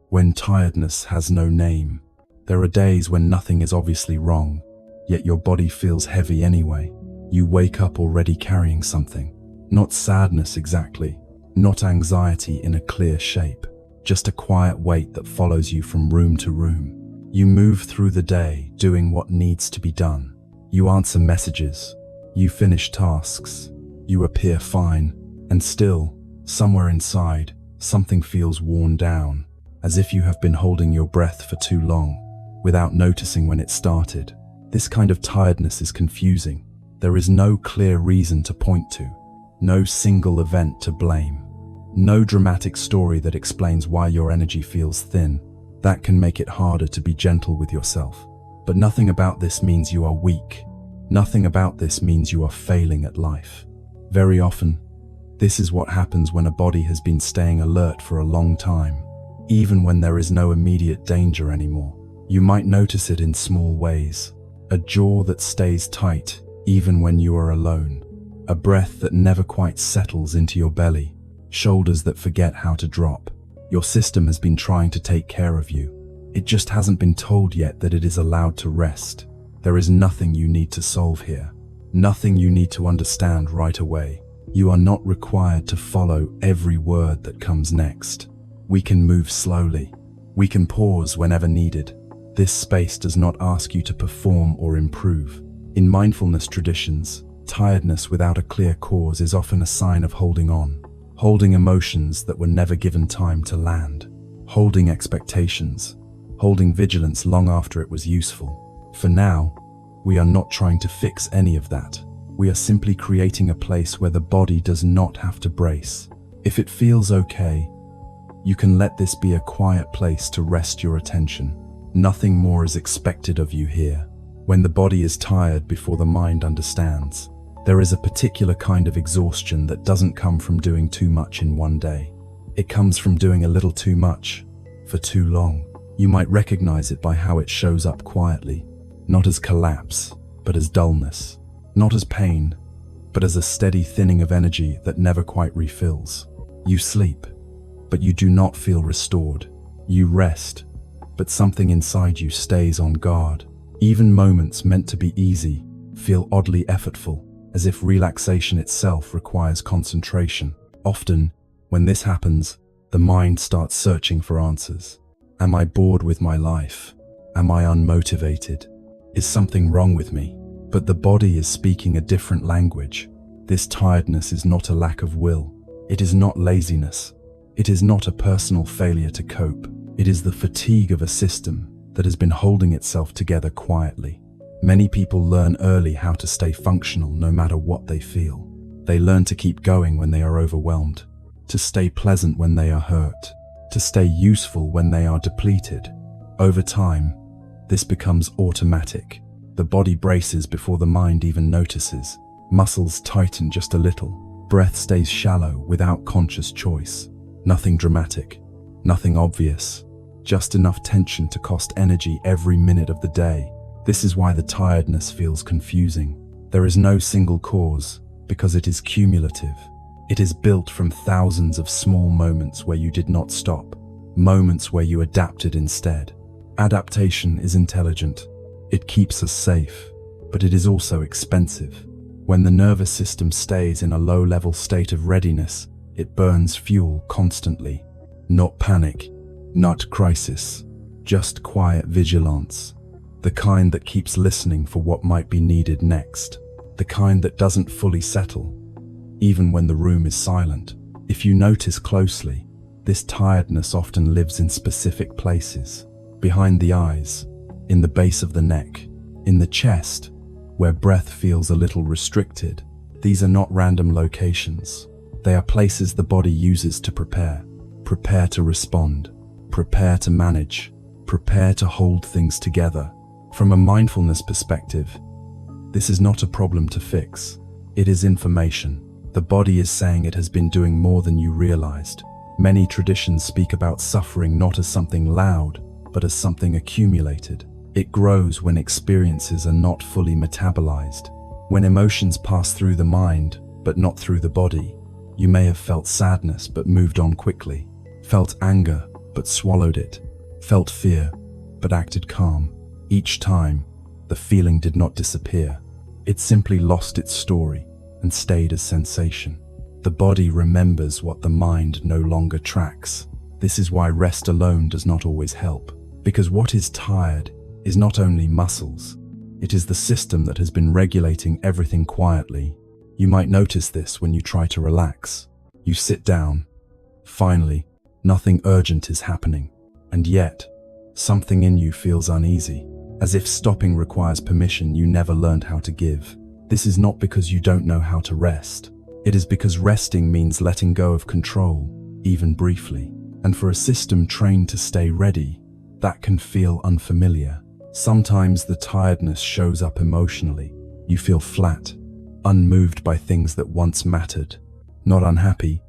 when tiredness has no name. There are days when nothing is obviously wrong, yet your body feels heavy anyway. You wake up already carrying something. Not sadness exactly, not anxiety in a clear shape, just a quiet weight that follows you from room to room. You move through the day, doing what needs to be done. You answer messages, you finish tasks, you appear fine, and still, somewhere inside, something feels worn down, as if you have been holding your breath for too long, without noticing when it started. This kind of tiredness is confusing. There is no clear reason to point to, no single event to blame, no dramatic story that explains why your energy feels thin. That can make it harder to be gentle with yourself. But nothing about this means you are weak. Nothing about this means you are failing at life. Very often, this is what happens when a body has been staying alert for a long time, even when there is no immediate danger anymore. You might notice it in small ways. A jaw that stays tight even when you are alone. A breath that never quite settles into your belly. Shoulders that forget how to drop. Your system has been trying to take care of you. It just hasn't been told yet that it is allowed to rest. There is nothing you need to solve here. Nothing you need to understand right away. You are not required to follow every word that comes next. We can move slowly. We can pause whenever needed. This space does not ask you to perform or improve. In mindfulness traditions, tiredness without a clear cause is often a sign of holding on, holding emotions that were never given time to land, holding expectations, holding vigilance long after it was useful. For now, we are not trying to fix any of that. We are simply creating a place where the body does not have to brace. If it feels okay, you can let this be a quiet place to rest your attention. Nothing more is expected of you here. When the body is tired before the mind understands, there is a particular kind of exhaustion that doesn't come from doing too much in one day. It comes from doing a little too much, for too long. You might recognize it by how it shows up quietly, not as collapse, but as dullness. Not as pain, but as a steady thinning of energy that never quite refills. You sleep, but you do not feel restored. You rest, but something inside you stays on guard. Even moments meant to be easy feel oddly effortful, as if relaxation itself requires concentration. Often, when this happens, the mind starts searching for answers. Am I bored with my life? Am I unmotivated? Is something wrong with me? But the body is speaking a different language. This tiredness is not a lack of will. It is not laziness. It is not a personal failure to cope. It is the fatigue of a system that has been holding itself together quietly. Many people learn early how to stay functional no matter what they feel. They learn to keep going when they are overwhelmed, to stay pleasant when they are hurt, to stay useful when they are depleted. Over time, this becomes automatic. The body braces before the mind even notices. Muscles tighten just a little. Breath stays shallow without conscious choice. Nothing dramatic, nothing obvious, just enough tension to cost energy every minute of the day. This is why the tiredness feels confusing. There is no single cause, because it is cumulative. It is built from thousands of small moments where you did not stop, moments where you adapted instead. Adaptation is intelligent. It keeps us safe, but it is also expensive. When the nervous system stays in a low-level state of readiness, it burns fuel constantly. Not panic, not crisis, just quiet vigilance. The kind that keeps listening for what might be needed next. The kind that doesn't fully settle, even when the room is silent. If you notice closely, this tiredness often lives in specific places. Behind the eyes, in the base of the neck, in the chest, where breath feels a little restricted. These are not random locations. They are places the body uses to prepare to respond, prepare to manage, prepare to hold things together. From a mindfulness perspective, this is not a problem to fix. It is information. The body is saying it has been doing more than you realized. Many traditions speak about suffering not as something loud, but as something accumulated. It grows when experiences are not fully metabolized. When emotions pass through the mind, but not through the body. You may have felt sadness but moved on quickly, felt anger but swallowed it, felt fear, but acted calm. Each time, the feeling did not disappear. It simply lost its story and stayed as sensation. The body remembers what the mind no longer tracks. This is why rest alone does not always help, because what is tired is not only muscles, it is the system that has been regulating everything quietly. You might notice this when you try to relax. You sit down. Finally, nothing urgent is happening, and yet, something in you feels uneasy, as if stopping requires permission you never learned how to give. This is not because you don't know how to rest. It is because resting means letting go of control, even briefly. And for a system trained to stay ready, that can feel unfamiliar. Sometimes the tiredness shows up emotionally. You feel flat, unmoved by things that once mattered. Not unhappy,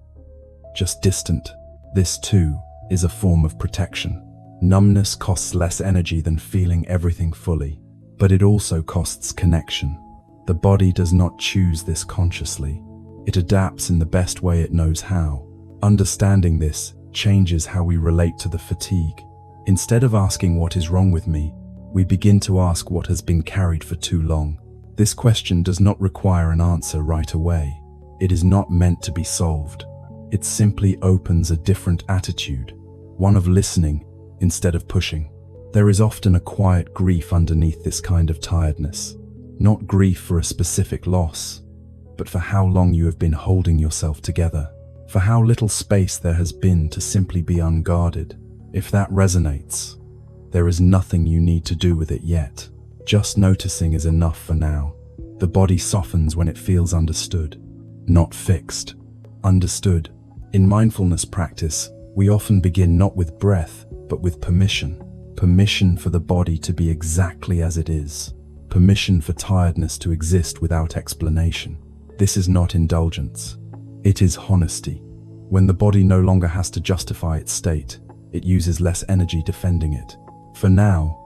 just distant. This too is a form of protection. Numbness costs less energy than feeling everything fully, but it also costs connection. The body does not choose this consciously. It adapts in the best way it knows how. Understanding this changes how we relate to the fatigue. Instead of asking what is wrong with me, we begin to ask what has been carried for too long. This question does not require an answer right away. It is not meant to be solved. It simply opens a different attitude, one of listening instead of pushing. There is often a quiet grief underneath this kind of tiredness. Not grief for a specific loss, but for how long you have been holding yourself together, for how little space there has been to simply be unguarded. If that resonates, there is nothing you need to do with it yet. Just noticing is enough for now. The body softens when it feels understood, not fixed. Understood. In mindfulness practice, we often begin not with breath, but with permission. Permission for the body to be exactly as it is. Permission for tiredness to exist without explanation. This is not indulgence. It is honesty. When the body no longer has to justify its state, it uses less energy defending it. For now,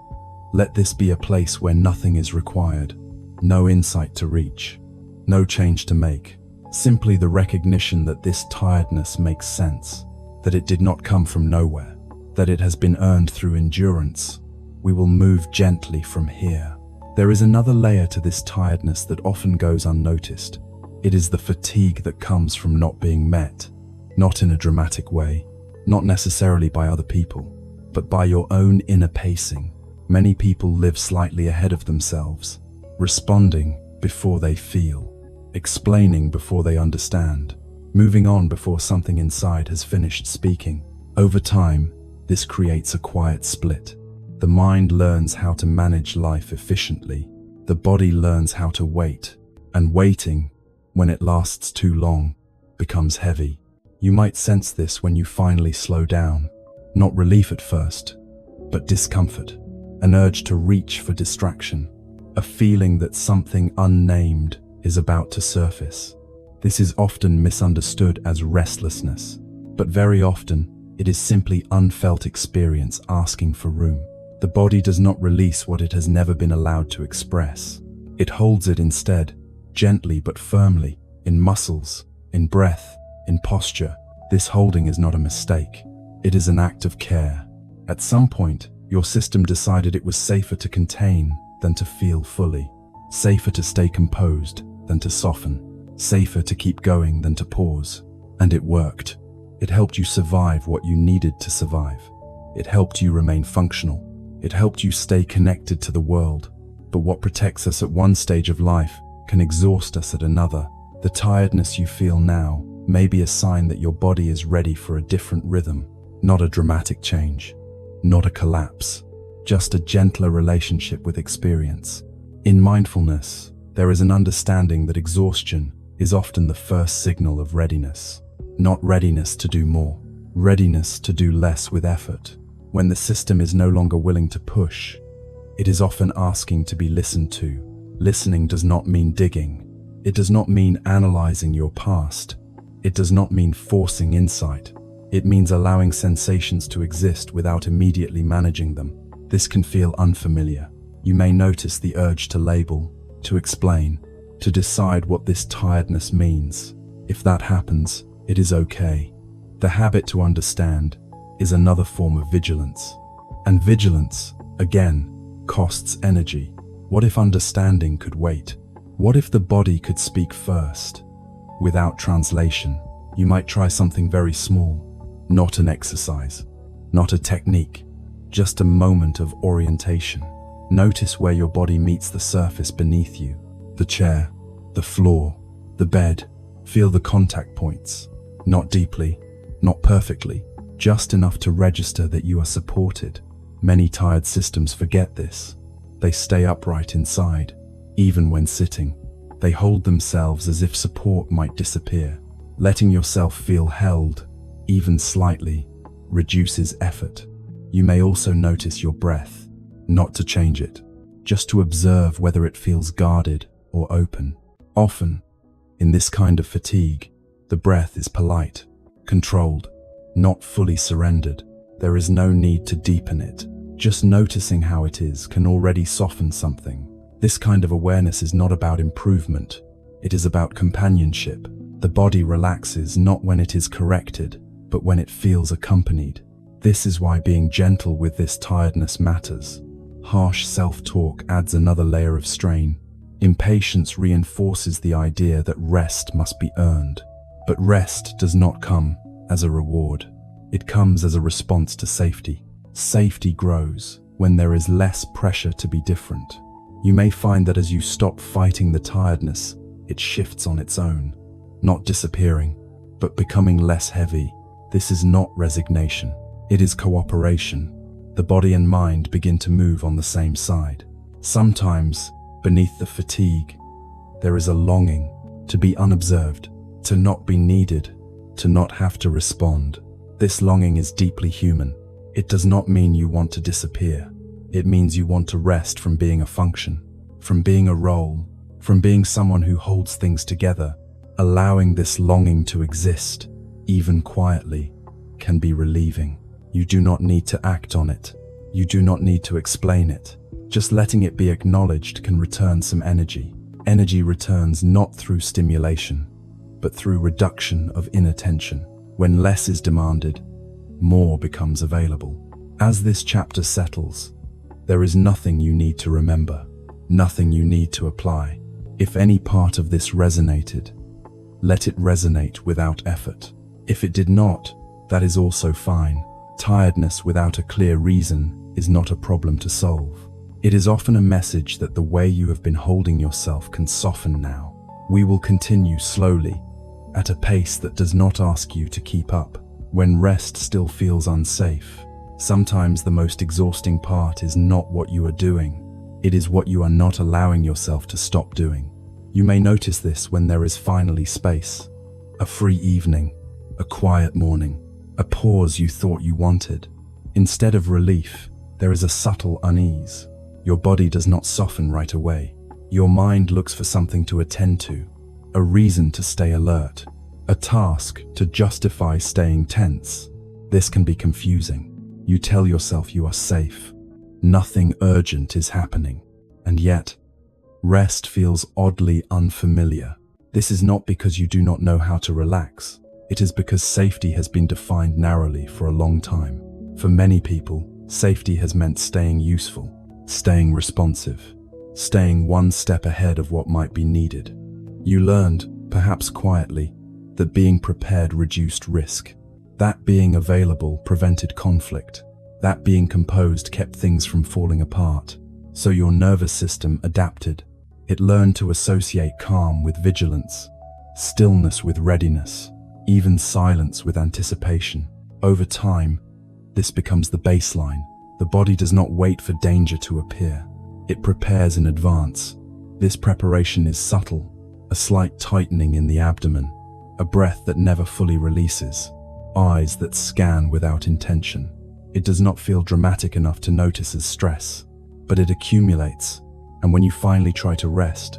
let this be a place where nothing is required. No insight to reach. No change to make. Simply the recognition that this tiredness makes sense. That it did not come from nowhere. That it has been earned through endurance. We will move gently from here. There is another layer to this tiredness that often goes unnoticed. It is the fatigue that comes from not being met. Not in a dramatic way. Not necessarily by other people, but by your own inner pacing. Many people live slightly ahead of themselves, responding before they feel, explaining before they understand, moving on before something inside has finished speaking. Over time, this creates a quiet split. The mind learns how to manage life efficiently. The body learns how to wait, and waiting, when it lasts too long, becomes heavy. You might sense this when you finally slow down. Not relief at first, but discomfort. An urge to reach for distraction. A feeling that something unnamed is about to surface. This is often misunderstood as restlessness, but very often it is simply unfelt experience asking for room. The body does not release what it has never been allowed to express. It holds it instead, gently but firmly, in muscles, in breath, in posture. This holding is not a mistake. It is an act of care. At some point, your system decided it was safer to contain than to feel fully. Safer to stay composed than to soften. Safer to keep going than to pause. And it worked. It helped you survive what you needed to survive. It helped you remain functional. It helped you stay connected to the world. But what protects us at one stage of life can exhaust us at another. The tiredness you feel now may be a sign that your body is ready for a different rhythm, not a dramatic change, not a collapse, just a gentler relationship with experience. In mindfulness, there is an understanding that exhaustion is often the first signal of readiness. Not readiness to do more, readiness to do less with effort. When the system is no longer willing to push, it is often asking to be listened to. Listening does not mean digging. It does not mean analyzing your past. It does not mean forcing insight. It means allowing sensations to exist without immediately managing them. This can feel unfamiliar. You may notice the urge to label, to explain, to decide what this tiredness means. If that happens, it is okay. The habit to understand, is another form of vigilance. And vigilance, again, costs energy. What if understanding could wait? What if the body could speak first? Without translation, you might try something very small, not an exercise, not a technique, just a moment of orientation. Notice where your body meets the surface beneath you, the chair, the floor, the bed. Feel the contact points, not deeply, not perfectly, just enough to register that you are supported. Many tired systems forget this. They stay upright inside, even when sitting. They hold themselves as if support might disappear. Letting yourself feel held, even slightly, reduces effort. You may also notice your breath, not to change it, just to observe whether it feels guarded or open. Often, in this kind of fatigue, the breath is polite, controlled, not fully surrendered. There is no need to deepen it. Just noticing how it is can already soften something. This kind of awareness is not about improvement. It is about companionship. The body relaxes not when it is corrected, but when it feels accompanied. This is why being gentle with this tiredness matters. Harsh self-talk adds another layer of strain. Impatience reinforces the idea that rest must be earned. But rest does not come as a reward. It comes as a response to safety. Safety grows when there is less pressure to be different. You may find that as you stop fighting the tiredness, it shifts on its own, not disappearing, but becoming less heavy. This is not resignation. It is cooperation. The body and mind begin to move on the same side. Sometimes, beneath the fatigue, there is a longing to be unobserved, to not be needed, to not have to respond. This longing is deeply human. It does not mean you want to disappear. It means you want to rest from being a function, from being a role, from being someone who holds things together. Allowing this longing to exist, even quietly, can be relieving. You do not need to act on it. You do not need to explain it. Just letting it be acknowledged can return some energy. Energy returns not through stimulation, but through reduction of inattention. When less is demanded, more becomes available. As this chapter settles, there is nothing you need to remember, nothing you need to apply. If any part of this resonated, let it resonate without effort. If it did not, that is also fine. Tiredness without a clear reason is not a problem to solve. It is often a message that the way you have been holding yourself can soften now. We will continue slowly, at a pace that does not ask you to keep up. When rest still feels unsafe, sometimes the most exhausting part is not what you are doing. It is what you are not allowing yourself to stop doing. You may notice this when there is finally space. A free evening, a quiet morning, a pause you thought you wanted. Instead of relief, there is a subtle unease. Your body does not soften right away. Your mind looks for something to attend to, a reason to stay alert, a task to justify staying tense. This can be confusing. You tell yourself you are safe. Nothing urgent is happening. And yet, rest feels oddly unfamiliar. This is not because you do not know how to relax. It is because safety has been defined narrowly for a long time. For many people, safety has meant staying useful, staying responsive, staying one step ahead of what might be needed. You learned, perhaps quietly, that being prepared reduced risk, that being available prevented conflict, that being composed kept things from falling apart. So your nervous system adapted. It learned to associate calm with vigilance, stillness with readiness, even silence with anticipation. Over time, this becomes the baseline. The body does not wait for danger to appear. It prepares in advance. This preparation is subtle, a slight tightening in the abdomen, a breath that never fully releases, eyes that scan without intention. It does not feel dramatic enough to notice as stress, but it accumulates, and when you finally try to rest,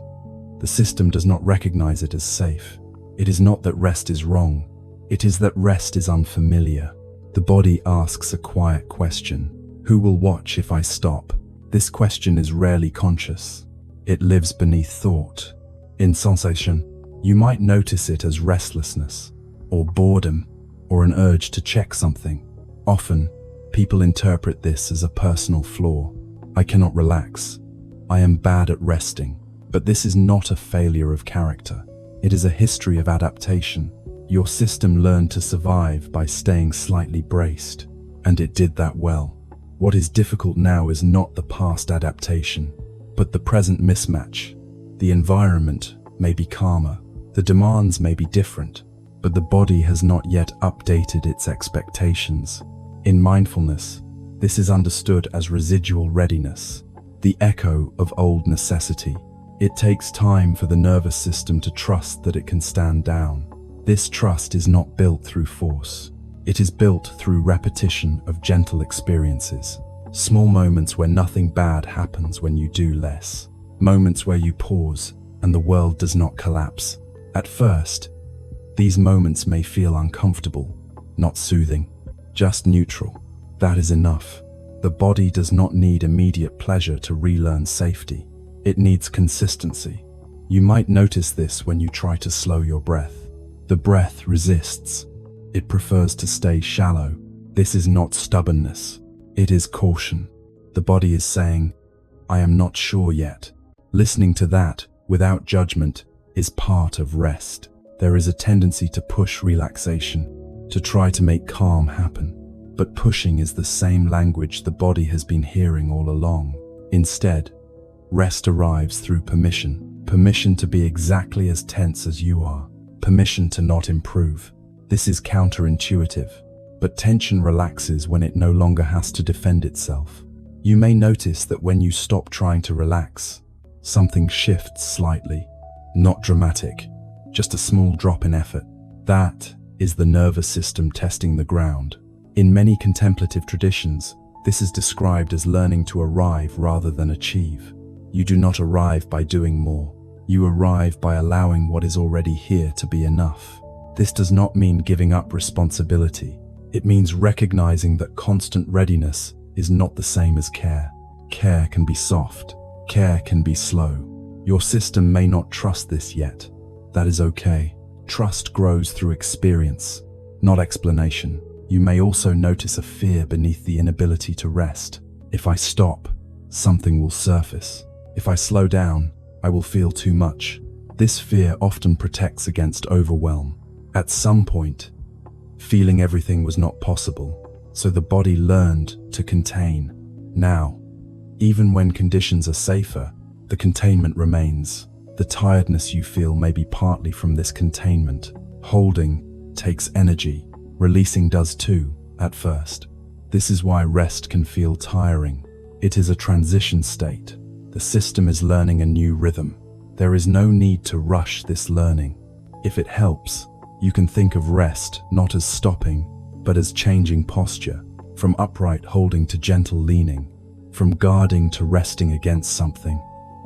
the system does not recognize it as safe. It is not that rest is wrong, it is that rest is unfamiliar. The body asks a quiet question: who will watch if I stop? This question is rarely conscious. It lives beneath thought. In sensation, you might notice it as restlessness, or boredom, or an urge to check something. Often, people interpret this as a personal flaw. I cannot relax. I am bad at resting. But this is not a failure of character. It is a history of adaptation. Your system learned to survive by staying slightly braced, and it did that well. What is difficult now is not the past adaptation, but the present mismatch. The environment may be calmer, the demands may be different, but the body has not yet updated its expectations. In mindfulness, this is understood as residual readiness, the echo of old necessity. It takes time for the nervous system to trust that it can stand down. This trust is not built through force. It is built through repetition of gentle experiences. Small moments where nothing bad happens when you do less. Moments where you pause and the world does not collapse. At first, these moments may feel uncomfortable, not soothing, just neutral. That is enough. The body does not need immediate pleasure to relearn safety. It needs consistency. You might notice this when you try to slow your breath. The breath resists. It prefers to stay shallow. This is not stubbornness. It is caution. The body is saying, I am not sure yet. Listening to that, without judgment, is part of rest. There is a tendency to push relaxation, to try to make calm happen. But pushing is the same language the body has been hearing all along. Instead, rest arrives through permission. Permission to be exactly as tense as you are. Permission to not improve. This is counterintuitive, but tension relaxes when it no longer has to defend itself. You may notice that when you stop trying to relax, something shifts slightly. Not dramatic, just a small drop in effort. That is the nervous system testing the ground. In many contemplative traditions, this is described as learning to arrive rather than achieve. You do not arrive by doing more. You arrive by allowing what is already here to be enough. This does not mean giving up responsibility. It means recognizing that constant readiness is not the same as care. Care can be soft. Care can be slow. Your system may not trust this yet. That is okay. Trust grows through experience, not explanation. You may also notice a fear beneath the inability to rest. If I stop, something will surface. If I slow down, I will feel too much. This fear often protects against overwhelm. At some point, feeling everything was not possible, so the body learned to contain. Now, even when conditions are safer, the containment remains. The tiredness you feel may be partly from this containment. Holding takes energy. Releasing does too, at first. This is why rest can feel tiring. It is a transition state. The system is learning a new rhythm. There is no need to rush this learning. If it helps, you can think of rest not as stopping, but as changing posture, from upright holding to gentle leaning, from guarding to resting against something.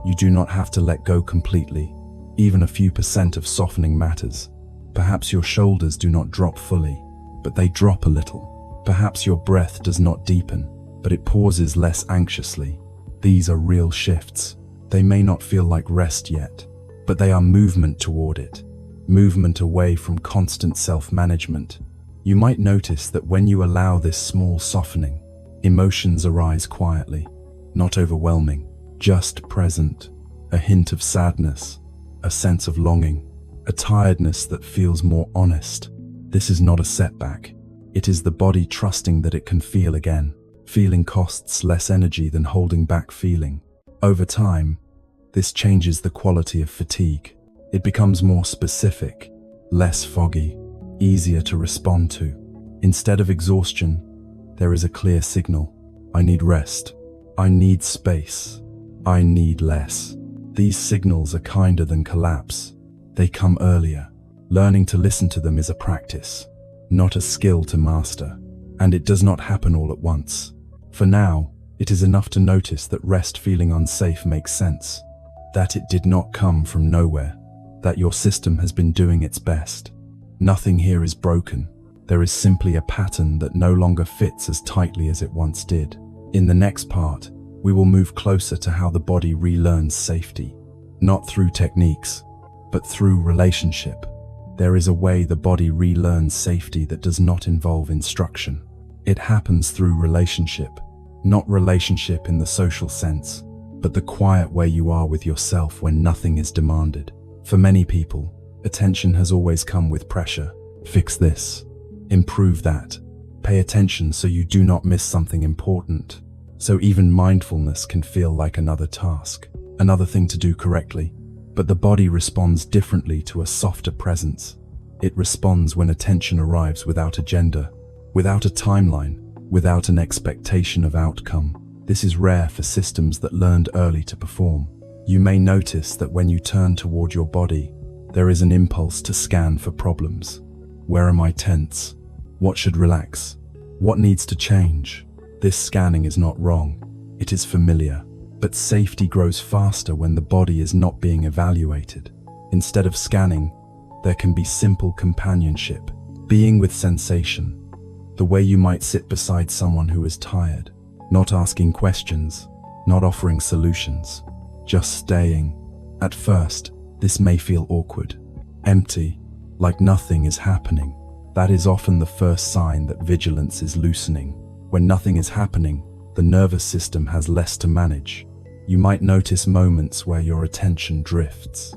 You do not have to let go completely. Even a few % of softening matters. Perhaps your shoulders do not drop fully, but they drop a little. Perhaps your breath does not deepen, but it pauses less anxiously. These are real shifts. They may not feel like rest yet, but they are movement toward it. Movement away from constant self-management. You might notice that when you allow this small softening, emotions arise quietly, not overwhelming, just present. A hint of sadness, a sense of longing, a tiredness that feels more honest. This is not a setback. It is the body trusting that it can feel again. Feeling costs less energy than holding back feeling. Over time, this changes the quality of fatigue. It becomes more specific, less foggy, easier to respond to. Instead of exhaustion, there is a clear signal. I need rest. I need space. I need less. These signals are kinder than collapse. They come earlier. Learning to listen to them is a practice, not a skill to master. And it does not happen all at once. For now, it is enough to notice that rest feeling unsafe makes sense. That it did not come from nowhere. That your system has been doing its best. Nothing here is broken. There is simply a pattern that no longer fits as tightly as it once did. In the next part, we will move closer to how the body relearns safety. Not through techniques, but through relationship. There is a way the body relearns safety that does not involve instruction. It happens through relationship, not relationship in the social sense, but the quiet way you are with yourself when nothing is demanded. For many people, attention has always come with pressure. Fix this. Improve that. Pay attention so you do not miss something important. So even mindfulness can feel like another task, another thing to do correctly. But the body responds differently to a softer presence. It responds when attention arrives without agenda, without a timeline, without an expectation of outcome. This is rare for systems that learned early to perform. You may notice that when you turn toward your body, there is an impulse to scan for problems. Where am I tense? What should relax? What needs to change? This scanning is not wrong. It is familiar. But safety grows faster when the body is not being evaluated. Instead of scanning, there can be simple companionship, being with sensation, the way you might sit beside someone who is tired, not asking questions, not offering solutions, just staying. At first, this may feel awkward, empty, like nothing is happening. That is often the first sign that vigilance is loosening. When nothing is happening, the nervous system has less to manage. You might notice moments where your attention drifts.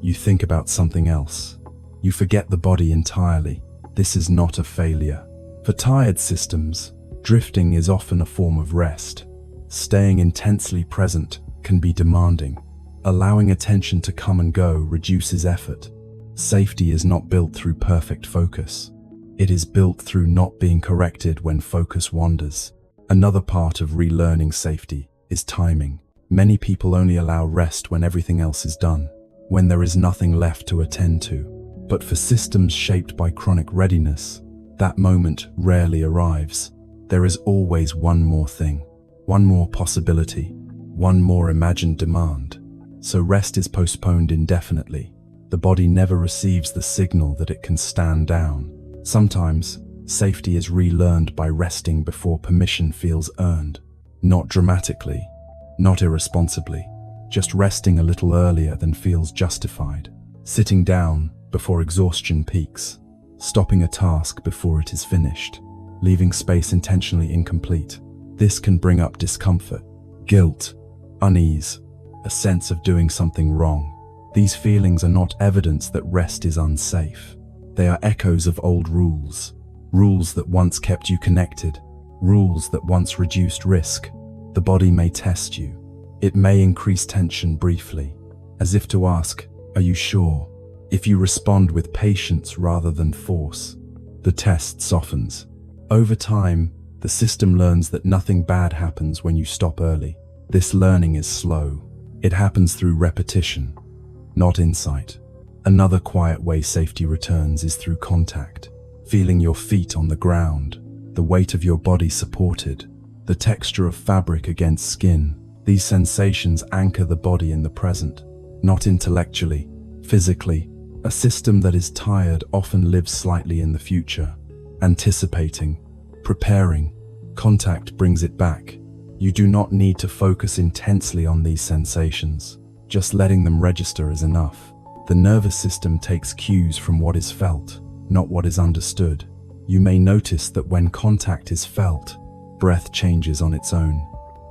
You think about something else. You forget the body entirely. This is not a failure. For tired systems, drifting is often a form of rest. Staying intensely present can be demanding. Allowing attention to come and go reduces effort. Safety is not built through perfect focus. It is built through not being corrected when focus wanders. Another part of relearning safety is timing. Many people only allow rest when everything else is done, when there is nothing left to attend to. But for systems shaped by chronic readiness, that moment rarely arrives. There is always one more thing, one more possibility, one more imagined demand. So rest is postponed indefinitely. The body never receives the signal that it can stand down. Sometimes, safety is relearned by resting before permission feels earned. Not dramatically, not irresponsibly, just resting a little earlier than feels justified. Sitting down before exhaustion peaks, stopping a task before it is finished, leaving space intentionally incomplete. This can bring up discomfort, guilt, unease, a sense of doing something wrong. These feelings are not evidence that rest is unsafe. They are echoes of old rules, rules that once kept you connected, rules that once reduced risk. The body may test you. It may increase tension briefly, as if to ask, "Are you sure?" If you respond with patience rather than force, the test softens. Over time, the system learns that nothing bad happens when you stop early. This learning is slow. It happens through repetition, not insight. Another quiet way safety returns is through contact. Feeling your feet on the ground, the weight of your body supported, the texture of fabric against skin. These sensations anchor the body in the present, not intellectually, physically. A system that is tired often lives slightly in the future, anticipating, preparing. Contact brings it back. You do not need to focus intensely on these sensations. Just letting them register is enough. The nervous system takes cues from what is felt, not what is understood. You may notice that when contact is felt, breath changes on its own,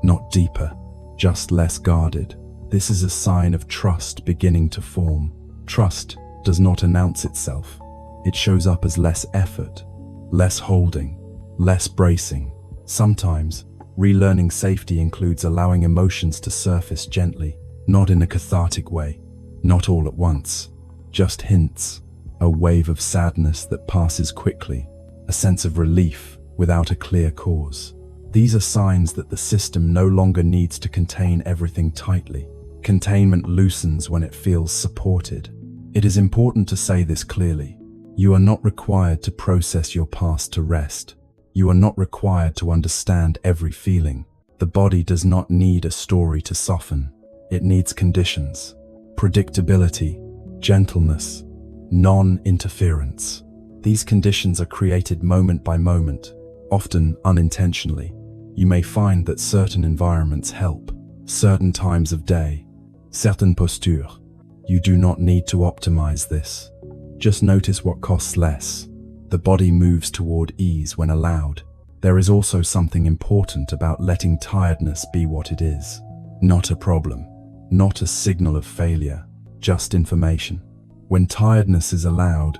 not deeper, just less guarded. This is a sign of trust beginning to form. Trust does not announce itself. It shows up as less effort, less holding, less bracing. Sometimes, relearning safety includes allowing emotions to surface gently, not in a cathartic way, not all at once, just hints, a wave of sadness that passes quickly, a sense of relief without a clear cause. These are signs that the system no longer needs to contain everything tightly. Containment loosens when it feels supported. It is important to say this clearly. You are not required to process your past to rest. You are not required to understand every feeling. The body does not need a story to soften. It needs conditions, predictability, gentleness, non-interference. These conditions are created moment by moment, often unintentionally. You may find that certain environments help, certain times of day, certaines postures. You do not need to optimize this. Just notice what costs less. The body moves toward ease when allowed. There is also something important about letting tiredness be what it is. Not a problem, not a signal of failure, just information. When tiredness is allowed,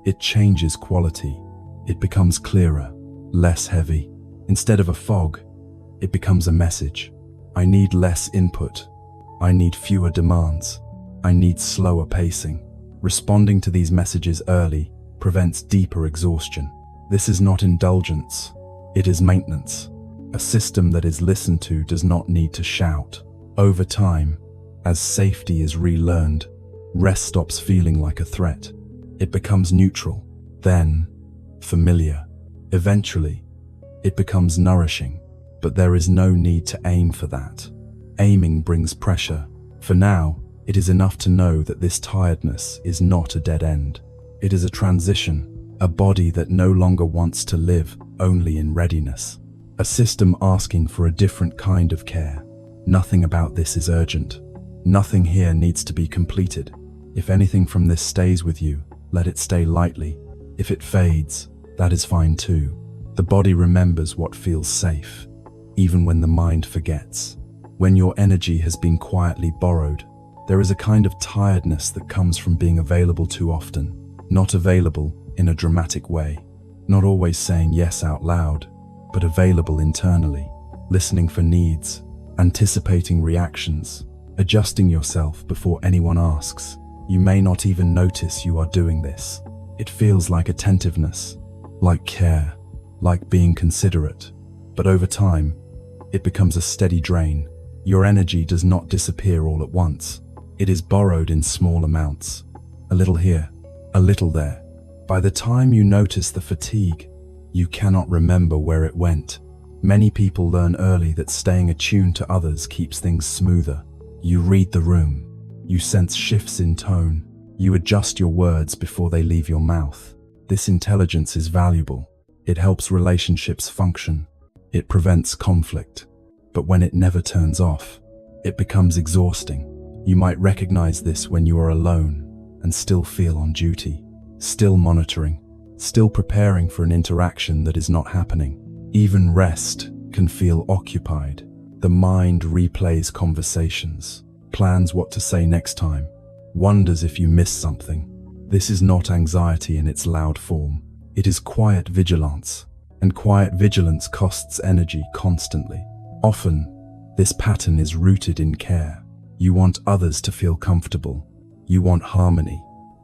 it changes quality. It becomes clearer, less heavy. Instead of a fog, it becomes a message. I need less input. I need fewer demands. I need slower pacing. Responding to these messages early prevents deeper exhaustion. This is not indulgence. It is maintenance. A system that is listened to does not need to shout. Over time, as safety is relearned, rest stops feeling like a threat. It becomes neutral, then familiar. Eventually, it becomes nourishing, but there is no need to aim for that. Aiming brings pressure. For now, it is enough to know that this tiredness is not a dead end. It is a transition, a body that no longer wants to live only in readiness. A system asking for a different kind of care. Nothing about this is urgent. Nothing here needs to be completed. If anything from this stays with you, let it stay lightly. If it fades, that is fine too. The body remembers what feels safe, even when the mind forgets. When your energy has been quietly borrowed, there is a kind of tiredness that comes from being available too often. Not available in a dramatic way. Not always saying yes out loud, but available internally. Listening for needs, anticipating reactions, adjusting yourself before anyone asks. You may not even notice you are doing this. It feels like attentiveness, like care, like being considerate. But over time, it becomes a steady drain. Your energy does not disappear all at once. It is borrowed in small amounts. A little here, a little there. By the time you notice the fatigue, you cannot remember where it went. Many people learn early that staying attuned to others keeps things smoother. You read the room. You sense shifts in tone. You adjust your words before they leave your mouth. This intelligence is valuable. It helps relationships function. It prevents conflict. But when it never turns off, it becomes exhausting. You might recognize this when you are alone and still feel on duty. Still monitoring, still preparing for an interaction that is not happening. Even rest can feel occupied. The mind replays conversations, plans what to say next time, wonders if you missed something. This is not anxiety in its loud form. It is quiet vigilance, and quiet vigilance costs energy constantly. Often, this pattern is rooted in care. You want others to feel comfortable. You want harmony.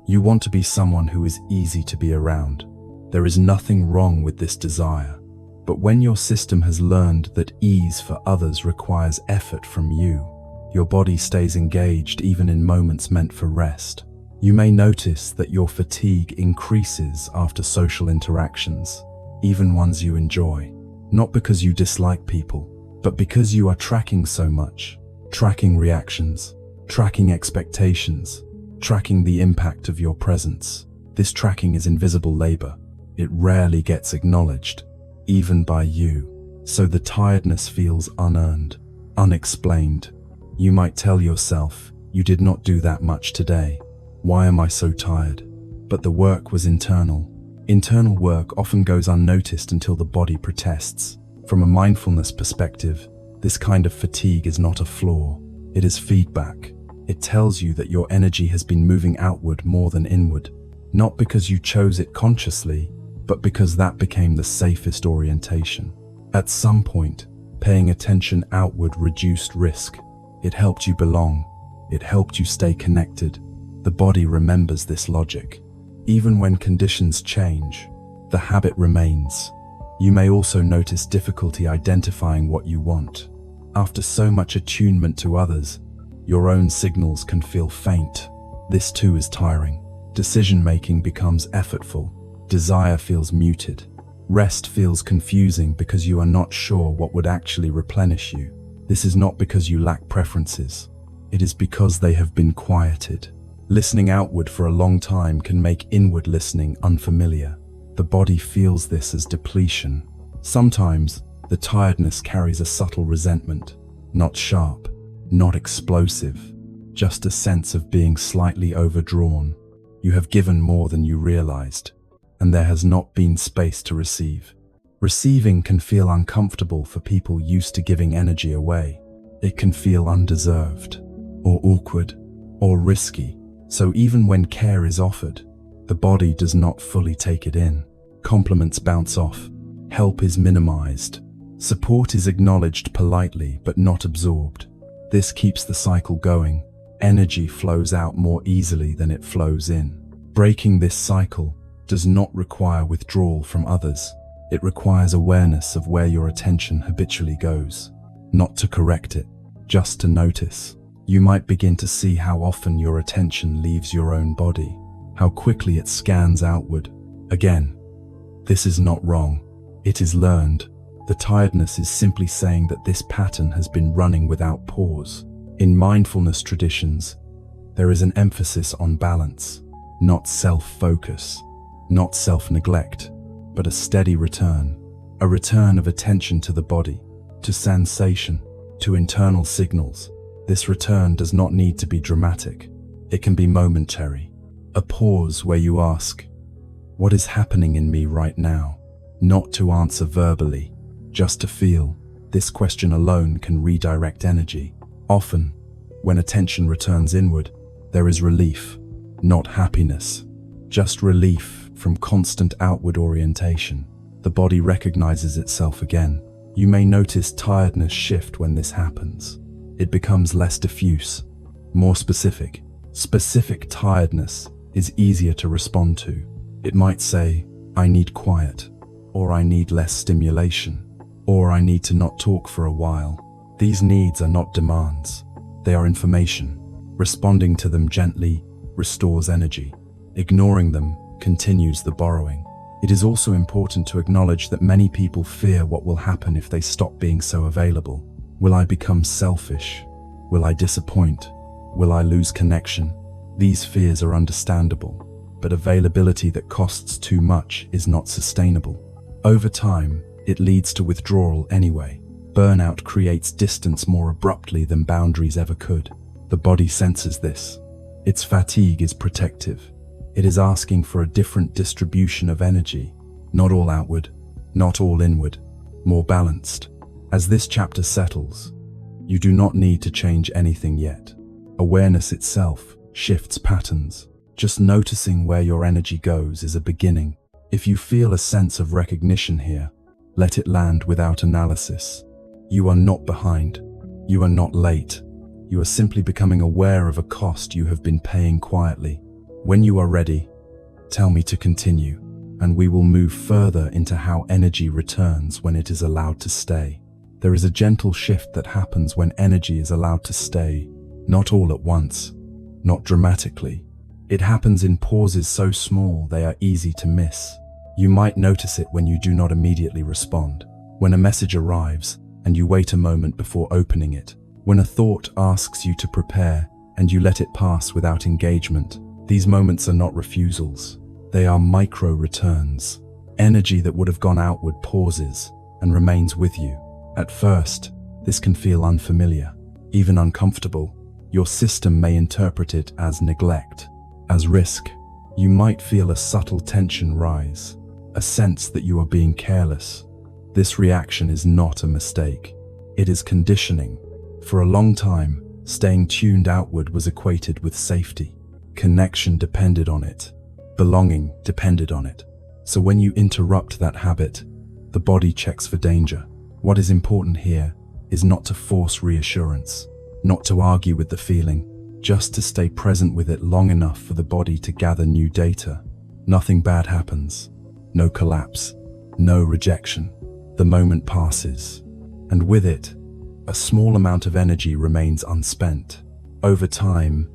You want to be someone who is easy to be around. There is nothing wrong with this desire. But when your system has learned that ease for others requires effort from you, your body stays engaged even in moments meant for rest. You may notice that your fatigue increases after social interactions, even ones you enjoy. Not because you dislike people, but because you are tracking so much. Tracking reactions, tracking expectations, tracking the impact of your presence. This tracking is invisible labor. It rarely gets acknowledged, even by you. So the tiredness feels unearned, unexplained. You might tell yourself, you did not do that much today. Why am I so tired? But the work was internal. Internal work often goes unnoticed until the body protests. From a mindfulness perspective, this kind of fatigue is not a flaw. It is feedback. It tells you that your energy has been moving outward more than inward, not because you chose it consciously, but because that became the safest orientation. At some point, paying attention outward reduced risk. It helped you belong. It helped you stay connected. The body remembers this logic. Even when conditions change, the habit remains. You may also notice difficulty identifying what you want. After so much attunement to others, your own signals can feel faint. This too is tiring. Decision-making becomes effortful. Desire feels muted. Rest feels confusing because you are not sure what would actually replenish you. This is not because you lack preferences. It is because they have been quieted. Listening outward for a long time can make inward listening unfamiliar. The body feels this as depletion. Sometimes, the tiredness carries a subtle resentment, not sharp, not explosive, just a sense of being slightly overdrawn. You have given more than you realized, and there has not been space to receive. Receiving can feel uncomfortable for people used to giving energy away. It can feel undeserved, or awkward, or risky. So even when care is offered, the body does not fully take it in. Compliments bounce off. Help is minimized. Support is acknowledged politely but not absorbed. This keeps the cycle going. Energy flows out more easily than it flows in. Breaking this cycle does not require withdrawal from others. It requires awareness of where your attention habitually goes. Not to correct it, just to notice. You might begin to see how often your attention leaves your own body, how quickly it scans outward. Again, this is not wrong. It is learned. The tiredness is simply saying that this pattern has been running without pause. In mindfulness traditions, there is an emphasis on balance, not self-focus, not self-neglect, but a steady return, a return of attention to the body, to sensation, to internal signals. This return does not need to be dramatic. It can be momentary, a pause where you ask, what is happening in me right now? Not to answer verbally, just to feel. This question alone can redirect energy. Often, when attention returns inward, there is relief, not happiness, just relief from constant outward orientation. The body recognizes itself again. You may notice tiredness shift when this happens. It becomes less diffuse, more specific. Specific tiredness is easier to respond to. It might say, I need quiet, or I need less stimulation, or I need to not talk for a while. These needs are not demands. They are information. Responding to them gently restores energy. Ignoring them continues the borrowing. It is also important to acknowledge that many people fear what will happen if they stop being so available. Will I become selfish? Will I disappoint? Will I lose connection? These fears are understandable, but availability that costs too much is not sustainable. Over time, it leads to withdrawal anyway. Burnout creates distance more abruptly than boundaries ever could. The body senses this. Its fatigue is protective. It is asking for a different distribution of energy, not all outward, not all inward, more balanced. As this chapter settles, you do not need to change anything yet. Awareness itself shifts patterns. Just noticing where your energy goes is a beginning. If you feel a sense of recognition here, let it land without analysis. You are not behind. You are not late. You are simply becoming aware of a cost you have been paying quietly. When you are ready, tell me to continue, and we will move further into how energy returns when it is allowed to stay. There is a gentle shift that happens when energy is allowed to stay, not all at once, not dramatically. It happens in pauses so small they are easy to miss. You might notice it when you do not immediately respond, when a message arrives and you wait a moment before opening it, when a thought asks you to prepare and you let it pass without engagement. These moments are not refusals. They are micro returns. Energy that would have gone outward pauses and remains with you. At first, this can feel unfamiliar, even uncomfortable. Your system may interpret it as neglect, as risk. You might feel a subtle tension rise, a sense that you are being careless. This reaction is not a mistake. It is conditioning. For a long time, staying tuned outward was equated with safety. Connection depended on it. Belonging depended on it. So when you interrupt that habit, the body checks for danger. What is important here is not to force reassurance, not to argue with the feeling, just to stay present with it long enough for the body to gather new data. Nothing bad happens. No collapse. No rejection. The moment passes, and with it, a small amount of energy remains unspent. Over time,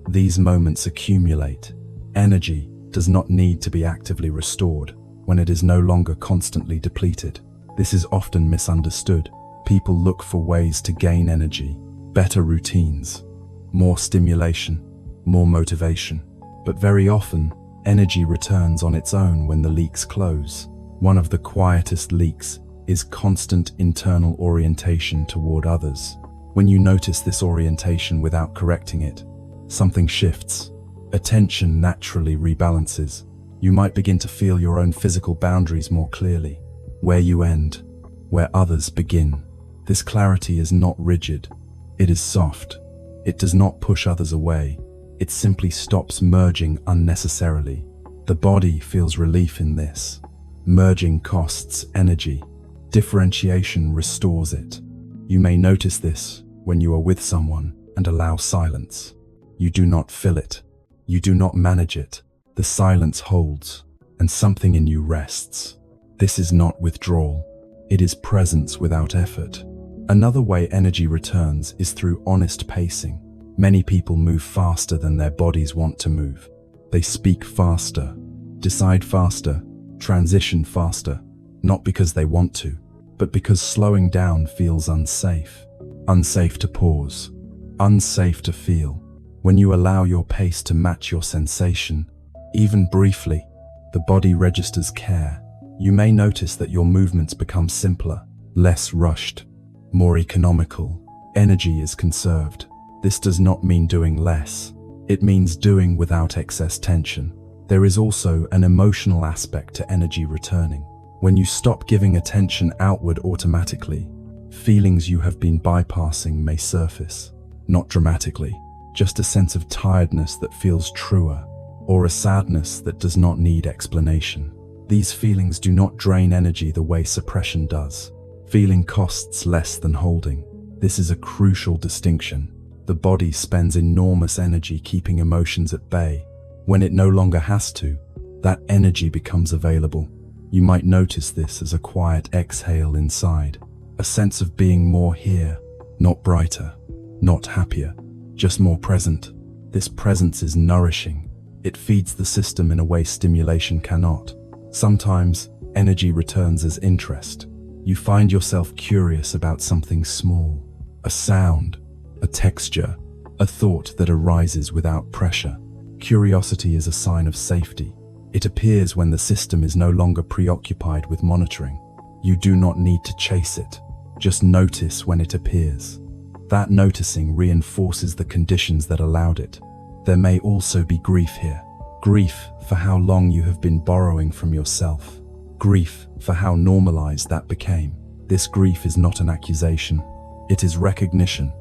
these moments accumulate. Energy does not need to be actively restored when it is no longer constantly depleted. This is often misunderstood. People look for ways to gain energy, better routines, more stimulation, more motivation. But very often, energy returns on its own when the leaks close. One of the quietest leaks is constant internal orientation toward others. When you notice this orientation without correcting it, something shifts. Attention naturally rebalances. You might begin to feel your own physical boundaries more clearly. where you end, where others begin. This clarity is not rigid. It is soft. It does not push others away. It simply stops merging unnecessarily. The body feels relief in this. Merging costs energy. Differentiation restores it. You may notice this when you are with someone and allow silence. You do not fill it. You do not manage it. The silence holds, and something in you rests. This is not withdrawal. It is presence without effort. Another way energy returns is through honest pacing. Many people move faster than their bodies want to move. They speak faster, decide faster, transition faster, not because they want to, but because slowing down feels unsafe. Unsafe to pause, unsafe to feel. When you allow your pace to match your sensation, even briefly, the body registers care. You may notice that your movements become simpler, less rushed, more economical. Energy is conserved. This does not mean doing less. It means doing without excess tension. There is also an emotional aspect to energy returning. When you stop giving attention outward automatically, feelings you have been bypassing may surface. Not dramatically, just a sense of tiredness that feels truer, or a sadness that does not need explanation. These feelings do not drain energy the way suppression does. Feeling costs less than holding. This is a crucial distinction. The body spends enormous energy keeping emotions at bay. When it no longer has to, that energy becomes available. You might notice this as a quiet exhale inside, a sense of being more here, not brighter, not happier, just more present. This presence is nourishing. It feeds the system in a way stimulation cannot. Sometimes, energy returns as interest. You find yourself curious about something small, a sound, a texture, a thought that arises without pressure. Curiosity is a sign of safety. It appears when the system is no longer preoccupied with monitoring. You do not need to chase it. Just notice when it appears. That noticing reinforces the conditions that allowed it. There may also be grief here. Grief for how long you have been borrowing from yourself. Grief for how normalized that became. This grief is not an accusation. It is recognition.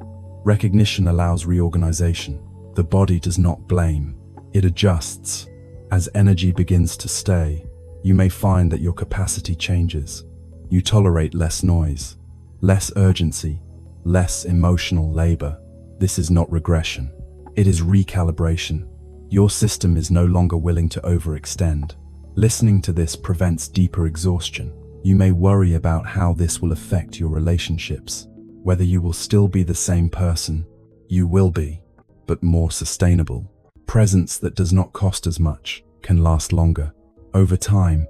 Recognition allows reorganization. The body does not blame. It adjusts. As energy begins to stay, you may find that your capacity changes. You tolerate less noise, less urgency, less emotional labor. This is not regression. It is recalibration. Your system is no longer willing to overextend. Listening to this prevents deeper exhaustion. You may worry about how this will affect your relationships. Whether you will still be the same person, you will be, but more sustainable. Presence that does not cost as much can last longer. Over time,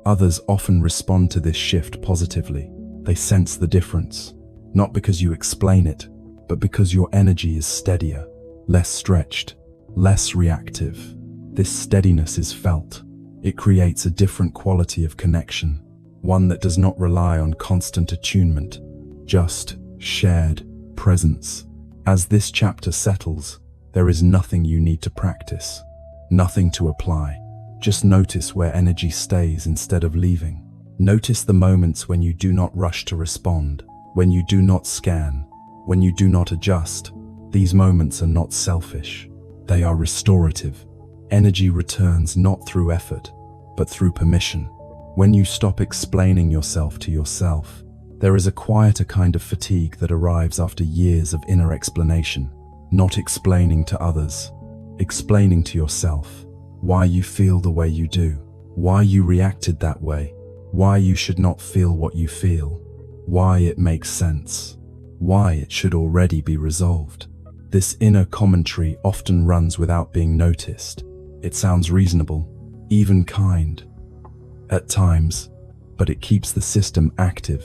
others often respond to this shift positively. They sense the difference, not because you explain it, but because your energy is steadier, less stretched, less reactive. This steadiness is felt. It creates a different quality of connection, one that does not rely on constant attunement, just shared presence. As this chapter settles, there is nothing you need to practice, nothing to apply. Just notice where energy stays instead of leaving. Notice the moments when you do not rush to respond, when you do not scan, when you do not adjust. These moments are not selfish. They are restorative. Energy returns not through effort, but through permission. When you stop explaining yourself to yourself, there is a quieter kind of fatigue that arrives after years of inner explanation. Not explaining to others, explaining to yourself why you feel the way you do, why you reacted that way, why you should not feel what you feel, why it makes sense, why it should already be resolved. This inner commentary often runs without being noticed. It sounds reasonable, even kind, at times, but it keeps the system active.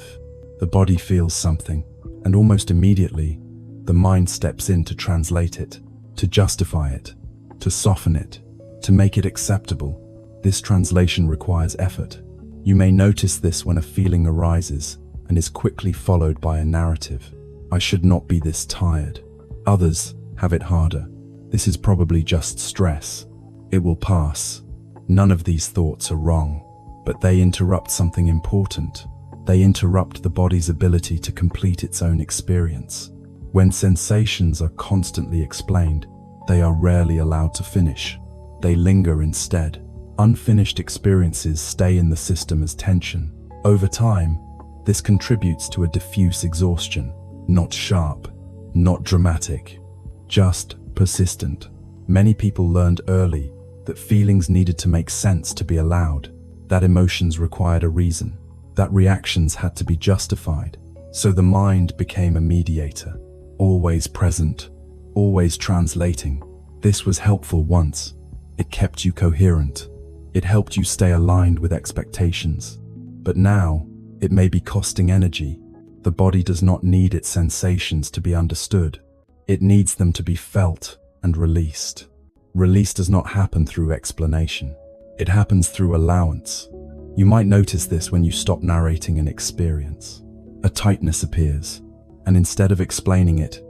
The body feels something, and almost immediately, the mind steps in to translate it, to justify it, to soften it, to make it acceptable. This translation requires effort. You may notice this when a feeling arises and is quickly followed by a narrative. I should not be this tired. Others have it harder. This is probably just stress. It will pass. None of these thoughts are wrong. but they interrupt something important. They interrupt the body's ability to complete its own experience. When sensations are constantly explained, they are rarely allowed to finish. They linger instead. Unfinished experiences stay in the system as tension. Over time, this contributes to a diffuse exhaustion, not sharp, not dramatic, just persistent. Many people learned early that feelings needed to make sense to be allowed, that emotions required a reason, that reactions had to be justified. So the mind became a mediator, always present, always translating. This was helpful once. It kept you coherent. It helped you stay aligned with expectations. But now, it may be costing energy. The body does not need its sensations to be understood. It needs them to be felt and released. Release does not happen through explanation. It happens through allowance. You might notice this when you stop narrating an experience. A tightness appears, and instead of explaining it,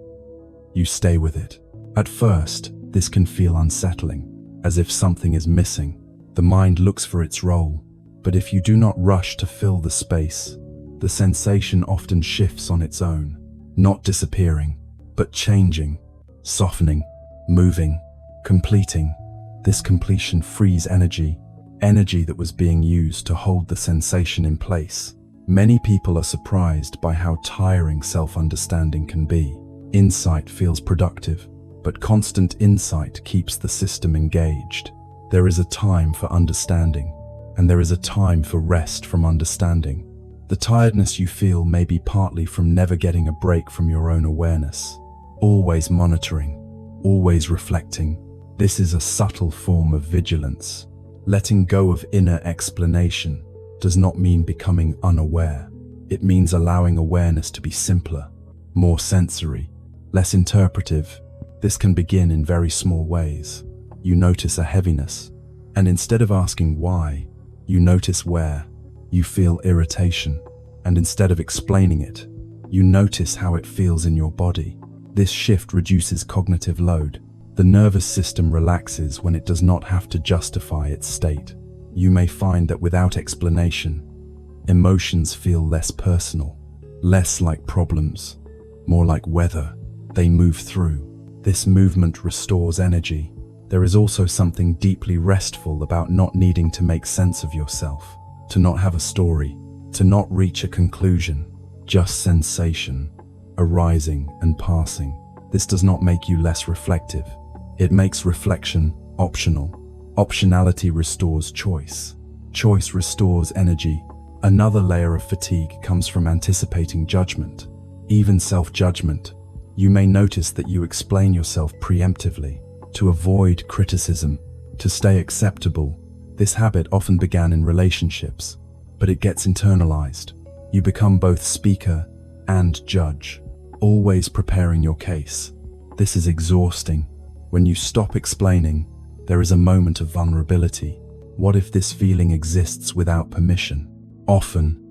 you stay with it. At first, this can feel unsettling, as if something is missing. The mind looks for its role, but if you do not rush to fill the space, the sensation often shifts on its own, not disappearing, but changing, softening, moving, completing. This completion frees energy that was being used to hold the sensation in place. Many people are surprised by how tiring self-understanding can be. Insight feels productive, but constant insight keeps the system engaged. There is a time for understanding, and there is a time for rest from understanding. The tiredness you feel may be partly from never getting a break from your own awareness. Always monitoring, always reflecting. This is a subtle form of vigilance. Letting go of inner explanation does not mean becoming unaware. It means allowing awareness to be simpler, more sensory, less interpretive. This can begin in very small ways. You notice a heaviness, and instead of asking why, you notice where. You feel irritation, and instead of explaining it, you notice how it feels in your body. This shift reduces cognitive load. The nervous system relaxes when it does not have to justify its state. You may find that without explanation, emotions feel less personal, less like problems, more like weather. They move through. This movement restores energy. There is also something deeply restful about not needing to make sense of yourself, to not have a story, to not reach a conclusion, just sensation, arising and passing. This does not make you less reflective. It makes reflection optional. Optionality restores choice. Choice restores energy. Another layer of fatigue comes from anticipating judgment, even self-judgment. You may notice that you explain yourself preemptively, to avoid criticism, to stay acceptable. This habit often began in relationships, but it gets internalized. You become both speaker and judge, always preparing your case. This is exhausting. When you stop explaining, there is a moment of vulnerability. What if this feeling exists without permission? Often,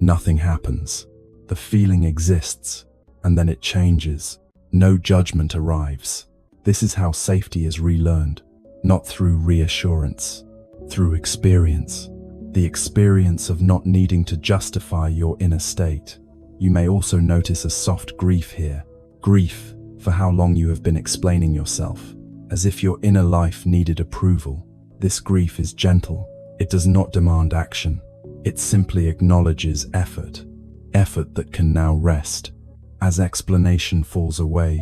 nothing happens. The feeling exists, and then it changes. No judgment arrives. This is how safety is relearned, not through reassurance, through experience. The experience of not needing to justify your inner state. You may also notice a soft grief here. Grief for how long you have been explaining yourself, as if your inner life needed approval. This grief is gentle. It does not demand action. It simply acknowledges effort that can now rest. As explanation falls away,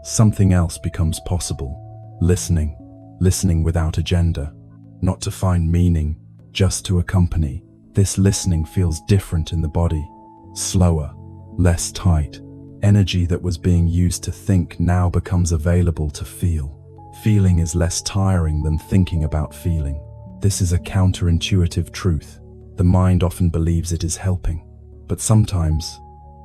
something else becomes possible. Listening without agenda, not to find meaning, just to accompany. This listening feels different in the body, slower, less tight. Energy that was being used to think now becomes available to feel. Feeling is less tiring than thinking about feeling. This is a counterintuitive truth. The mind often believes it is helping, but sometimes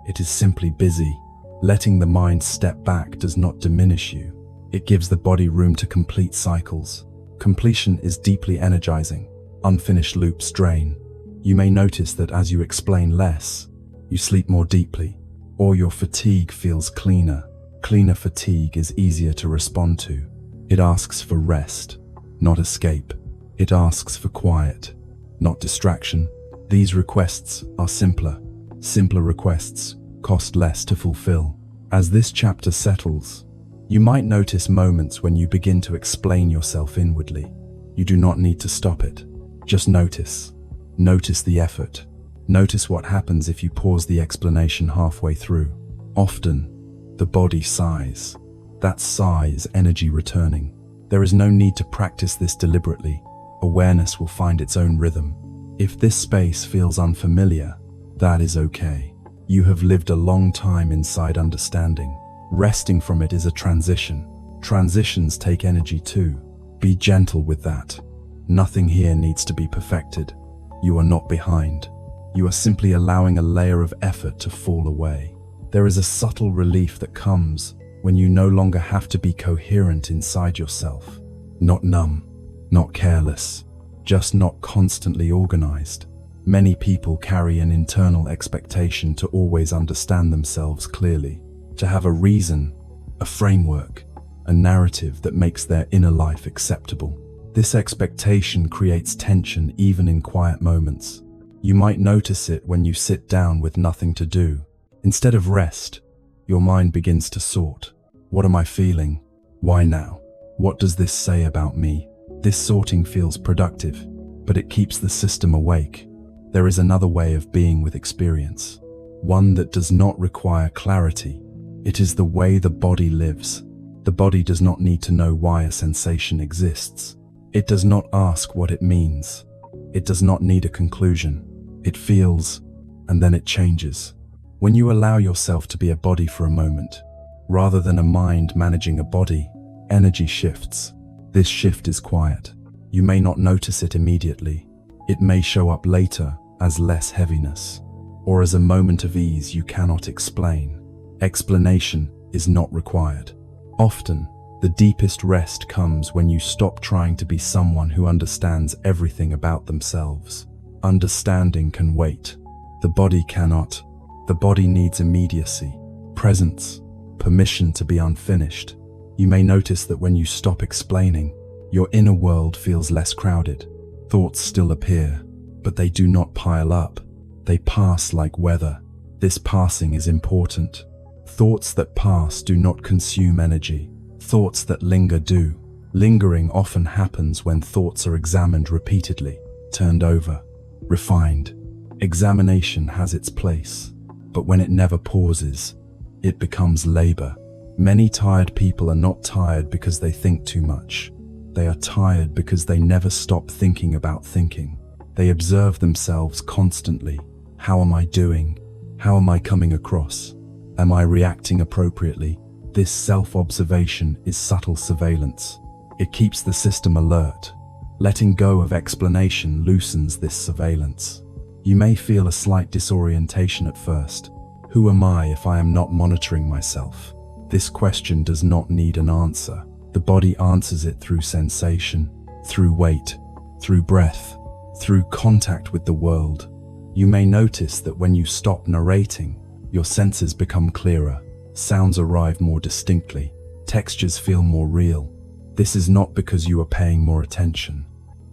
it is simply busy. Letting the mind step back does not diminish you. It gives the body room to complete cycles. Completion is deeply energizing. Unfinished loops drain. You may notice that as you explain less, you sleep more deeply, or your fatigue feels cleaner. Cleaner fatigue is easier to respond to. It asks for rest, not escape. It asks for quiet, not distraction. These requests are simpler. Simpler requests cost less to fulfill. As this chapter settles, you might notice moments when you begin to explain yourself inwardly. You do not need to stop it. Just notice. Notice the effort. Notice what happens if you pause the explanation halfway through. Often, the body sighs. That sigh is energy returning. There is no need to practice this deliberately. Awareness will find its own rhythm. If this space feels unfamiliar, that is okay. You have lived a long time inside understanding. Resting from it is a transition. Transitions take energy too. Be gentle with that. Nothing here needs to be perfected. You are not behind. You are simply allowing a layer of effort to fall away. There is a subtle relief that comes when you no longer have to be coherent inside yourself. Not numb, not careless, just not constantly organized. Many people carry an internal expectation to always understand themselves clearly, to have a reason, a framework, a narrative that makes their inner life acceptable. This expectation creates tension even in quiet moments. You might notice it when you sit down with nothing to do. Instead of rest, your mind begins to sort. What am I feeling? Why now? What does this say about me? This sorting feels productive, but it keeps the system awake. There is another way of being with experience, one that does not require clarity. It is the way the body lives. The body does not need to know why a sensation exists. It does not ask what it means. It does not need a conclusion. It feels, and then it changes. When you allow yourself to be a body for a moment, rather than a mind managing a body, energy shifts. This shift is quiet. You may not notice it immediately. It may show up later as less heaviness, or as a moment of ease you cannot explain. Explanation is not required. Often, the deepest rest comes when you stop trying to be someone who understands everything about themselves. Understanding can wait. The body cannot. The body needs immediacy, presence, permission to be unfinished. You may notice that when you stop explaining, your inner world feels less crowded. Thoughts still appear, but they do not pile up. They pass like weather. This passing is important. Thoughts that pass do not consume energy. Thoughts that linger do. Lingering often happens when thoughts are examined repeatedly, turned over, refined. Examination has its place, but when it never pauses, it becomes labor. Many tired people are not tired because they think too much. They are tired because they never stop thinking about thinking. They observe themselves constantly. How am I doing? How am I coming across? Am I reacting appropriately? This self-observation is subtle surveillance. It keeps the system alert. Letting go of explanation loosens this surveillance. You may feel a slight disorientation at first. Who am I if I am not monitoring myself? This question does not need an answer. The body answers it through sensation, through weight, through breath, through contact with the world. You may notice that when you stop narrating, your senses become clearer. Sounds arrive more distinctly. Textures feel more real. This is not because you are paying more attention.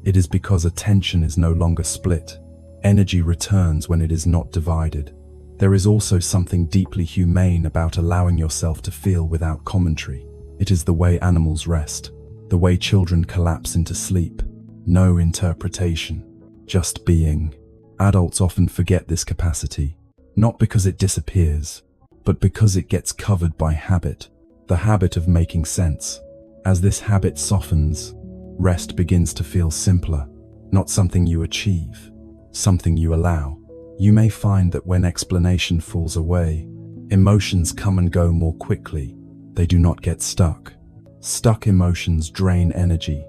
It is because attention is no longer split. Energy returns when it is not divided. There is also something deeply humane about allowing yourself to feel without commentary. It is the way animals rest, the way children collapse into sleep. No interpretation, just being. Adults often forget this capacity, not because it disappears, but because it gets covered by habit, the habit of making sense. As this habit softens, rest begins to feel simpler, not something you achieve, something you allow. You may find that when explanation falls away, emotions come and go more quickly. They do not get stuck. Stuck emotions drain energy.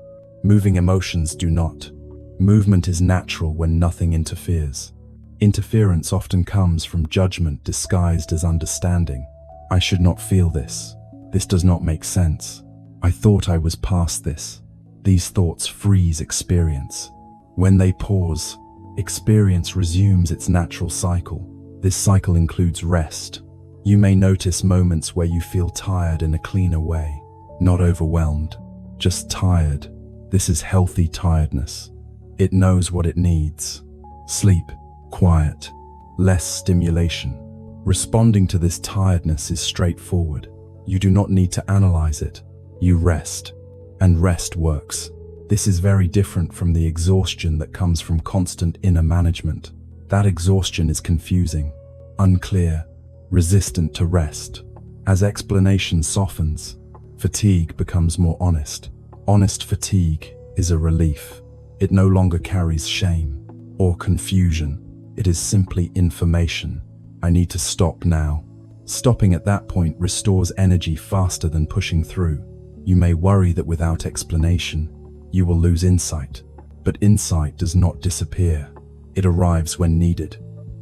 Moving emotions do not. Movement is natural when nothing interferes. Interference often comes from judgment disguised as understanding. I should not feel this. This does not make sense. I thought I was past this. These thoughts freeze experience. When they pause, experience resumes its natural cycle. This cycle includes rest. You may notice moments where you feel tired in a cleaner way, not overwhelmed, just tired. This is healthy tiredness. It knows what it needs. Sleep, quiet, less stimulation. Responding to this tiredness is straightforward. You do not need to analyze it. You rest, and rest works. This is very different from the exhaustion that comes from constant inner management. That exhaustion is confusing, unclear, resistant to rest. As explanation softens, fatigue becomes more honest. Honest fatigue is a relief. It no longer carries shame or confusion. It is simply information. I need to stop now. Stopping at that point restores energy faster than pushing through. You may worry that without explanation, you will lose insight. But insight does not disappear. It arrives when needed,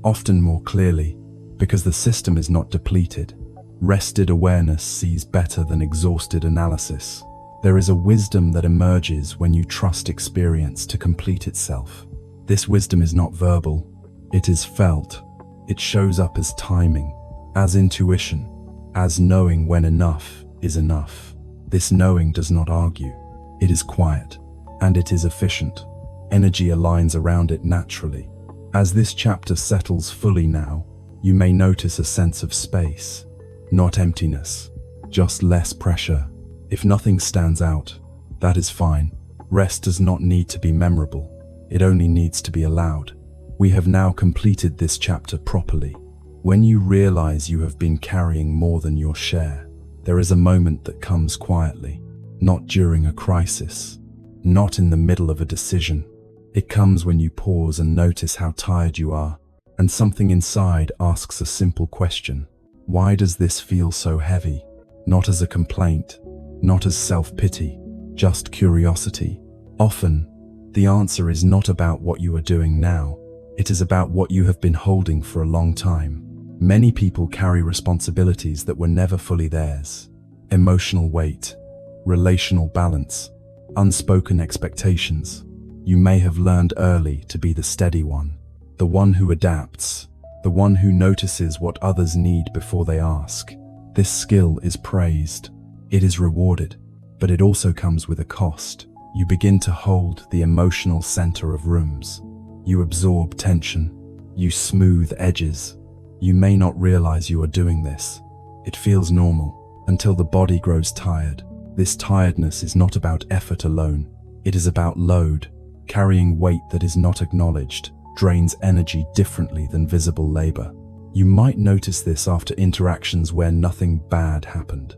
often more clearly, because the system is not depleted. Rested awareness sees better than exhausted analysis. There is a wisdom that emerges when you trust experience to complete itself. This wisdom is not verbal, it is felt. It shows up as timing, as intuition, as knowing when enough is enough. This knowing does not argue. It is quiet, and it is efficient. Energy aligns around it naturally. As this chapter settles fully now, you may notice a sense of space, not emptiness, just less pressure. If nothing stands out, that is fine. Rest does not need to be memorable. It only needs to be allowed. We have now completed this chapter properly. When you realize you have been carrying more than your share, there is a moment that comes quietly, not during a crisis, not in the middle of a decision. It comes when you pause and notice how tired you are, and something inside asks a simple question. Why does this feel so heavy? Not as a complaint, not as self-pity, just curiosity. Often, the answer is not about what you are doing now. It is about what you have been holding for a long time. Many people carry responsibilities that were never fully theirs. Emotional weight, relational balance, unspoken expectations. You may have learned early to be the steady one, the one who adapts, the one who notices what others need before they ask. This skill is praised, it is rewarded, but it also comes with a cost. You begin to hold the emotional center of rooms. You absorb tension, you smooth edges. You may not realize you are doing this. It feels normal until the body grows tired. This tiredness is not about effort alone. It is about load. Carrying weight that is not acknowledged drains energy differently than visible labor. You might notice this after interactions where nothing bad happened.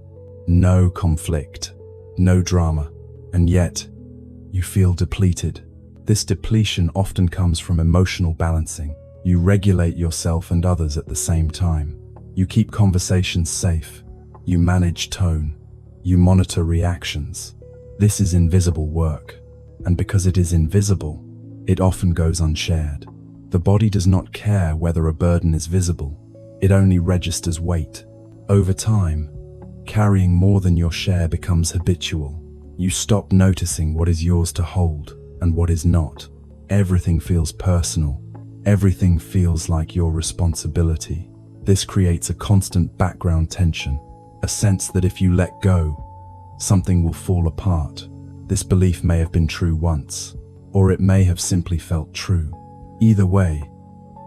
No conflict, no drama, and yet you feel depleted. This depletion often comes from emotional balancing. You regulate yourself and others at the same time. You keep conversations safe. You manage tone. You monitor reactions. This is invisible work. And because it is invisible, it often goes unshared. The body does not care whether a burden is visible. It only registers weight. Over time, carrying more than your share becomes habitual. You stop noticing what is yours to hold and what is not. Everything feels personal. Everything feels like your responsibility. This creates a constant background tension, a sense that if you let go, something will fall apart. This belief may have been true once, or it may have simply felt true. Either way,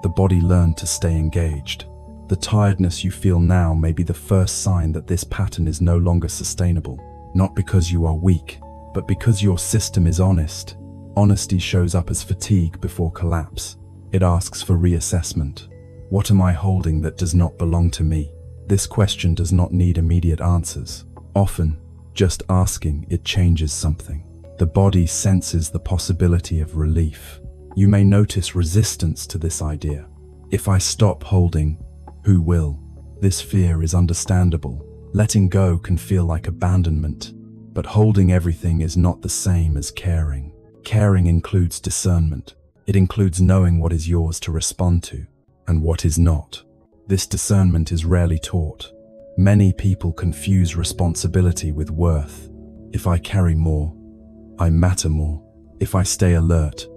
the body learned to stay engaged. The tiredness you feel now may be the first sign that this pattern is no longer sustainable. Not because you are weak, but because your system is honest. Honesty shows up as fatigue before collapse. It asks for reassessment. What am I holding that does not belong to me? This question does not need immediate answers. Often, just asking it changes something. The body senses the possibility of relief. You may notice resistance to this idea. If I stop holding, who will? This fear is understandable. Letting go can feel like abandonment, but holding everything is not the same as caring. Caring includes discernment. It includes knowing what is yours to respond to and what is not. This discernment is rarely taught. Many people confuse responsibility with worth. If I carry more, I matter more. If I stay alert,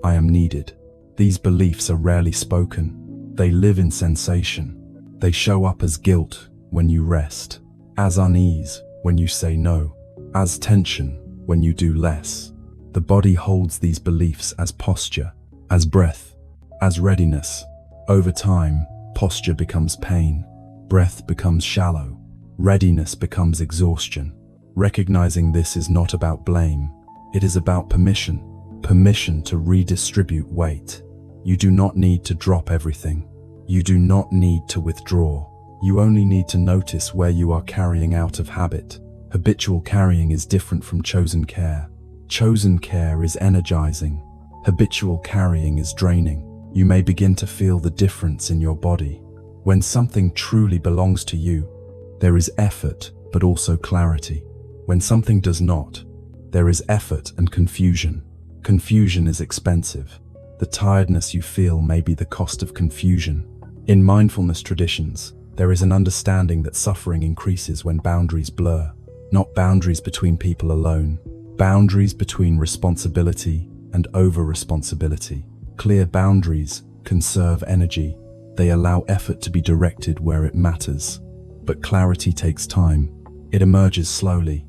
I am needed. These beliefs are rarely spoken. They live in sensation. They show up as guilt when you rest, as unease when you say no, as tension when you do less. The body holds these beliefs as posture, as breath, as readiness. Over time, posture becomes pain, breath becomes shallow, readiness becomes exhaustion. Recognizing this is not about blame, it is about permission. Permission to redistribute weight. You do not need to drop everything. You do not need to withdraw. You only need to notice where you are carrying out of habit. Habitual carrying is different from chosen care. Chosen care is energizing. Habitual carrying is draining. You may begin to feel the difference in your body. When something truly belongs to you, there is effort, but also clarity. When something does not, there is effort and confusion. Confusion is expensive. The tiredness you feel may be the cost of confusion. In mindfulness traditions, there is an understanding that suffering increases when boundaries blur. Not boundaries between people alone, boundaries between responsibility and over-responsibility. Clear boundaries conserve energy. They allow effort to be directed where it matters. But clarity takes time. It emerges slowly,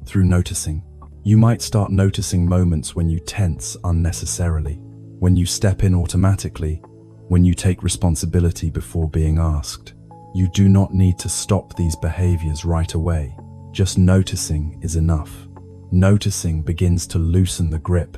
through noticing. You might start noticing moments when you tense unnecessarily, when you step in automatically, when you take responsibility before being asked. You do not need to stop these behaviors right away. Just noticing is enough. Noticing begins to loosen the grip.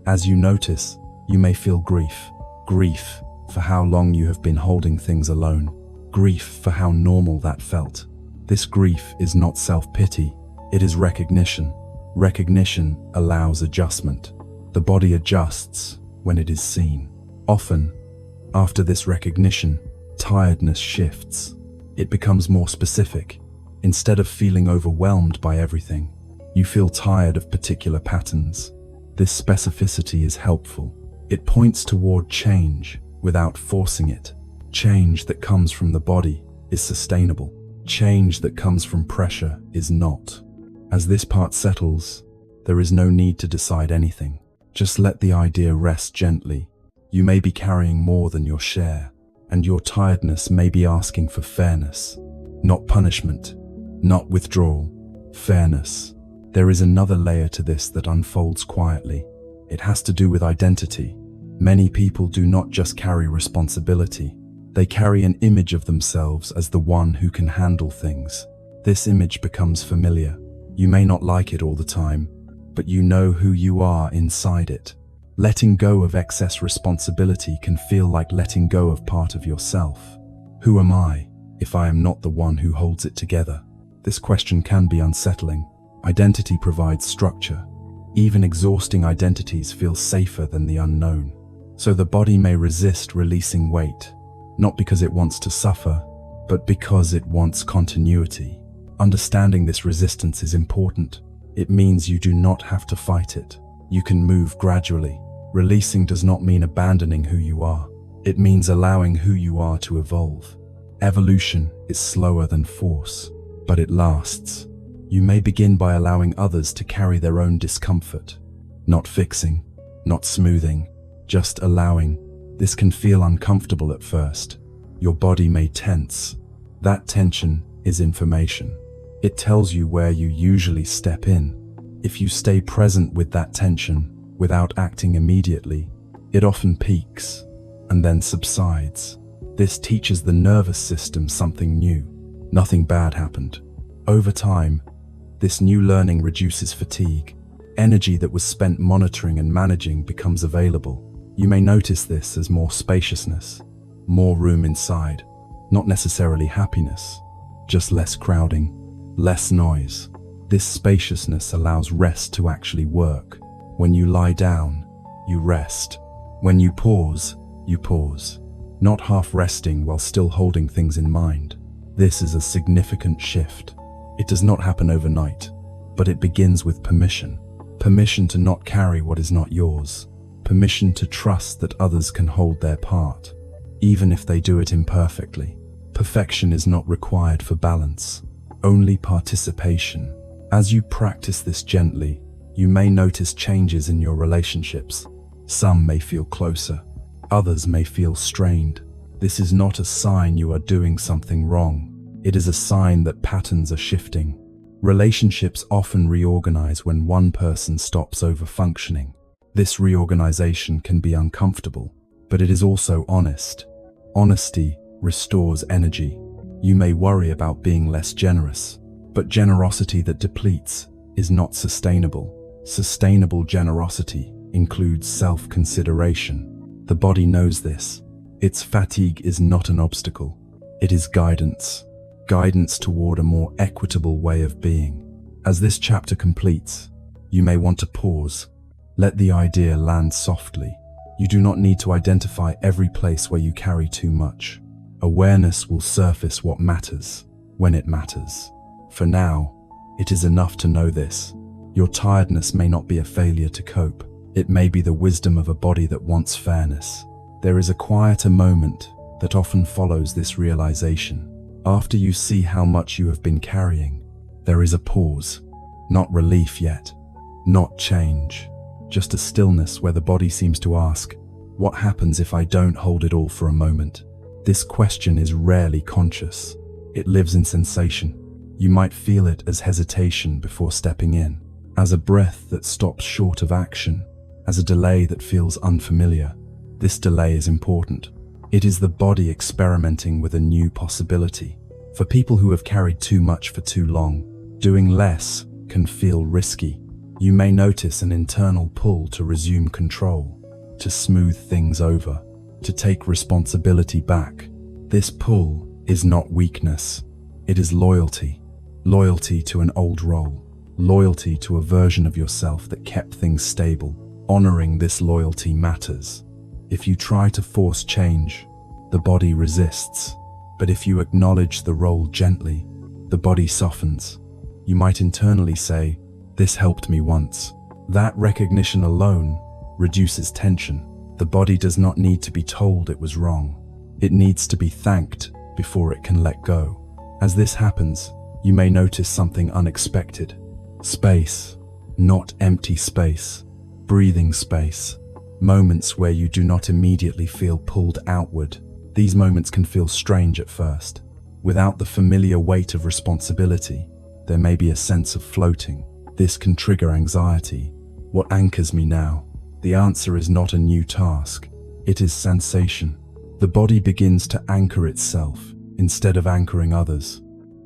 As you notice, you may feel grief. Grief for how long you have been holding things alone. Grief for how normal that felt. This grief is not self-pity, it is recognition. Recognition allows adjustment. The body adjusts when it is seen. Often, after this recognition, tiredness shifts. It becomes more specific. Instead of feeling overwhelmed by everything, you feel tired of particular patterns. This specificity is helpful. It points toward change without forcing it. Change that comes from the body is sustainable. Change that comes from pressure is not. As this part settles, there is no need to decide anything. Just let the idea rest gently. You may be carrying more than your share, and your tiredness may be asking for fairness. Not punishment, not withdrawal, fairness. There is another layer to this that unfolds quietly. It has to do with identity. Many people do not just carry responsibility. They carry an image of themselves as the one who can handle things. This image becomes familiar. You may not like it all the time, but you know who you are inside it. Letting go of excess responsibility can feel like letting go of part of yourself. Who am I, if I am not the one who holds it together? This question can be unsettling. Identity provides structure. Even exhausting identities feel safer than the unknown. So the body may resist releasing weight, not because it wants to suffer, but because it wants continuity. Understanding this resistance is important. It means you do not have to fight it. You can move gradually. Releasing does not mean abandoning who you are. It means allowing who you are to evolve. Evolution is slower than force, but it lasts. You may begin by allowing others to carry their own discomfort. Not fixing, not smoothing, just allowing. This can feel uncomfortable at first. Your body may tense. That tension is information. It tells you where you usually step in. If you stay present with that tension, without acting immediately, it often peaks and then subsides. This teaches the nervous system something new. Nothing bad happened. Over time, this new learning reduces fatigue. Energy that was spent monitoring and managing becomes available. You may notice this as more spaciousness, more room inside, not necessarily happiness, just less crowding, less noise. This spaciousness allows rest to actually work. When you lie down, you rest. When you pause, you pause. Not half resting while still holding things in mind. This is a significant shift. It does not happen overnight, but it begins with permission. Permission to not carry what is not yours. Permission to trust that others can hold their part, even if they do it imperfectly. Perfection is not required for balance, only participation. As you practice this gently, you may notice changes in your relationships. Some may feel closer, others may feel strained. This is not a sign you are doing something wrong. It is a sign that patterns are shifting. Relationships often reorganize when one person stops over-functioning. This reorganization can be uncomfortable, but it is also honest. Honesty restores energy. You may worry about being less generous, but generosity that depletes is not sustainable. Sustainable generosity includes self-consideration. The body knows this. Its fatigue is not an obstacle. It is guidance. Guidance toward a more equitable way of being. As this chapter completes, you may want to pause. Let the idea land softly. You do not need to identify every place where you carry too much. Awareness will surface what matters, when it matters. For now, it is enough to know this. Your tiredness may not be a failure to cope. It may be the wisdom of a body that wants fairness. There is a quieter moment that often follows this realization. After you see how much you have been carrying, there is a pause. Not relief yet, not change, just a stillness where the body seems to ask, what happens if I don't hold it all for a moment? This question is rarely conscious. It lives in sensation. You might feel it as hesitation before stepping in, as a breath that stops short of action, as a delay that feels unfamiliar. This delay is important. It is the body experimenting with a new possibility. For people who have carried too much for too long, doing less can feel risky. You may notice an internal pull to resume control, to smooth things over, to take responsibility back. This pull is not weakness. It is loyalty. Loyalty to an old role. Loyalty to a version of yourself that kept things stable. Honoring this loyalty matters. If you try to force change, the body resists. But if you acknowledge the role gently, the body softens. You might internally say, "This helped me once." That recognition alone reduces tension. The body does not need to be told it was wrong. It needs to be thanked before it can let go. As this happens, you may notice something unexpected. Space, not empty space. Breathing space. Moments where you do not immediately feel pulled outward. These moments can feel strange at first. Without the familiar weight of responsibility, there may be a sense of floating. This can trigger anxiety. What anchors me now? The answer is not a new task. It is sensation. The body begins to anchor itself instead of anchoring others.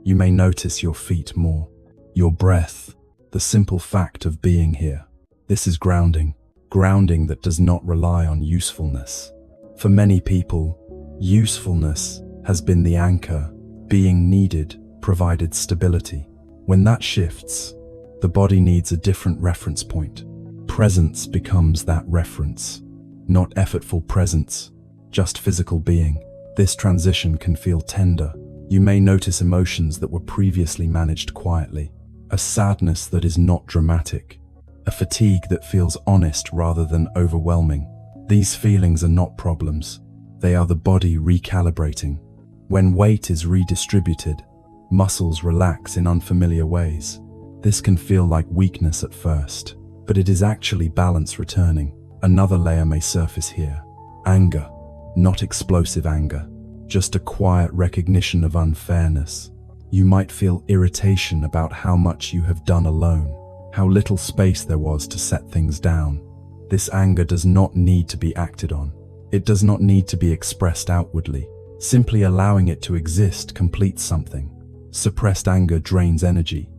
You may notice your feet more. Your breath. The simple fact of being here. This is grounding. Grounding that does not rely on usefulness. For many people, usefulness has been the anchor. Being needed provided stability. When that shifts, the body needs a different reference point. Presence becomes that reference. Not effortful presence, just physical being. This transition can feel tender. You may notice emotions that were previously managed quietly. A sadness that is not dramatic. A fatigue that feels honest rather than overwhelming. These feelings are not problems. They are the body recalibrating. When weight is redistributed, muscles relax in unfamiliar ways. This can feel like weakness at first, but it is actually balance returning. Another layer may surface here. Anger, not explosive anger, just a quiet recognition of unfairness. You might feel irritation about how much you have done alone. How little space there was to set things down. This anger does not need to be acted on. It does not need to be expressed outwardly. Simply allowing it to exist completes something. Suppressed anger drains energy.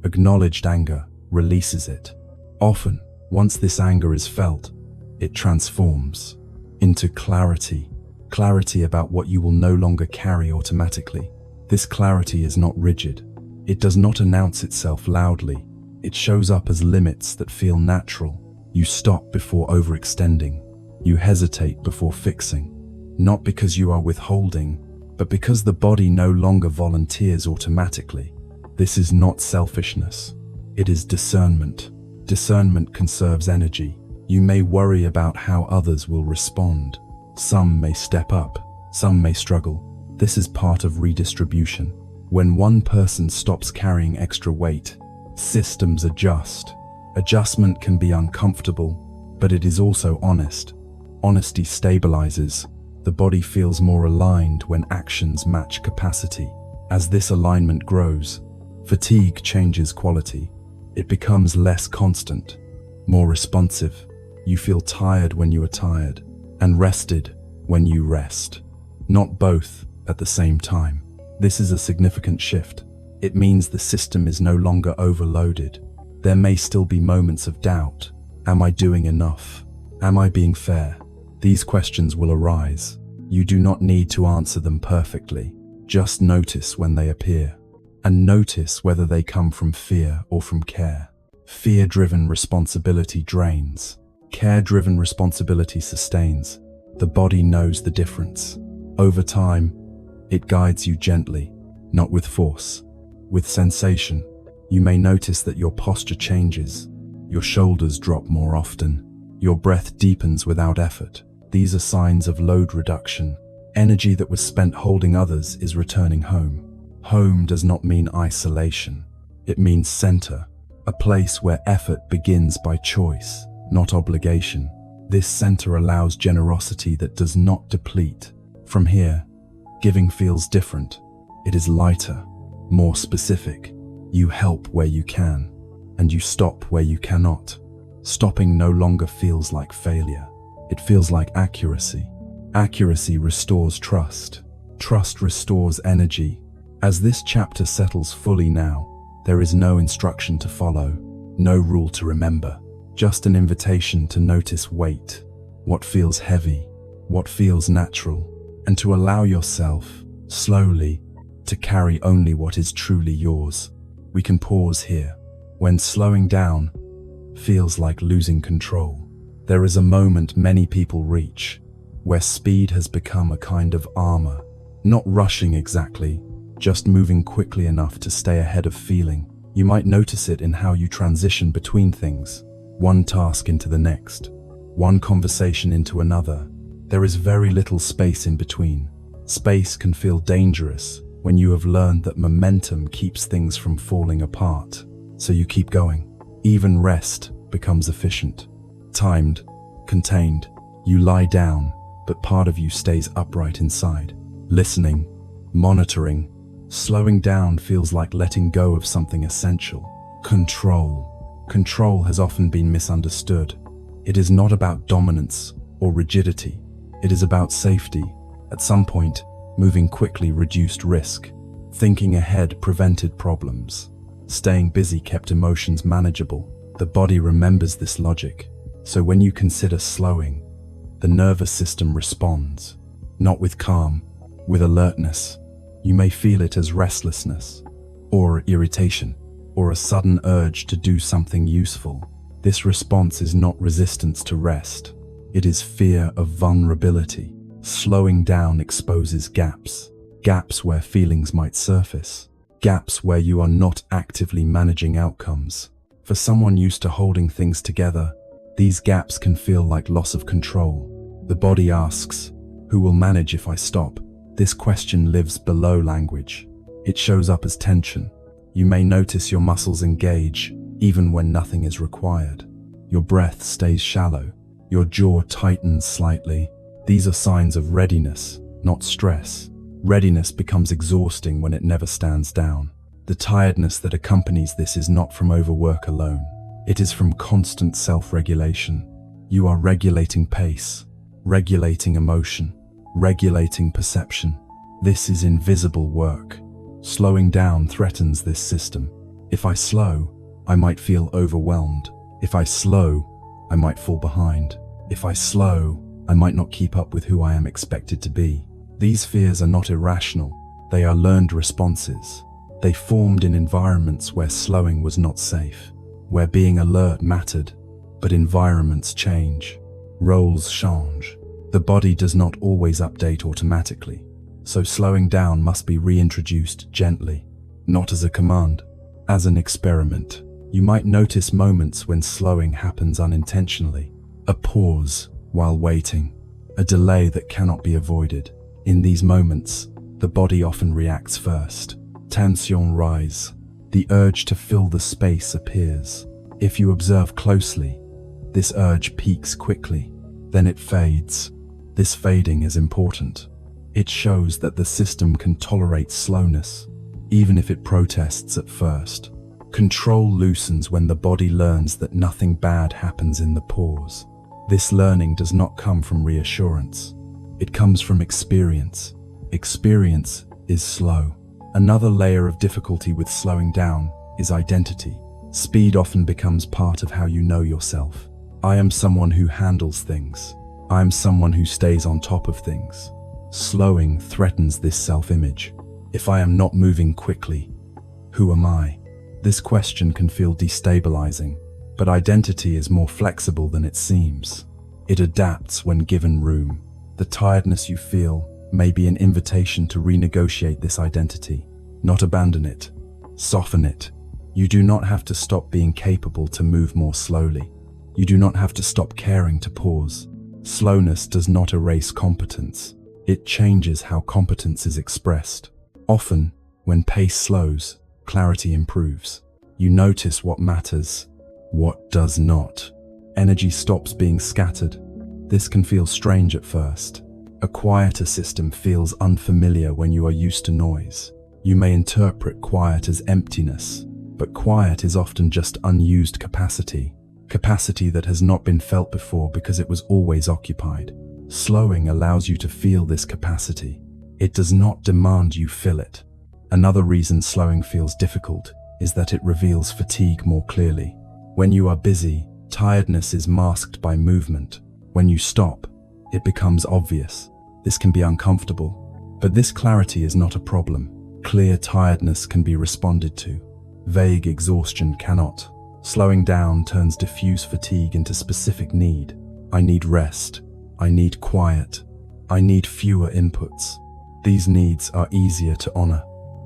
Acknowledged anger releases it. Often, once this anger is felt, it transforms into clarity. Clarity about what you will no longer carry automatically. This clarity is not rigid. It does not announce itself loudly. It shows up as limits that feel natural. You stop before overextending. You hesitate before fixing. Not because you are withholding, but because the body no longer volunteers automatically. This is not selfishness. It is discernment. Discernment conserves energy. You may worry about how others will respond. Some may step up. Some may struggle. This is part of redistribution. When one person stops carrying extra weight, systems adjust. Adjustment can be uncomfortable, but it is also honest. Honesty stabilizes. The body feels more aligned when actions match capacity. As this alignment grows, Fatigue changes quality. It becomes less constant, more responsive. You feel tired when you are tired, and rested when you rest. Not both at the same time. This is a significant shift. It means the system is no longer overloaded. There may still be moments of doubt. Am I doing enough? Am I being fair? These questions will arise. You do not need to answer them perfectly. Just notice when they appear. And notice whether they come from fear or from care. Fear-driven responsibility drains. Care-driven responsibility sustains. The body knows the difference. Over time, it guides you gently, not with force, with sensation. You may notice that your posture changes. Your shoulders drop more often. Your breath deepens without effort. These are signs of load reduction. Energy that was spent holding others is returning home. Home does not mean isolation. It means center, a place where effort begins by choice, not obligation. This center allows generosity that does not deplete. From here, giving feels different. It is lighter, more specific. You help where you can, and you stop where you cannot. Stopping no longer feels like failure. It feels like accuracy. Accuracy restores trust. Trust restores energy. As this chapter settles fully now, there is no instruction to follow, no rule to remember, just an invitation to notice weight, what feels heavy, what feels natural, and to allow yourself, slowly, to carry only what is truly yours. We can pause here. When slowing down feels like losing control, there is a moment many people reach, where speed has become a kind of armor, not rushing exactly, just moving quickly enough to stay ahead of feeling. You might notice it in how you transition between things, one task into the next, one conversation into another. There is very little space in between. Space can feel dangerous when you have learned that momentum keeps things from falling apart. So you keep going. Even rest becomes efficient, timed, contained. You lie down, but part of you stays upright inside, listening, monitoring. Slowing down feels like letting go of something essential. Control. Control has often been misunderstood. It is not about dominance or rigidity. It is about safety. At some point, moving quickly reduced risk. Thinking ahead prevented problems. Staying busy kept emotions manageable. The body remembers this logic. So when you consider slowing, the nervous system responds, not with calm, with alertness. You may feel it as restlessness, or irritation, or a sudden urge to do something useful. This response is not resistance to rest. It is fear of vulnerability. Slowing down exposes gaps. Gaps where feelings might surface. Gaps where you are not actively managing outcomes. For someone used to holding things together, these gaps can feel like loss of control. The body asks, who will manage if I stop? This question lives below language. It shows up as tension. You may notice your muscles engage, even when nothing is required. Your breath stays shallow. Your jaw tightens slightly. These are signs of readiness, not stress. Readiness becomes exhausting when it never stands down. The tiredness that accompanies this is not from overwork alone. It is from constant self-regulation. You are regulating pace, regulating emotion, regulating perception. This is invisible work. Slowing down threatens this system. If I slow, I might feel overwhelmed. If I slow, I might fall behind. If I slow, I might not keep up with who I am expected to be. These fears are not irrational. They are learned responses. They formed in environments where slowing was not safe, where being alert mattered. But environments change. Roles change. The body does not always update automatically, so slowing down must be reintroduced gently, not as a command, as an experiment. You might notice moments when slowing happens unintentionally, a pause while waiting, a delay that cannot be avoided. In these moments, the body often reacts first. Tension rise. The urge to fill the space appears. If you observe closely, this urge peaks quickly, then it fades. This fading is important. It shows that the system can tolerate slowness. even if it protests at first. Control loosens when the body learns that nothing bad happens in the pause. This learning does not come from reassurance. It comes from experience. Experience is slow. Another layer of difficulty with slowing down is identity. Speed often becomes part of how you know yourself. I am someone who handles things. I am someone who stays on top of things. Slowing threatens this self-image. If I am not moving quickly, who am I? This question can feel destabilizing, but identity is more flexible than it seems. It adapts when given room. The tiredness you feel may be an invitation to renegotiate this identity, not abandon it, soften it. You do not have to stop being capable to move more slowly. You do not have to stop caring to pause. Slowness does not erase competence. It changes how competence is expressed. Often, when pace slows, clarity improves. You notice what matters, what does not. Energy stops being scattered. This can feel strange at first. A quieter system feels unfamiliar when you are used to noise. You may interpret quiet as emptiness, but quiet is often just unused capacity. Capacity that has not been felt before because it was always occupied. Slowing allows you to feel this capacity. It does not demand you fill it. Another reason slowing feels difficult is that it reveals fatigue more clearly. When you are busy, tiredness is masked by movement. When you stop, it becomes obvious. This can be uncomfortable, but this clarity is not a problem. Clear tiredness can be responded to. Vague exhaustion cannot. Slowing down turns diffuse fatigue into specific need. I need rest. I need quiet. I need fewer inputs. These needs are easier to honor.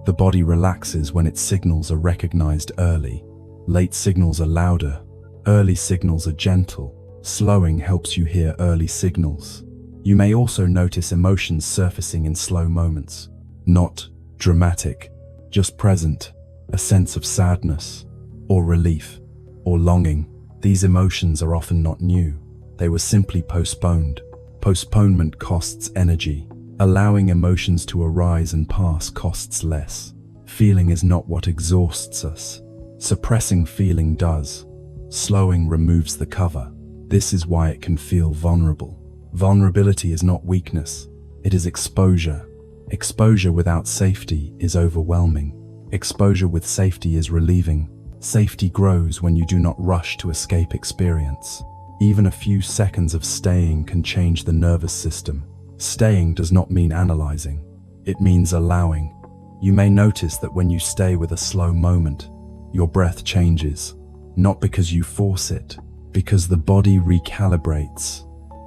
The body relaxes when its signals are recognized early. Late signals are louder. Early signals are gentle. Slowing helps you hear early signals. You may also notice emotions surfacing in slow moments. Not dramatic, just present. A sense of sadness, or relief, or longing. These emotions are often not new. They were simply postponed. Postponement costs energy. Allowing emotions to arise and pass costs less. Feeling is not what exhausts us. Suppressing feeling does. Slowing removes the cover. This is why it can feel vulnerable. Vulnerability is not weakness. It is exposure. Exposure without safety is overwhelming. Exposure with safety is relieving. Safety grows when you do not rush to escape experience. Even a few seconds of staying can change the nervous system. Staying does not mean analyzing. It means allowing. You may notice that when you stay with a slow moment, your breath changes. Not because you force it, because the body recalibrates.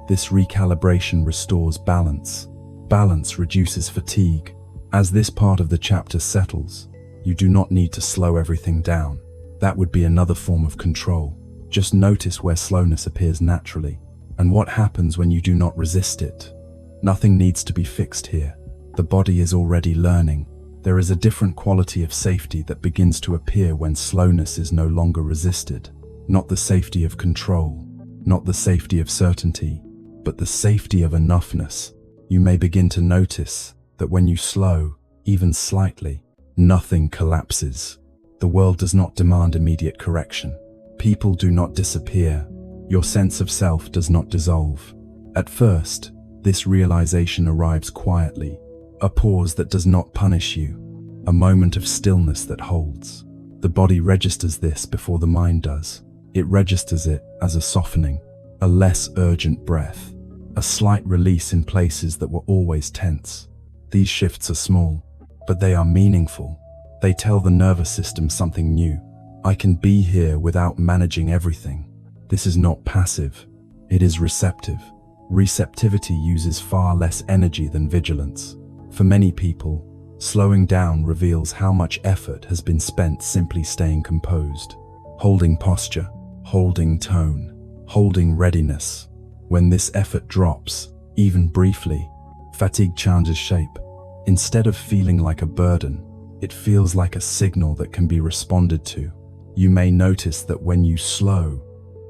This recalibration restores balance. Balance reduces fatigue. As this part of the chapter settles, you do not need to slow everything down. That would be another form of control. Just notice where slowness appears naturally, and what happens when you do not resist it. Nothing needs to be fixed here. The body is already learning. There is a different quality of safety that begins to appear when slowness is no longer resisted. Not the safety of control, not the safety of certainty, but the safety of enoughness. You may begin to notice that when you slow, even slightly, nothing collapses. The world does not demand immediate correction. People do not disappear. Your sense of self does not dissolve. At first, this realization arrives quietly, a pause that does not punish you, a moment of stillness that holds. The body registers this before the mind does. It registers it as a softening, a less urgent breath, a slight release in places that were always tense. These shifts are small, but they are meaningful. They tell the nervous system something new. I can be here without managing everything. This is not passive, it is receptive. Receptivity uses far less energy than vigilance. For many people, slowing down reveals how much effort has been spent simply staying composed, holding posture, holding tone, holding readiness. When this effort drops, even briefly, fatigue changes shape. Instead of feeling like a burden, it feels like a signal that can be responded to. You may notice that when you slow,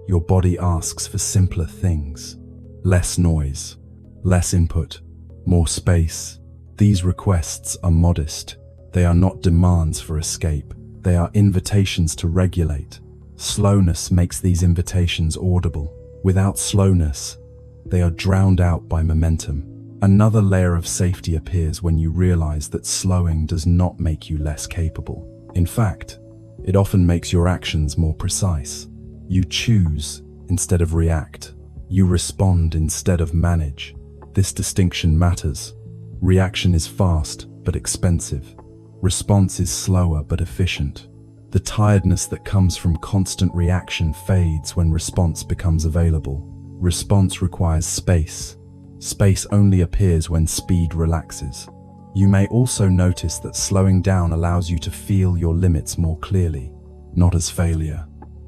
your body asks for simpler things. Less noise, less input, more space. These requests are modest. They are not demands for escape. They are invitations to regulate. Slowness makes these invitations audible. Without slowness, they are drowned out by momentum. Another layer of safety appears when you realize that slowing does not make you less capable. In fact, it often makes your actions more precise. You choose instead of react. You respond instead of manage. This distinction matters. Reaction is fast but expensive. Response is slower but efficient. The tiredness that comes from constant reaction fades when response becomes available. Response requires space. Space only appears when speed relaxes. You may also notice that slowing down allows you to feel your limits more clearly, not as failure,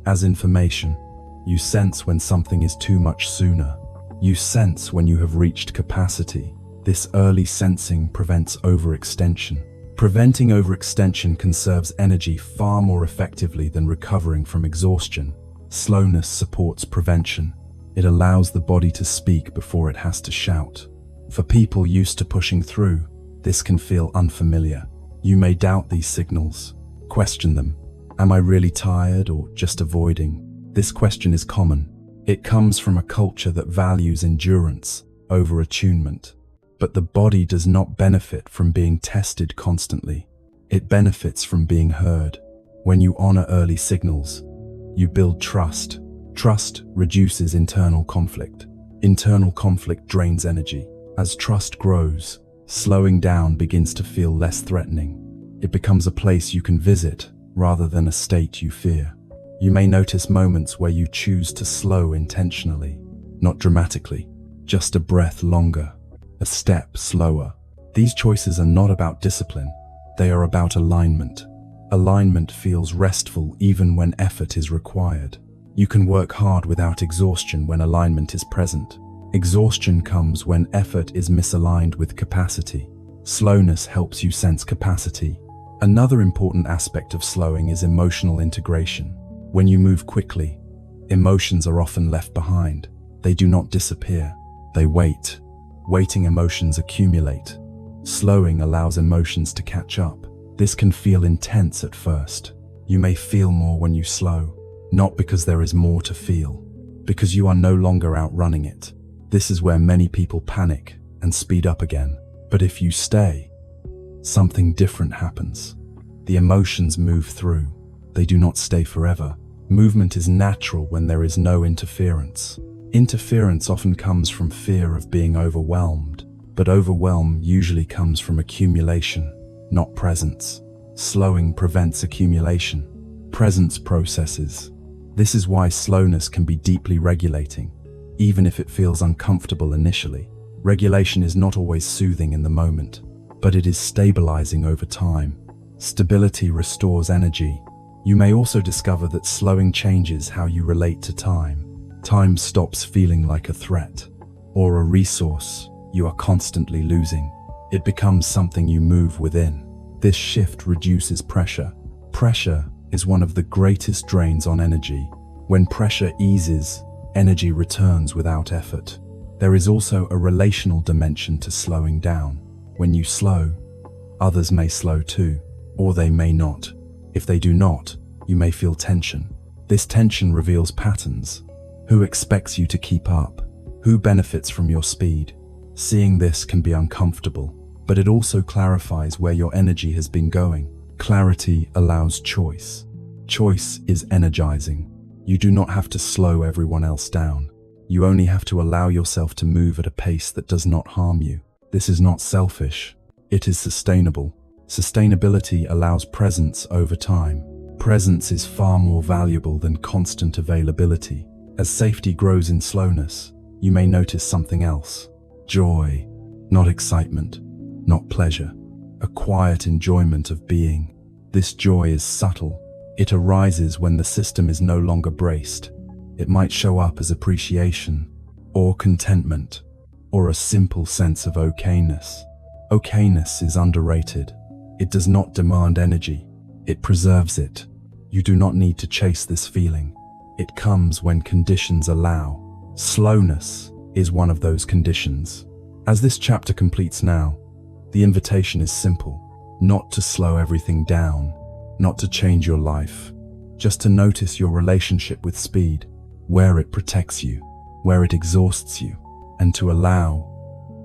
as information. You sense when something is too much sooner. You sense when you have reached capacity. This early sensing prevents overextension. Preventing overextension conserves energy far more effectively than recovering from exhaustion. Slowness supports prevention. It allows the body to speak before it has to shout. For people used to pushing through, this can feel unfamiliar. You may doubt these signals. Question them. Am I really tired or just avoiding? This question is common. It comes from a culture that values endurance over attunement. But the body does not benefit from being tested constantly. It benefits from being heard. When you honor early signals, you build trust. Trust reduces internal conflict. Internal conflict drains energy. As trust grows, slowing down begins to feel less threatening. It becomes a place you can visit rather than a state you fear. You may notice moments where you choose to slow intentionally, not dramatically, just a breath longer, a step slower. These choices are not about discipline, they are about alignment. Alignment feels restful even when effort is required. You can work hard without exhaustion when alignment is present. Exhaustion comes when effort is misaligned with capacity. Slowness helps you sense capacity. Another important aspect of slowing is emotional integration. When you move quickly, emotions are often left behind. They do not disappear, they wait. Waiting emotions accumulate. Slowing allows emotions to catch up. This can feel intense at first. You may feel more when you slow, not because there is more to feel, because you are no longer outrunning it. This is where many people panic and speed up again. But if you stay, something different happens. The emotions move through. They do not stay forever. Movement is natural when there is no interference. Interference often comes from fear of being overwhelmed, but overwhelm usually comes from accumulation, not presence. Slowing prevents accumulation. Presence processes. This is why slowness can be deeply regulating, even if it feels uncomfortable initially. Regulation is not always soothing in the moment, but it is stabilizing over time. Stability restores energy. You may also discover that slowing changes how you relate to time. Time stops feeling like a threat or a resource you are constantly losing. It becomes something you move within. This shift reduces pressure. Pressure is one of the greatest drains on energy. When pressure eases, energy returns without effort. There is also a relational dimension to slowing down. When you slow, others may slow too, or they may not. If they do not, you may feel tension. This tension reveals patterns. Who expects you to keep up? Who benefits from your speed? Seeing this can be uncomfortable, but it also clarifies where your energy has been going. Clarity allows choice. Choice is energizing. You do not have to slow everyone else down. You only have to allow yourself to move at a pace that does not harm you. This is not selfish. It is sustainable. Sustainability allows presence over time. Presence is far more valuable than constant availability. As safety grows in slowness, you may notice something else. Joy, not excitement, not pleasure. A quiet enjoyment of being. This joy is subtle. It arises when the system is no longer braced. It might show up as appreciation, or contentment, or a simple sense of okayness. Okayness is underrated. It does not demand energy. It preserves it. You do not need to chase this feeling. It comes when conditions allow. Slowness is one of those conditions. As this chapter completes now, the invitation is simple. Not to slow everything down, not to change your life, just to notice your relationship with speed, where it protects you, where it exhausts you, and to allow,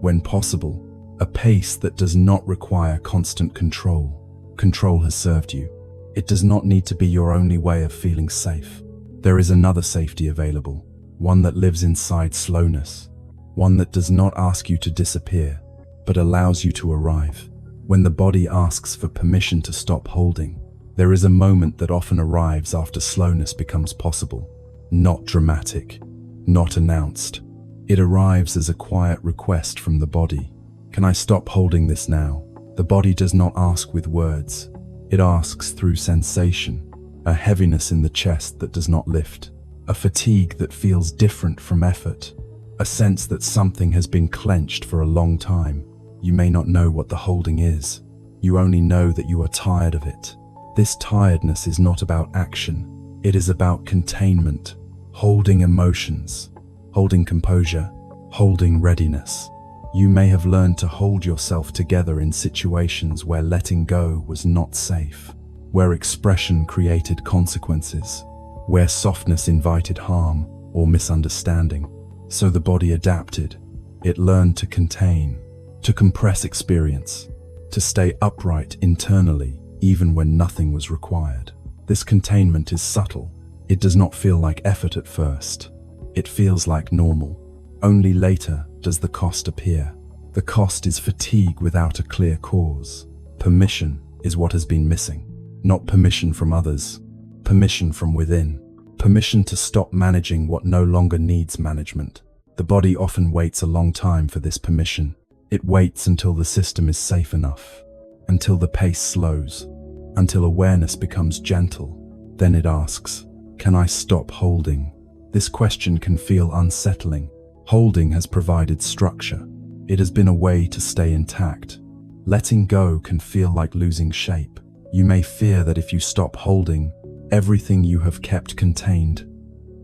when possible, a pace that does not require constant control. Control has served you. It does not need to be your only way of feeling safe. There is another safety available, one that lives inside slowness, one that does not ask you to disappear, but allows you to arrive. When the body asks for permission to stop holding, there is a moment that often arrives after slowness becomes possible. Not dramatic, not announced. It arrives as a quiet request from the body. Can I stop holding this now? The body does not ask with words. It asks through sensation, a heaviness in the chest that does not lift, a fatigue that feels different from effort, a sense that something has been clenched for a long time. You may not know what the holding is. You only know that you are tired of it. This tiredness is not about action. It is about containment, holding emotions, holding composure, holding readiness. You may have learned to hold yourself together in situations where letting go was not safe, where expression created consequences, where softness invited harm or misunderstanding. So the body adapted. It learned to contain, to compress experience, to stay upright internally even when nothing was required. This containment is subtle. It does not feel like effort at first. It feels like normal. Only later does the cost appear. The cost is fatigue without a clear cause. Permission is what has been missing. Not permission from others, permission from within. Permission to stop managing what no longer needs management. The body often waits a long time for this permission. It waits until the system is safe enough, until the pace slows, until awareness becomes gentle. Then it asks, can I stop holding? This question can feel unsettling. Holding has provided structure. It has been a way to stay intact. Letting go can feel like losing shape. You may fear that if you stop holding, everything you have kept contained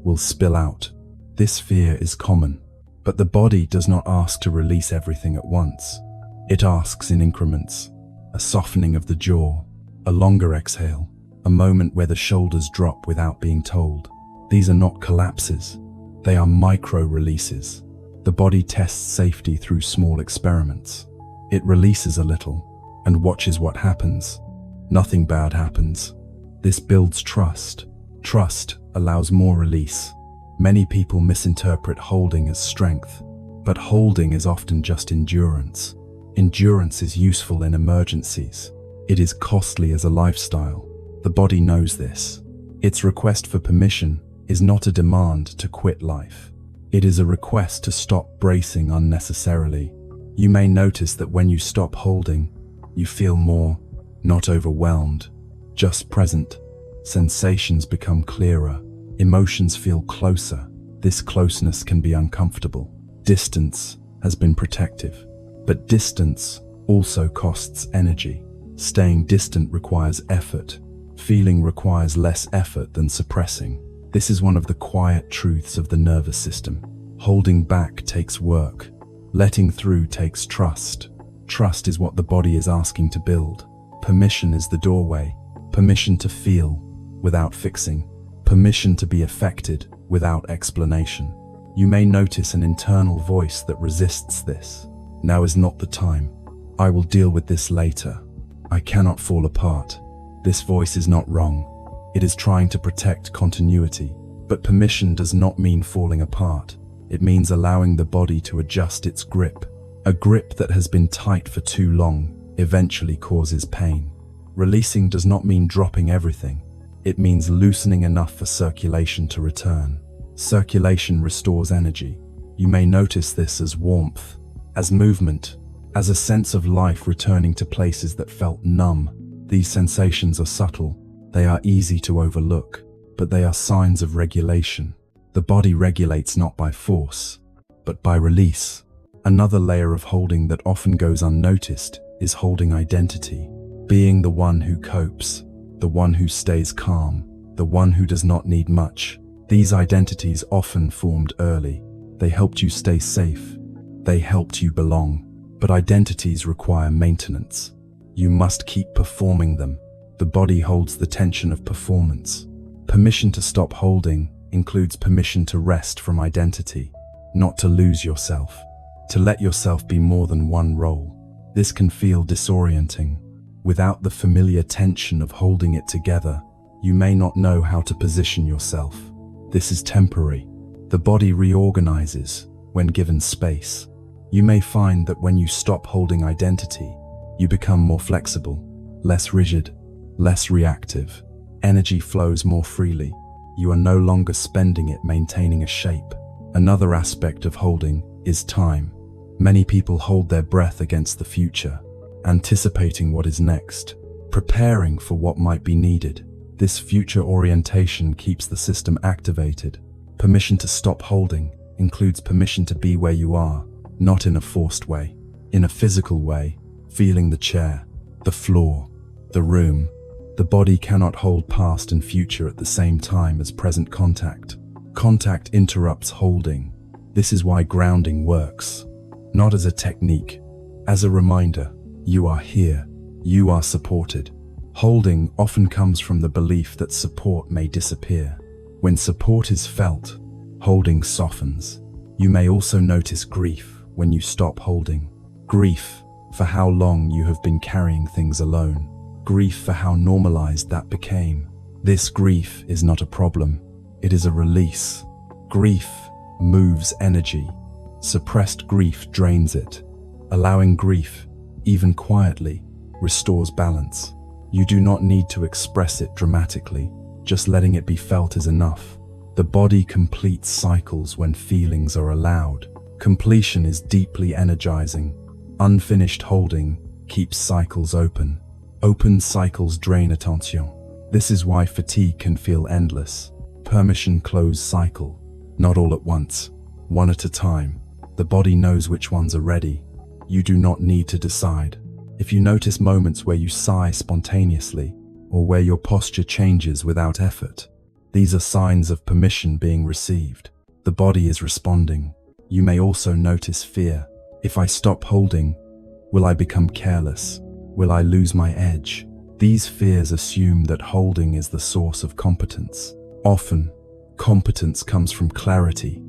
will spill out. This fear is common, but the body does not ask to release everything at once. It asks in increments, a softening of the jaw, a longer exhale, a moment where the shoulders drop without being told. These are not collapses, they are micro-releases. The body tests safety through small experiments. It releases a little and watches what happens. Nothing bad happens. This builds trust. Trust allows more release. Many people misinterpret holding as strength, but holding is often just endurance. Endurance is useful in emergencies. It is costly as a lifestyle. The body knows this. Its request for permission is not a demand to quit life. It is a request to stop bracing unnecessarily. You may notice that when you stop holding, you feel more, not overwhelmed, just present. Sensations become clearer. Emotions feel closer. This closeness can be uncomfortable. Distance has been protective, but distance also costs energy. Staying distant requires effort. Feeling requires less effort than suppressing. This is one of the quiet truths of the nervous system. Holding back takes work. Letting through takes trust. Trust is what the body is asking to build. Permission is the doorway. Permission to feel without fixing. Permission to be affected without explanation. You may notice an internal voice that resists this. Now is not the time. I will deal with this later. I cannot fall apart. This voice is not wrong. It is trying to protect continuity. But permission does not mean falling apart. It means allowing the body to adjust its grip. A grip that has been tight for too long eventually causes pain. Releasing does not mean dropping everything. It means loosening enough for circulation to return. Circulation restores energy. You may notice this as warmth, as movement, as a sense of life returning to places that felt numb. These sensations are subtle. They are easy to overlook, but they are signs of regulation. The body regulates not by force, but by release. Another layer of holding that often goes unnoticed is holding identity. Being the one who copes, the one who stays calm, the one who does not need much. These identities often formed early. They helped you stay safe. They helped you belong. But identities require maintenance. You must keep performing them. The body holds the tension of performance. Permission to stop holding includes permission to rest from identity, not to lose yourself, to let yourself be more than one role. This can feel disorienting. Without the familiar tension of holding it together, you may not know how to position yourself. This is temporary. The body reorganizes when given space. You may find that when you stop holding identity, you become more flexible, less rigid, less reactive. Energy flows more freely. You are no longer spending it maintaining a shape. Another aspect of holding is time. Many people hold their breath against the future, anticipating what is next, preparing for what might be needed. This future orientation keeps the system activated. Permission to stop holding includes permission to be where you are, not in a forced way, in a physical way, feeling the chair, the floor, the room. The body cannot hold past and future at the same time as present contact. Contact interrupts holding. This is why grounding works. Not as a technique, as a reminder, you are here, you are supported. Holding often comes from the belief that support may disappear. When support is felt, holding softens. You may also notice grief when you stop holding. Grief for how long you have been carrying things alone. Grief for how normalized that became. This grief is not a problem, it is a release. Grief moves energy. Suppressed grief drains it. Allowing grief, even quietly, restores balance. You do not need to express it dramatically, just letting it be felt is enough. The body completes cycles when feelings are allowed. Completion is deeply energizing. Unfinished holding keeps cycles open. Open cycles drain attention. This is why fatigue can feel endless. Permission close cycle, not all at once, one at a time. The body knows which ones are ready. You do not need to decide. If you notice moments where you sigh spontaneously, or where your posture changes without effort, these are signs of permission being received. The body is responding. You may also notice fear. If I stop holding, will I become careless? Will I lose my edge? These fears assume that holding is the source of competence. Often, competence comes from clarity,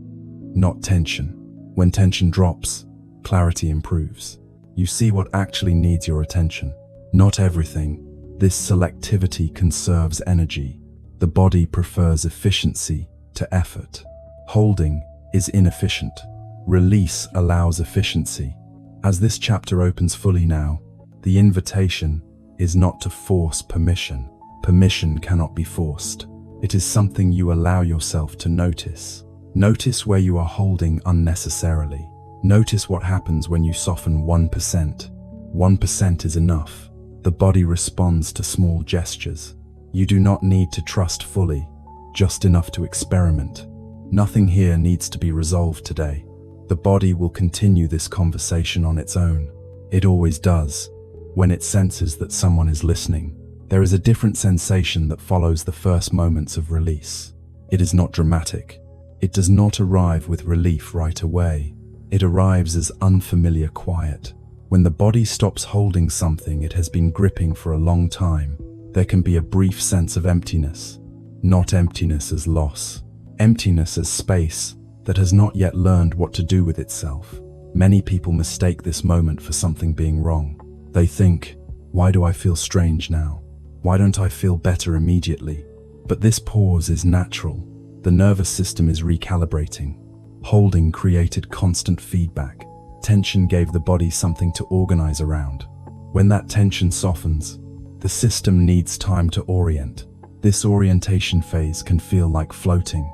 not tension. When tension drops, clarity improves. You see what actually needs your attention. Not everything. This selectivity conserves energy. The body prefers efficiency to effort. Holding is inefficient. Release allows efficiency. As this chapter opens fully now, the invitation is not to force permission. Permission cannot be forced. It is something you allow yourself to notice. Notice where you are holding unnecessarily. Notice what happens when you soften 1%. 1% is enough. The body responds to small gestures. You do not need to trust fully, just enough to experiment. Nothing here needs to be resolved today. The body will continue this conversation on its own. It always does. When it senses that someone is listening, there is a different sensation that follows the first moments of release. It is not dramatic. It does not arrive with relief right away. It arrives as unfamiliar quiet. When the body stops holding something it has been gripping for a long time, there can be a brief sense of emptiness. Not emptiness as loss. Emptiness as space that has not yet learned what to do with itself. Many people mistake this moment for something being wrong. They think, why do I feel strange now? Why don't I feel better immediately? But this pause is natural. The nervous system is recalibrating. Holding created constant feedback. Tension gave the body something to organize around. When that tension softens, the system needs time to orient. This orientation phase can feel like floating,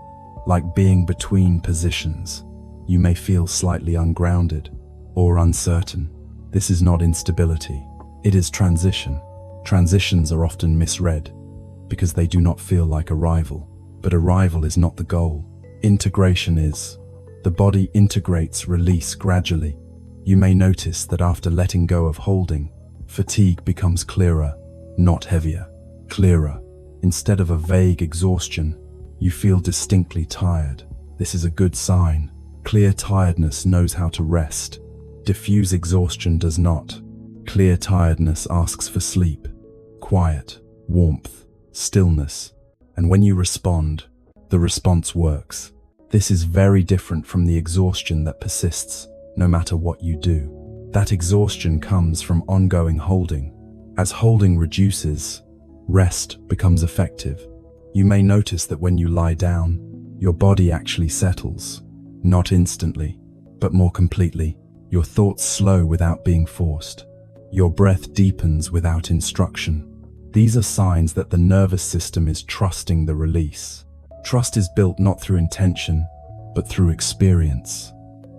like being between positions. You may feel slightly ungrounded or uncertain. This is not instability. It is transition. Transitions are often misread because they do not feel like arrival. But arrival is not the goal. Integration is. The body integrates release gradually. You may notice that after letting go of holding, fatigue becomes clearer, not heavier. Clearer. Instead of a vague exhaustion, you feel distinctly tired. This is a good sign. Clear tiredness knows how to rest. Diffuse exhaustion does not. Clear tiredness asks for sleep, quiet, warmth, stillness, and when you respond, the response works. This is very different from the exhaustion that persists no matter what you do. That exhaustion comes from ongoing holding. As holding reduces, rest becomes effective. You may notice that when you lie down, your body actually settles, not instantly, but more completely. Your thoughts slow without being forced. Your breath deepens without instruction. These are signs that the nervous system is trusting the release. Trust is built not through intention, but through experience.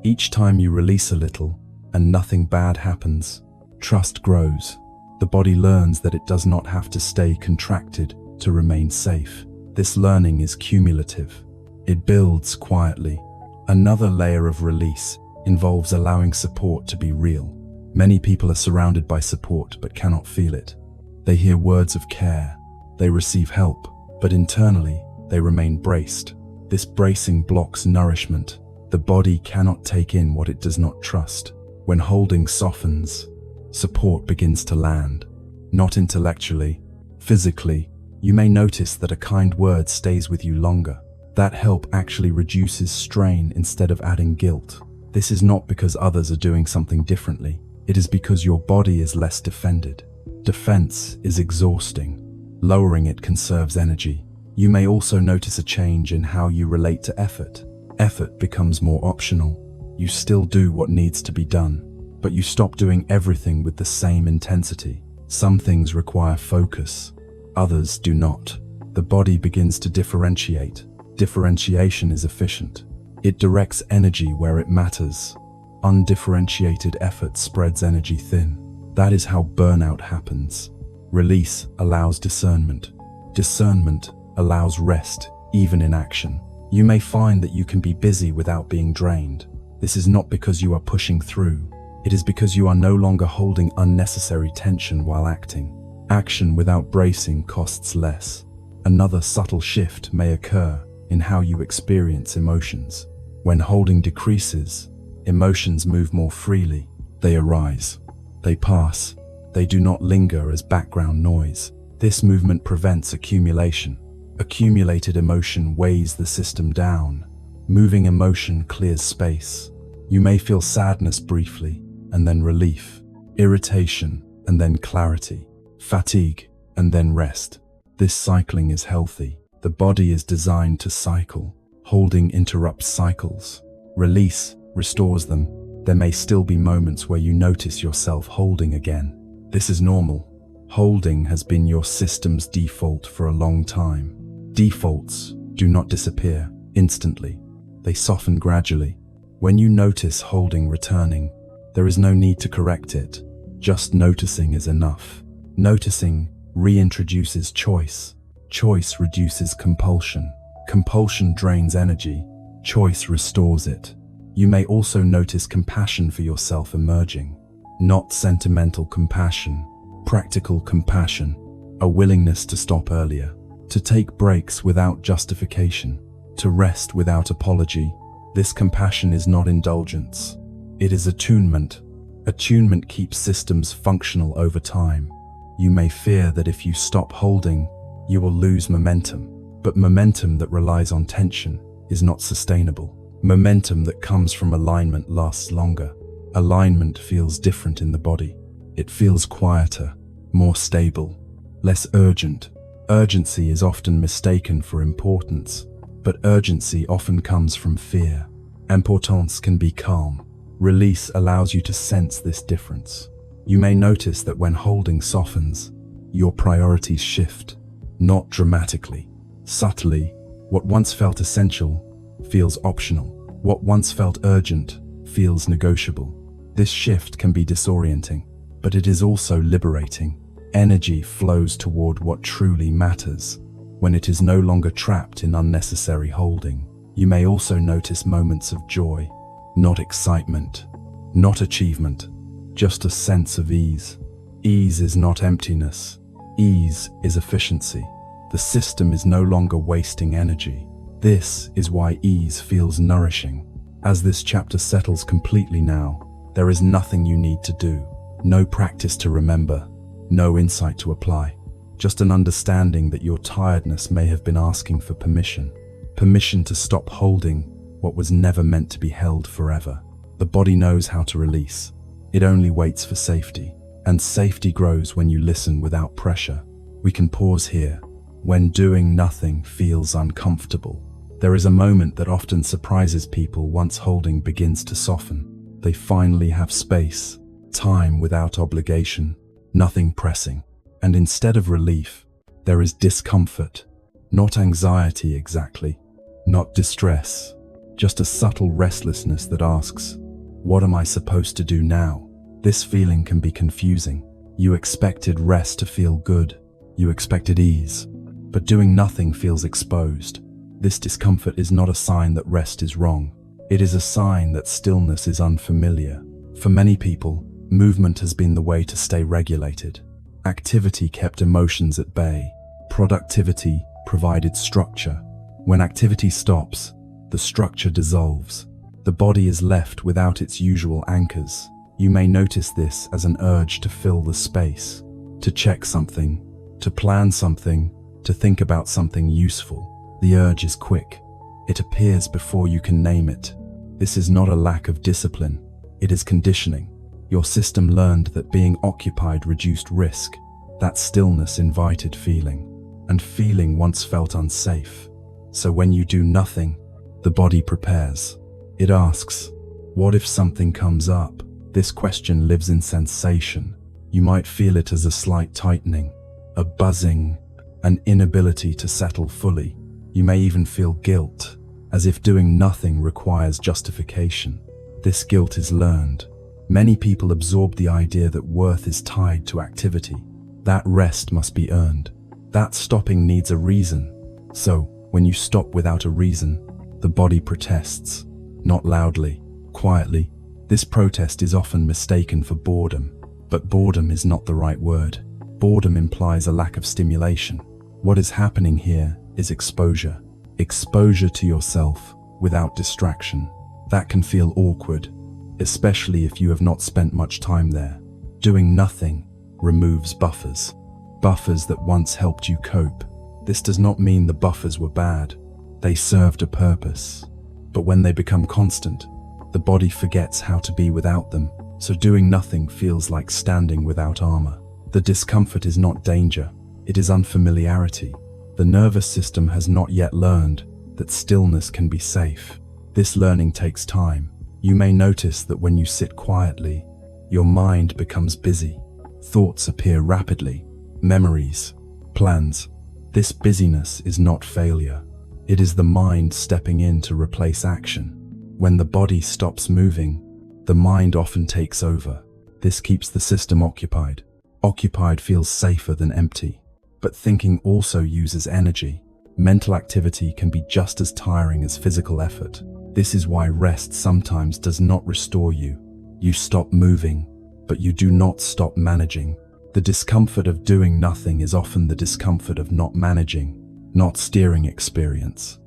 Each time you release a little and nothing bad happens, trust grows. The body learns that it does not have to stay contracted to remain safe. This learning is cumulative. It builds quietly. Another layer of release involves allowing support to be real. Many people are surrounded by support but cannot feel it. They hear words of care, they receive help, but internally they remain braced. This bracing blocks nourishment. The body cannot take in what it does not trust. When holding softens, support begins to land. Not intellectually, physically. You may notice that a kind word stays with you longer. That help actually reduces strain instead of adding guilt. This is not because others are doing something differently. It is because your body is less defended. Defense is exhausting. Lowering it conserves energy. You may also notice a change in how you relate to effort. Effort becomes more optional. You still do what needs to be done, but you stop doing everything with the same intensity. Some things require focus, others do not. The body begins to differentiate. Differentiation is efficient. It directs energy where it matters. Undifferentiated effort spreads energy thin. That is how burnout happens. Release allows discernment. Discernment allows rest, even in action. You may find that you can be busy without being drained. This is not because you are pushing through. It is because you are no longer holding unnecessary tension while acting. Action without bracing costs less. Another subtle shift may occur in how you experience emotions. When holding decreases, emotions move more freely. They arise. They pass. They do not linger as background noise. This movement prevents accumulation. Accumulated emotion weighs the system down. Moving emotion clears space. You may feel sadness briefly, and then relief, irritation, and then clarity, fatigue, and then rest. This cycling is healthy. The body is designed to cycle. Holding interrupts cycles. Release restores them. There may still be moments where you notice yourself holding again. This is normal. Holding has been your system's default for a long time. Defaults do not disappear instantly. They soften gradually. When you notice holding returning, there is no need to correct it. Just noticing is enough. Noticing reintroduces choice. Choice reduces compulsion. Compulsion drains energy. Choice restores it. You may also notice compassion for yourself emerging. Not sentimental compassion, practical compassion. A willingness to stop earlier. To take breaks without justification. To rest without apology. This compassion is not indulgence. It is attunement. Attunement keeps systems functional over time. You may fear that if you stop holding, you will lose momentum. But momentum that relies on tension is not sustainable. Momentum that comes from alignment lasts longer. Alignment feels different in the body. It feels quieter, more stable, less urgent. Urgency is often mistaken for importance, but urgency often comes from fear. Importance can be calm. Release allows you to sense this difference. You may notice that when holding softens, your priorities shift, not dramatically. Subtly, what once felt essential feels optional. What once felt urgent feels negotiable. This shift can be disorienting, but it is also liberating. Energy flows toward what truly matters when it is no longer trapped in unnecessary holding. You may also notice moments of joy, not excitement, not achievement, just a sense of ease. Ease is not emptiness. Ease is efficiency. The system is no longer wasting energy. This is why ease feels nourishing. As this chapter settles completely now, there is nothing you need to do. No practice to remember, no insight to apply. Just an understanding that your tiredness may have been asking for permission. Permission to stop holding what was never meant to be held forever. The body knows how to release. It only waits for safety. And safety grows when you listen without pressure. We can pause here. When doing nothing feels uncomfortable, there is a moment that often surprises people once holding begins to soften. They finally have space, time without obligation, nothing pressing. And instead of relief, there is discomfort. Not anxiety exactly, not distress, just a subtle restlessness that asks, what am I supposed to do now? This feeling can be confusing. You expected rest to feel good. You expected ease. But doing nothing feels exposed. This discomfort is not a sign that rest is wrong. It is a sign that stillness is unfamiliar. For many people, movement has been the way to stay regulated. Activity kept emotions at bay. Productivity provided structure. When activity stops, the structure dissolves. The body is left without its usual anchors. You may notice this as an urge to fill the space, to check something, to plan something, to think about something useful. The urge is quick. It appears before you can name it. This is not a lack of discipline. It is conditioning. Your system learned that being occupied reduced risk. That stillness invited feeling. And feeling once felt unsafe. So when you do nothing, the body prepares. It asks, what if something comes up? This question lives in sensation. You might feel it as a slight tightening, a buzzing, an inability to settle fully. You may even feel guilt, as if doing nothing requires justification. This guilt is learned. Many people absorb the idea that worth is tied to activity. That rest must be earned. That stopping needs a reason. So, when you stop without a reason, the body protests. Not loudly, quietly. This protest is often mistaken for boredom, but boredom is not the right word. Boredom implies a lack of stimulation. What is happening here is exposure. Exposure to yourself without distraction. That can feel awkward, especially if you have not spent much time there. Doing nothing removes buffers. Buffers that once helped you cope. This does not mean the buffers were bad. They served a purpose. But when they become constant, the body forgets how to be without them, so doing nothing feels like standing without armor. The discomfort is not danger, it is unfamiliarity. The nervous system has not yet learned that stillness can be safe. This learning takes time. You may notice that when you sit quietly, your mind becomes busy. Thoughts appear rapidly, memories, plans. This busyness is not failure. It is the mind stepping in to replace action. When the body stops moving, the mind often takes over. This keeps the system occupied. Occupied feels safer than empty. But thinking also uses energy. Mental activity can be just as tiring as physical effort. This is why rest sometimes does not restore you. You stop moving, but you do not stop managing. The discomfort of doing nothing is often the discomfort of not managing, not steering experience,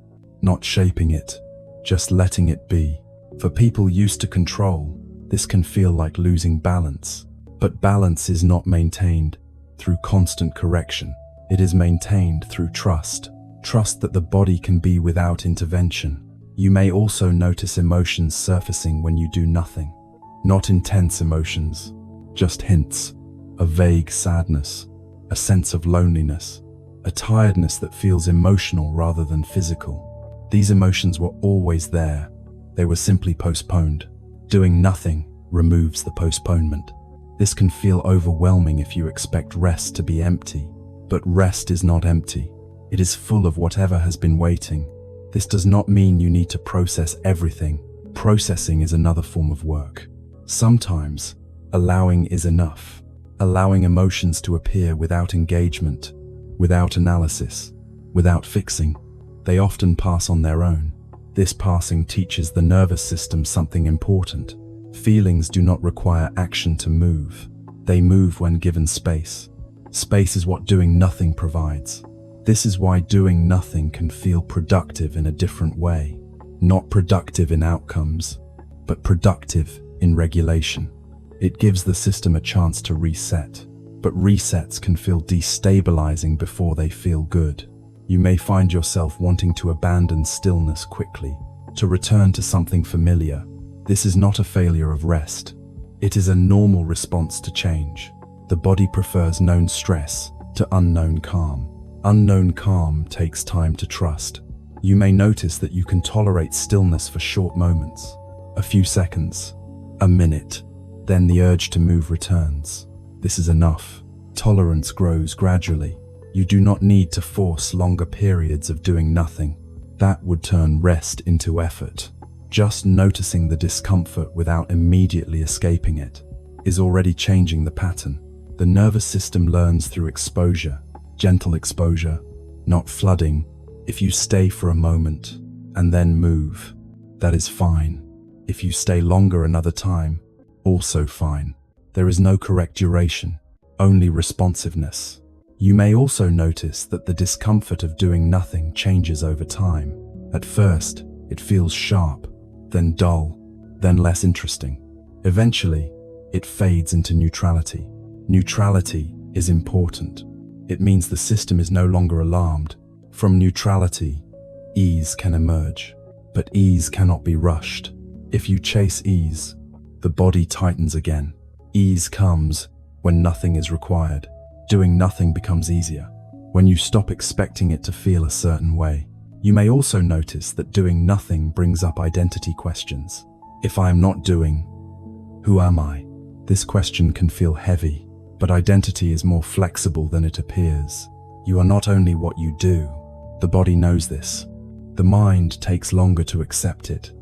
not shaping it, just letting it be. For people used to control, this can feel like losing balance. But balance is not maintained through constant correction. It is maintained through trust. Trust that the body can be without intervention. You may also notice emotions surfacing when you do nothing. Not intense emotions, just hints. A vague sadness, a sense of loneliness, a tiredness that feels emotional rather than physical. These emotions were always there. They were simply postponed. Doing nothing removes the postponement. This can feel overwhelming if you expect rest to be empty. But rest is not empty. It is full of whatever has been waiting. This does not mean you need to process everything. Processing is another form of work. Sometimes, allowing is enough. Allowing emotions to appear without engagement, without analysis, without fixing. They often pass on their own. This passing teaches the nervous system something important. Feelings do not require action to move. They move when given space. Space is what doing nothing provides. This is why doing nothing can feel productive in a different way. Not productive in outcomes, but productive in regulation. It gives the system a chance to reset. But resets can feel destabilizing before they feel good. You may find yourself wanting to abandon stillness quickly, to return to something familiar. This is not a failure of rest. It is a normal response to change. The body prefers known stress to unknown calm. Unknown calm takes time to trust. You may notice that you can tolerate stillness for short moments, a few seconds, a minute, then the urge to move returns. This is enough. Tolerance grows gradually. You do not need to force longer periods of doing nothing. That would turn rest into effort. Just noticing the discomfort without immediately escaping it is already changing the pattern. The nervous system learns through exposure, gentle exposure, not flooding. If you stay for a moment and then move, that is fine. If you stay longer another time, also fine. There is no correct duration, only responsiveness. You may also notice that the discomfort of doing nothing changes over time. At first, it feels sharp, then dull, then less interesting. Eventually, it fades into neutrality. Neutrality is important. It means the system is no longer alarmed. From neutrality, ease can emerge, but ease cannot be rushed. If you chase ease, the body tightens again. Ease comes when nothing is required. Doing nothing becomes easier when you stop expecting it to feel a certain way. You may also notice that doing nothing brings up identity questions. If I am not doing, who am I? This question can feel heavy, but identity is more flexible than it appears. You are not only what you do. The body knows this. The mind takes longer to accept it.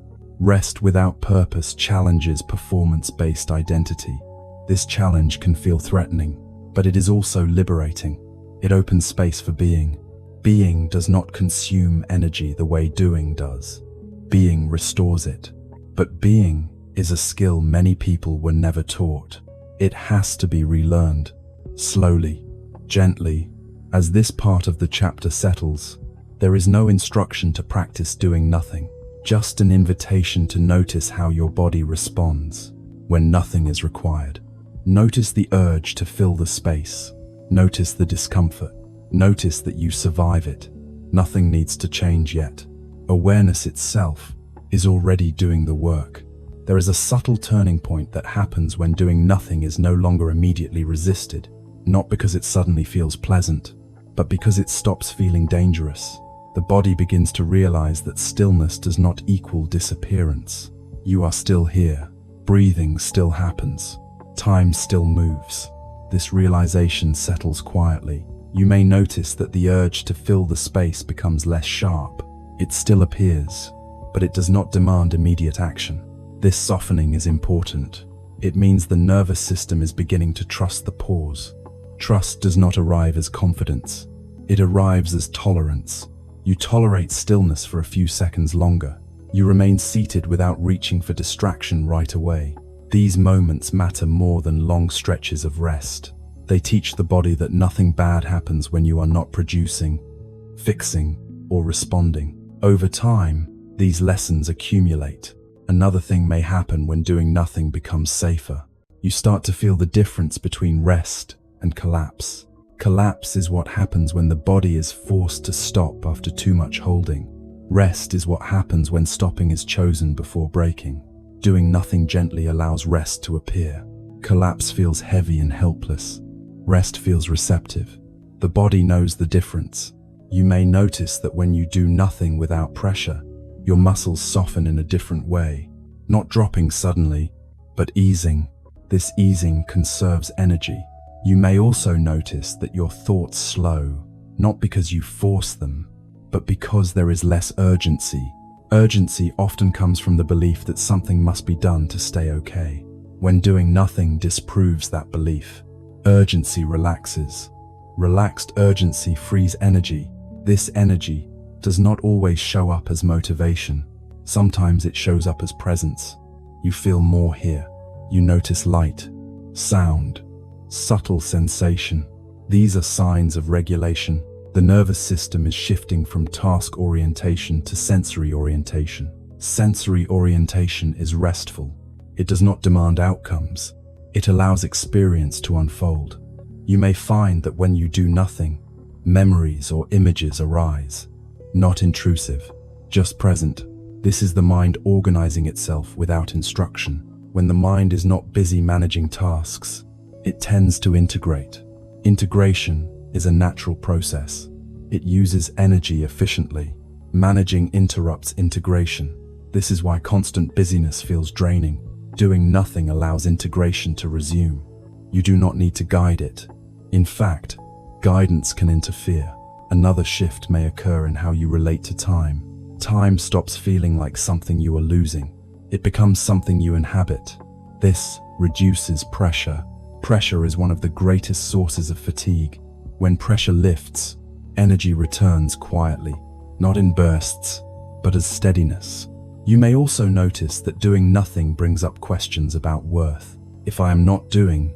Rest without purpose challenges performance-based identity. This challenge can feel threatening, but it is also liberating. It opens space for being. Being does not consume energy the way doing does. Being restores it. But being is a skill many people were never taught. It has to be relearned, slowly, gently. As this part of the chapter settles, there is no instruction to practice doing nothing, just an invitation to notice how your body responds when nothing is required. Notice the urge to fill the space. Notice the discomfort. Notice that you survive it. Nothing needs to change yet. Awareness itself is already doing the work. There is a subtle turning point that happens when doing nothing is no longer immediately resisted, not because it suddenly feels pleasant, but because it stops feeling dangerous. The body begins to realize that stillness does not equal disappearance. You are still here. Breathing still happens. Time still moves. This realization settles quietly. You may notice that the urge to fill the space becomes less sharp. It still appears, but it does not demand immediate action. This softening is important. It means the nervous system is beginning to trust the pause. Trust does not arrive as confidence. It arrives as tolerance. You tolerate stillness for a few seconds longer. You remain seated without reaching for distraction right away. These moments matter more than long stretches of rest. They teach the body that nothing bad happens when you are not producing, fixing, or responding. Over time, these lessons accumulate. Another thing may happen when doing nothing becomes safer. You start to feel the difference between rest and collapse. Collapse is what happens when the body is forced to stop after too much holding. Rest is what happens when stopping is chosen before breaking. Doing nothing gently allows rest to appear. Collapse feels heavy and helpless. Rest feels receptive. The body knows the difference. You may notice that when you do nothing without pressure, your muscles soften in a different way, not dropping suddenly, but easing. This easing conserves energy. You may also notice that your thoughts slow, not because you force them, but because there is less urgency. Urgency often comes from the belief that something must be done to stay okay. When doing nothing disproves that belief, urgency relaxes. Relaxed urgency frees energy. This energy does not always show up as motivation. Sometimes it shows up as presence. You feel more here. You notice light, sound, subtle sensation. These are signs of regulation. The nervous system is shifting from task orientation to sensory orientation. Sensory orientation is restful. It does not demand outcomes. It allows experience to unfold. You may find that when you do nothing, memories or images arise. Not intrusive, just present. This is the mind organizing itself without instruction. When the mind is not busy managing tasks, it tends to integrate. Integration is a natural process. It uses energy efficiently. Managing interrupts integration. This is why constant busyness feels draining. Doing nothing allows integration to resume. You do not need to guide it. In fact, guidance can interfere. Another shift may occur in how you relate to time. Time stops feeling like something you are losing. It becomes something you inhabit. This reduces pressure. Pressure is one of the greatest sources of fatigue. When pressure lifts, energy returns quietly, not in bursts, but as steadiness. You may also notice that doing nothing brings up questions about worth. If I am not doing,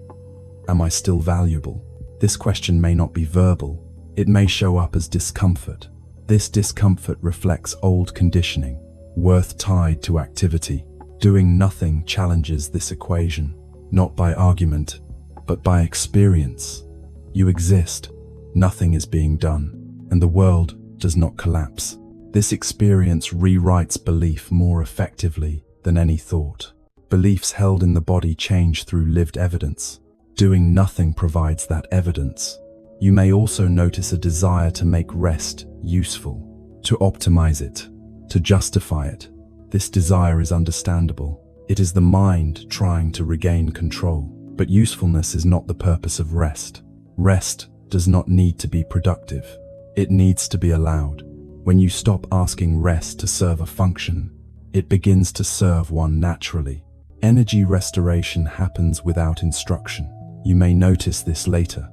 am I still valuable? This question may not be verbal. It may show up as discomfort. This discomfort reflects old conditioning, worth tied to activity. Doing nothing challenges this equation, not by argument, but by experience. You exist, nothing is being done, and the world does not collapse. This experience rewrites belief more effectively than any thought. Beliefs held in the body change through lived evidence. Doing nothing provides that evidence. You may also notice a desire to make rest useful, to optimize it, to justify it. This desire is understandable. It is the mind trying to regain control. But usefulness is not the purpose of rest. Rest does not need to be productive. It needs to be allowed. When you stop asking rest to serve a function, it begins to serve one naturally. Energy restoration happens without instruction. You may notice this later,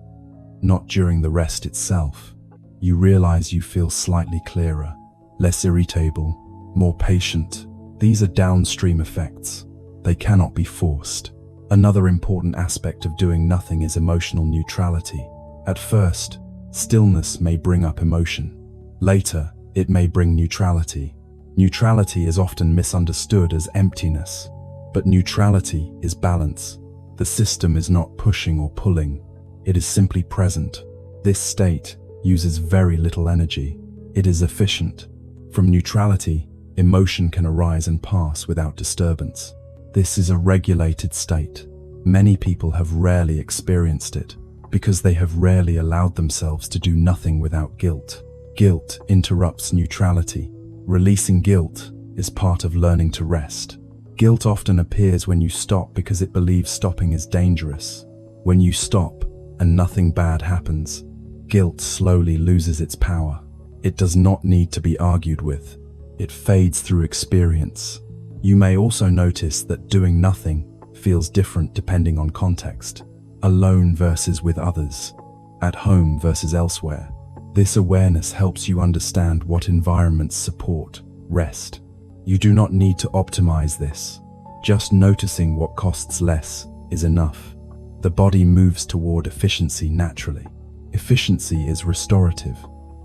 not during the rest itself. You realize you feel slightly clearer, less irritable, more patient. These are downstream effects. They cannot be forced. Another important aspect of doing nothing is emotional neutrality. At first, stillness may bring up emotion. Later, it may bring neutrality. Neutrality is often misunderstood as emptiness, but neutrality is balance. The system is not pushing or pulling. It is simply present. This state uses very little energy. It is efficient. From neutrality, emotion can arise and pass without disturbance. This is a regulated state. Many people have rarely experienced it because they have rarely allowed themselves to do nothing without guilt. Guilt interrupts neutrality. Releasing guilt is part of learning to rest. Guilt often appears when you stop because it believes stopping is dangerous. When you stop and nothing bad happens, guilt slowly loses its power. It does not need to be argued with. It fades through experience. You may also notice that doing nothing feels different depending on context. Alone versus with others. At home versus elsewhere. This awareness helps you understand what environments support rest. You do not need to optimize this. Just noticing what costs less is enough. The body moves toward efficiency naturally. Efficiency is restorative.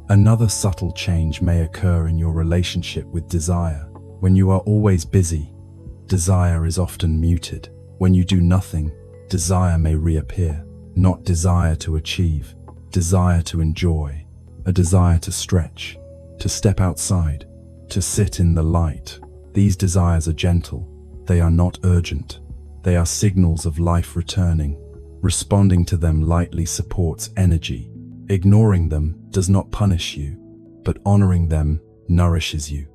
Another subtle change may occur in your relationship with desire. When you are always busy, desire is often muted. When you do nothing, desire may reappear. Not desire to achieve, desire to enjoy. A desire to stretch, to step outside, to sit in the light. These desires are gentle. They are not urgent. They are signals of life returning. Responding to them lightly supports energy. Ignoring them does not punish you, but honoring them nourishes you.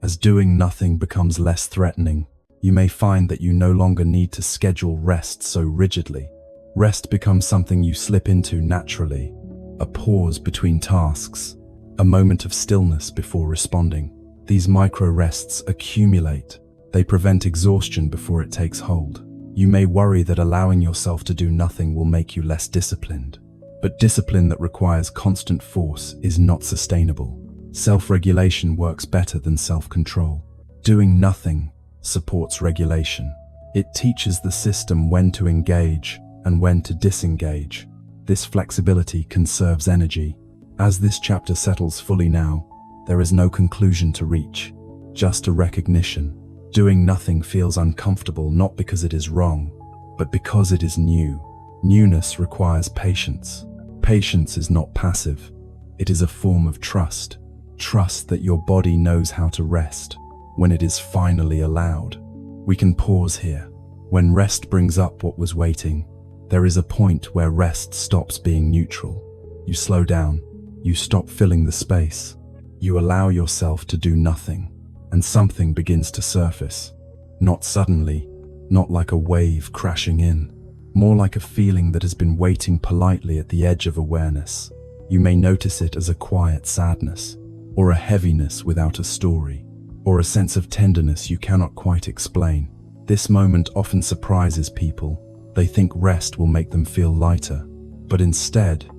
As doing nothing becomes less threatening, you may find that you no longer need to schedule rest so rigidly. Rest becomes something you slip into naturally, a pause between tasks, a moment of stillness before responding. These micro-rests accumulate. They prevent exhaustion before it takes hold. You may worry that allowing yourself to do nothing will make you less disciplined, but discipline that requires constant force is not sustainable. Self-regulation works better than self-control. Doing nothing supports regulation. It teaches the system when to engage and when to disengage. This flexibility conserves energy. As this chapter settles fully now, there is no conclusion to reach, just a recognition. Doing nothing feels uncomfortable not because it is wrong, But because it is new, newness requires patience. Patience is not passive. It is a form of trust. Trust that your body knows how to rest when it is finally allowed. We can pause here. When rest brings up what was waiting, there is a point where rest stops being neutral. You slow down. You stop filling the space. You allow yourself to do nothing, and something begins to surface. Not suddenly, not like a wave crashing in, more like a feeling that has been waiting politely at the edge of awareness. You may notice it as a quiet sadness, or a heaviness without a story, or a sense of tenderness you cannot quite explain. This moment often surprises people. They think rest will make them feel lighter, but instead,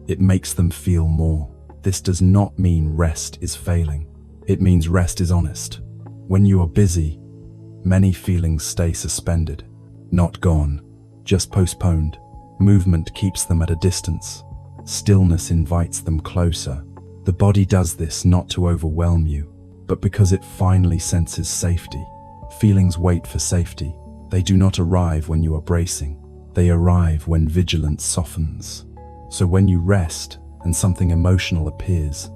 it makes them feel more. This does not mean rest is failing. It means rest is honest. When you are busy, many feelings stay suspended, not gone, just postponed. Movement keeps them at a distance. Stillness invites them closer. The body does this not to overwhelm you, but because it finally senses safety. Feelings wait for safety. They do not arrive when you are bracing. They arrive when vigilance softens. So when you rest and something emotional appears,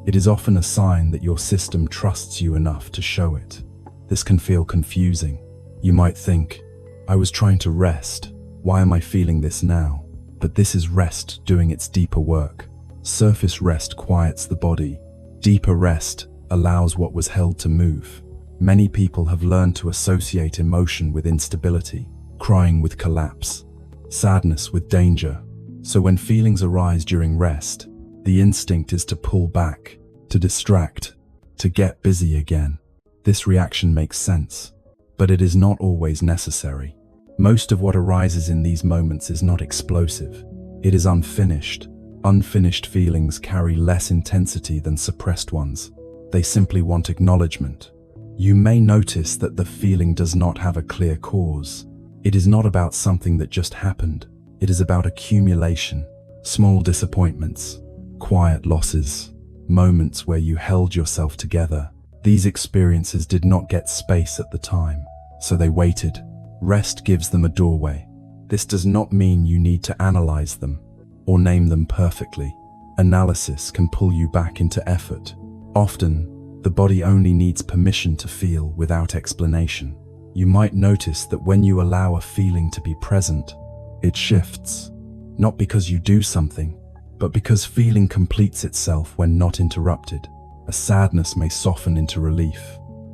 it is often a sign that your system trusts you enough to show it. This can feel confusing. You might think, I was trying to rest. Why am I feeling this now? But this is rest doing its deeper work. Surface rest quiets the body. Deeper rest allows what was held to move. Many people have learned to associate emotion with instability, crying with collapse, sadness with danger. So when feelings arise during rest, the instinct is to pull back, to distract, to get busy again. This reaction makes sense, but it is not always necessary. Most of what arises in these moments is not explosive. It is unfinished. Unfinished feelings carry less intensity than suppressed ones. They simply want acknowledgement. You may notice that the feeling does not have a clear cause. It is not about something that just happened. It is about accumulation, small disappointments, quiet losses, moments where you held yourself together. These experiences did not get space at the time, so they waited. Rest gives them a doorway. This does not mean you need to analyze them or name them perfectly. Analysis can pull you back into effort. Often, the body only needs permission to feel without explanation. You might notice that when you allow a feeling to be present, it shifts, not because you do something, but because feeling completes itself when not interrupted. A sadness may soften into relief.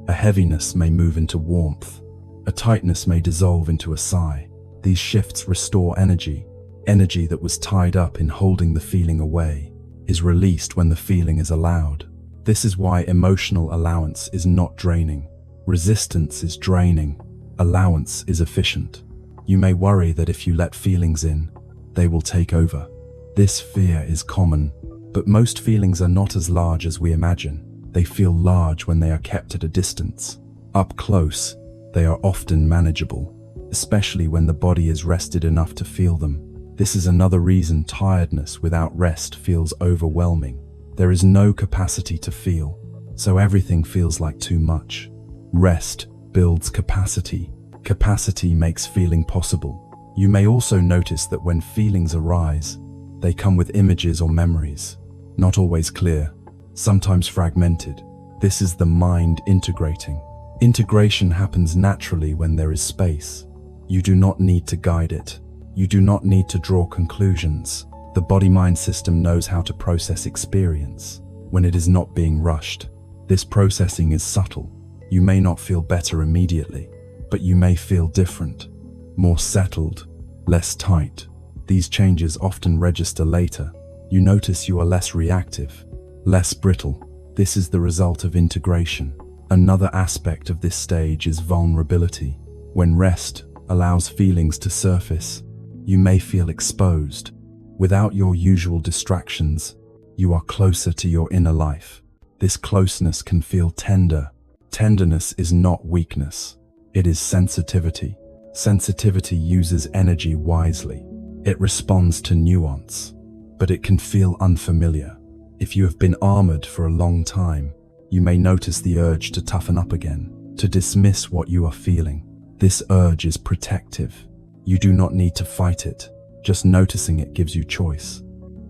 A heaviness may move into warmth. A tightness may dissolve into a sigh. These shifts restore energy. Energy that was tied up in holding the feeling away is released when the feeling is allowed. This is why emotional allowance is not draining. Resistance is draining. Allowance is efficient. You may worry that if you let feelings in, they will take over. This fear is common, but most feelings are not as large as we imagine. They feel large when they are kept at a distance. Up close, they are often manageable, especially when the body is rested enough to feel them. This is another reason tiredness without rest feels overwhelming. There is no capacity to feel, so everything feels like too much. Rest builds capacity. Capacity makes feeling possible. You may also notice that when feelings arise, they come with images or memories, not always clear, sometimes fragmented. This is the mind integrating. Integration happens naturally when there is space. You do not need to guide it. You do not need to draw conclusions. The body-mind system knows how to process experience when it is not being rushed. This processing is subtle. You may not feel better immediately, but you may feel different, more settled, less tight. These changes often register later. You notice you are less reactive, less brittle. This is the result of integration. Another aspect of this stage is vulnerability. When rest allows feelings to surface, you may feel exposed. Without your usual distractions, you are closer to your inner life. This closeness can feel tender. Tenderness is not weakness. It is sensitivity. Sensitivity uses energy wisely. It responds to nuance, but it can feel unfamiliar. If you have been armored for a long time, you may notice the urge to toughen up again, to dismiss what you are feeling. This urge is protective. You do not need to fight it. Just noticing it gives you choice.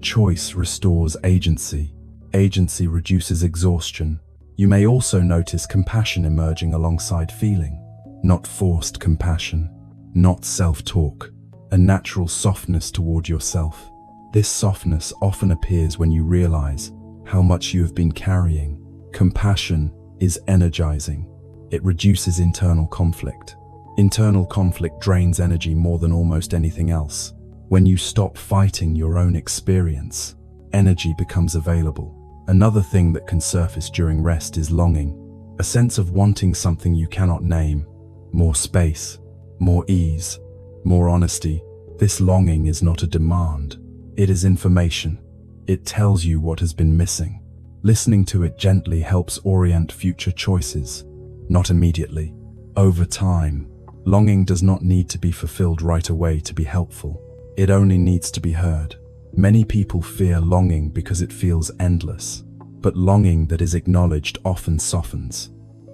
Choice restores agency. Agency reduces exhaustion. You may also notice compassion emerging alongside feeling. Not forced compassion, not self-talk, a natural softness toward yourself. This softness often appears when you realize how much you have been carrying. Compassion is energizing. It reduces internal conflict. Internal conflict drains energy more than almost anything else. When you stop fighting your own experience, energy becomes available. Another thing that can surface during rest is longing, a sense of wanting something you cannot name. More space, more ease, more honesty. This longing is not a demand. It is information. It tells you what has been missing. Listening to it gently helps orient future choices, not immediately. Over time, longing does not need to be fulfilled right away to be helpful. It only needs to be heard. Many people fear longing because it feels endless, but longing that is acknowledged often softens.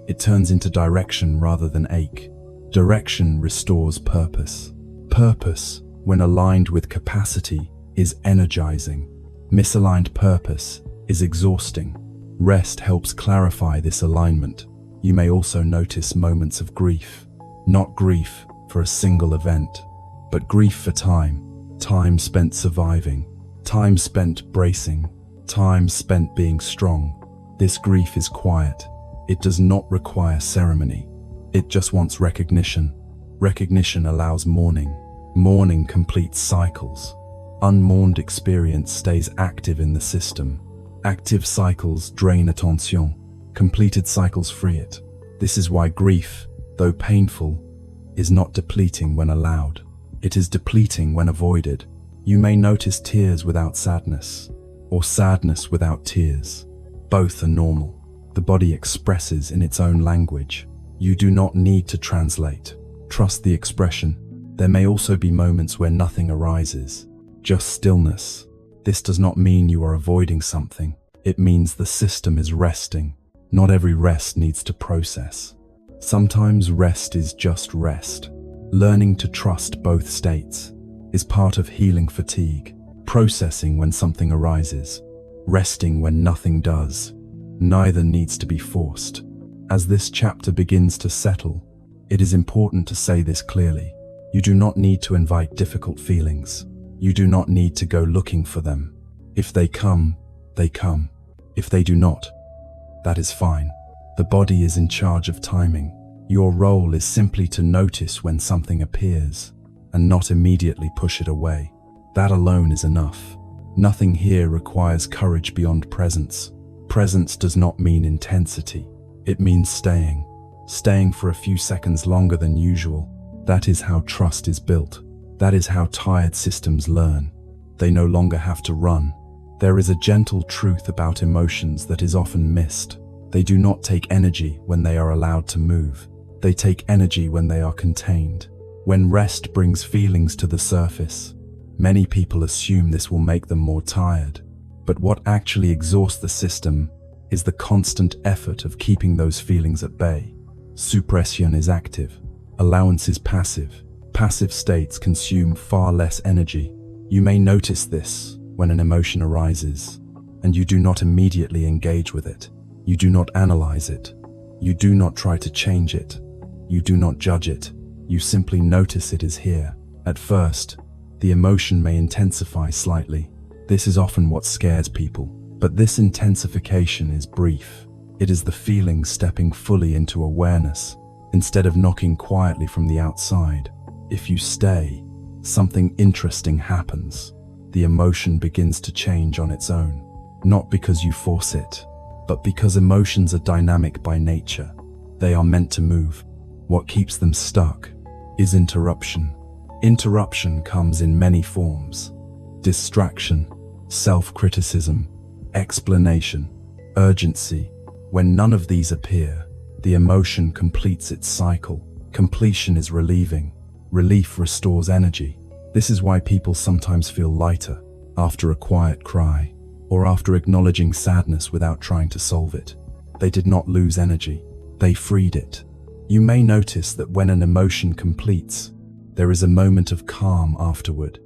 It turns into direction rather than ache. Direction restores purpose. Purpose, when aligned with capacity, is energizing. Misaligned purpose is exhausting. Rest helps clarify this alignment. You may also notice moments of grief. Not grief for a single event, but grief for time. Time spent surviving. Time spent bracing. Time spent being strong. This grief is quiet. It does not require ceremony. It just wants recognition. Recognition allows mourning. Mourning completes cycles. Unmourned experience stays active in the system. Active cycles drain attention. Completed cycles free it. This is why grief, though painful, is not depleting when allowed. It is depleting when avoided. You may notice tears without sadness, or sadness without tears. Both are normal. The body expresses in its own language. You do not need to translate. Trust the expression. There may also be moments where nothing arises, just stillness. This does not mean you are avoiding something. It means the system is resting. Not every rest needs to process. Sometimes rest is just rest. Learning to trust both states is part of healing fatigue. Processing when something arises, resting when nothing does. Neither needs to be forced. As this chapter begins to settle, it is important to say this clearly. You do not need to invite difficult feelings. You do not need to go looking for them. If they come, they come. If they do not, that is fine. The body is in charge of timing. Your role is simply to notice when something appears and not immediately push it away. That alone is enough. Nothing here requires courage beyond presence. Presence does not mean intensity. It means staying. Staying for a few seconds longer than usual. That is how trust is built. That is how tired systems learn. They no longer have to run. There is a gentle truth about emotions that is often missed. They do not take energy when they are allowed to move. They take energy when they are contained. When rest brings feelings to the surface, many people assume this will make them more tired. But what actually exhausts the system is the constant effort of keeping those feelings at bay. Suppression is active. Allowance is passive. Passive states consume far less energy. You may notice this when an emotion arises, and you do not immediately engage with it. You do not analyze it. You do not try to change it. You do not judge it. You simply notice it is here. At first, the emotion may intensify slightly. This is often what scares people. But this intensification is brief. It is the feeling stepping fully into awareness, instead of knocking quietly from the outside. If you stay, something interesting happens. The emotion begins to change on its own. Not because you force it, but because emotions are dynamic by nature. They are meant to move. What keeps them stuck is interruption. Interruption comes in many forms. Distraction, self-criticism, explanation, urgency. When none of these appear, the emotion completes its cycle. Completion is relieving. Relief restores energy. This is why people sometimes feel lighter after a quiet cry, or after acknowledging sadness without trying to solve it. They did not lose energy. They freed it. You may notice that when an emotion completes, there is a moment of calm afterward.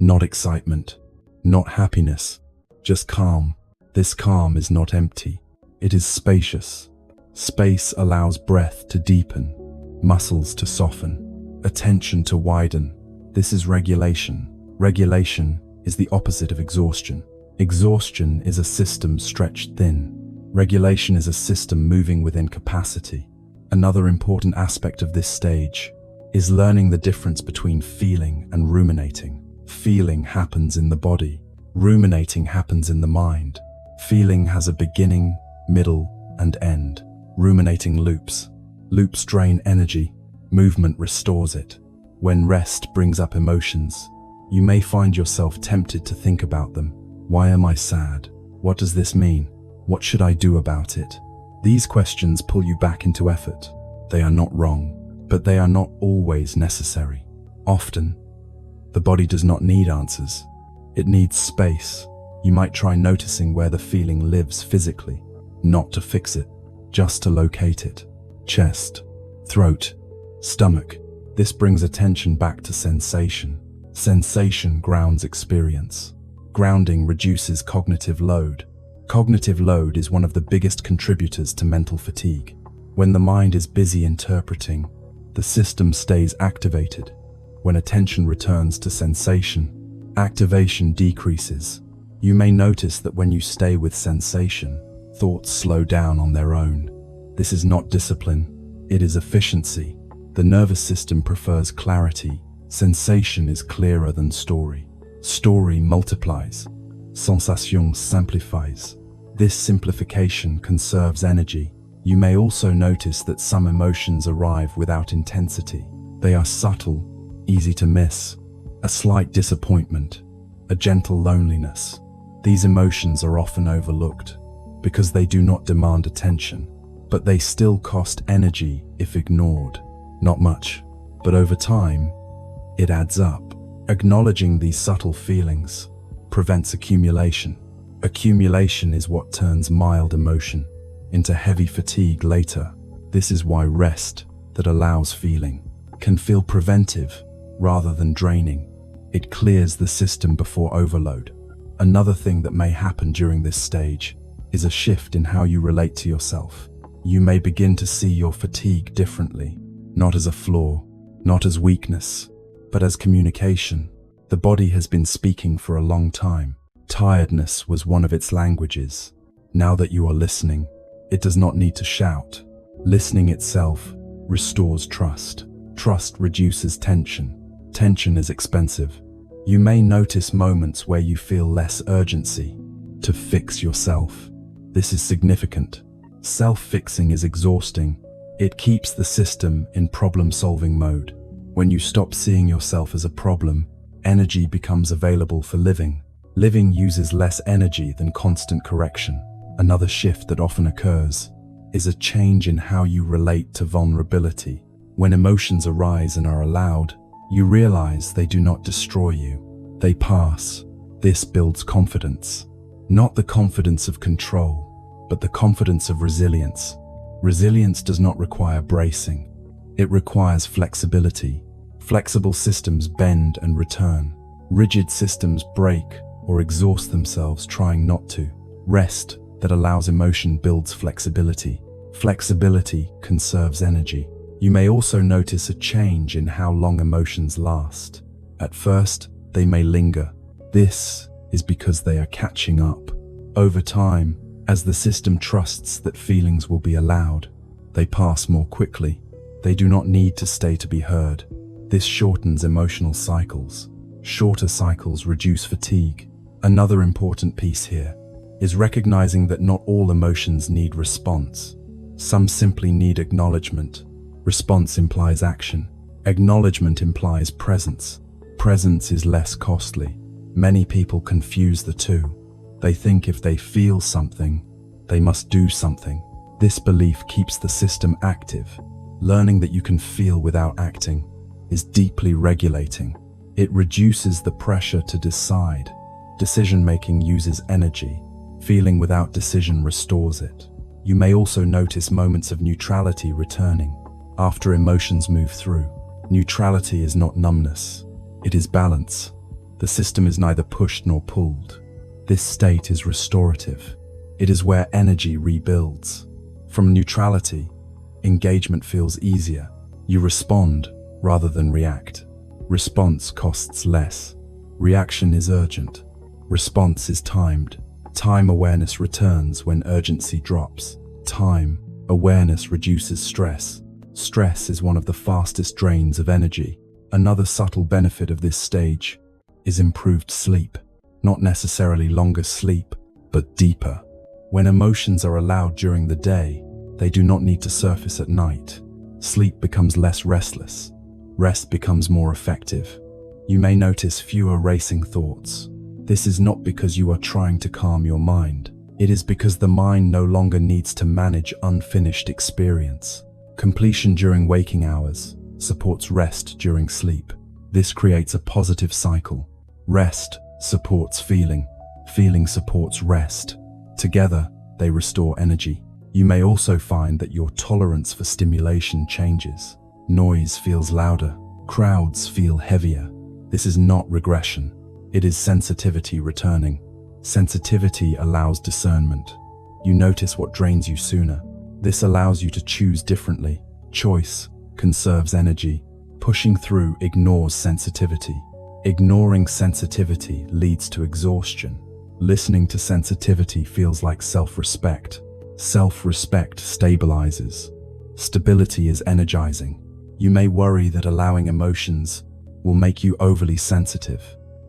Not excitement, not happiness, just calm. This calm is not empty. It is spacious. Space allows breath to deepen, muscles to soften, attention to widen. This is regulation. Regulation is the opposite of exhaustion. Exhaustion is a system stretched thin. Regulation is a system moving within capacity. Another important aspect of this stage is learning the difference between feeling and ruminating. Feeling happens in the body. Ruminating happens in the mind. Feeling has a beginning, middle, and end. Ruminating loops. Loops drain energy. Movement restores it. When rest brings up emotions, you may find yourself tempted to think about them. Why am I sad? What does this mean? What should I do about it? These questions pull you back into effort. They are not wrong, but they are not always necessary. Often, the body does not need answers. It needs space. You might try noticing where the feeling lives physically, not to fix it, just to locate it. Chest, throat, stomach. This brings attention back to sensation. Sensation grounds experience. Grounding reduces cognitive load. Cognitive load is one of the biggest contributors to mental fatigue. When the mind is busy interpreting, the system stays activated. When attention returns to sensation, activation decreases. You may notice that when you stay with sensation, thoughts slow down on their own. This is not discipline, it is efficiency. The nervous system prefers clarity. Sensation is clearer than story. Story multiplies. Sensation simplifies. This simplification conserves energy. You may also notice that some emotions arrive without intensity. They are subtle, easy to miss. A slight disappointment, a gentle loneliness. These emotions are often overlooked because they do not demand attention, but they still cost energy if ignored. Not much, but over time, it adds up. Acknowledging these subtle feelings prevents accumulation. Accumulation is what turns mild emotion into heavy fatigue later. This is why rest that allows feeling can feel preventive rather than draining. It clears the system before overload. Another thing that may happen during this stage is a shift in how you relate to yourself. You may begin to see your fatigue differently, not as a flaw, not as weakness, but as communication. The body has been speaking for a long time. Tiredness was one of its languages. Now that you are listening, it does not need to shout. Listening itself restores trust. Trust reduces tension. Tension is expensive. You may notice moments where you feel less urgency to fix yourself. This is significant. Self-fixing is exhausting. It keeps the system in problem-solving mode. When you stop seeing yourself as a problem, energy becomes available for living. Living uses less energy than constant correction. Another shift that often occurs is a change in how you relate to vulnerability. When emotions arise and are allowed, you realize they do not destroy you. They pass. This builds confidence. Not the confidence of control, but the confidence of resilience. Resilience does not require bracing. It requires flexibility. Flexible systems bend and return. Rigid systems break or exhaust themselves trying not to. Rest that allows emotion builds flexibility. Flexibility conserves energy. You may also notice a change in how long emotions last. At first, they may linger. This is because they are catching up. Over time, as the system trusts that feelings will be allowed, they pass more quickly. They do not need to stay to be heard. This shortens emotional cycles. Shorter cycles reduce fatigue. Another important piece here is recognizing that not all emotions need response. Some simply need acknowledgement. Response implies action. Acknowledgement implies presence. Presence is less costly. Many people confuse the two. They think if they feel something, they must do something. This belief keeps the system active. Learning that you can feel without acting is deeply regulating. It reduces the pressure to decide. Decision-making uses energy. Feeling without decision restores it. You may also notice moments of neutrality returning. After emotions move through, Neutrality is not numbness. It is balance. The system is neither pushed nor pulled. This state is restorative. It is where energy rebuilds. From neutrality, engagement feels easier. You respond rather than react. Response costs less. Reaction is urgent. Response is timed. Time awareness returns when urgency drops. Time awareness reduces stress. Stress is one of the fastest drains of energy. Another subtle benefit of this stage is improved sleep. Not necessarily longer sleep, but deeper. When emotions are allowed during the day, they do not need to surface at night. Sleep becomes less restless. Rest becomes more effective. You may notice fewer racing thoughts. This is not because you are trying to calm your mind. It is because the mind no longer needs to manage unfinished experience. Completion during waking hours supports rest during sleep. This creates a positive cycle. Rest supports feeling. Feeling supports rest. Together, they restore energy. You may also find that your tolerance for stimulation changes. Noise feels louder. Crowds feel heavier. This is not regression. It is sensitivity returning. Sensitivity allows discernment. You notice what drains you sooner. This allows you to choose differently. Choice conserves energy. Pushing through ignores sensitivity. Ignoring sensitivity leads to exhaustion. Listening to sensitivity feels like self-respect. Self-respect stabilizes. Stability is energizing. You may worry that allowing emotions will make you overly sensitive.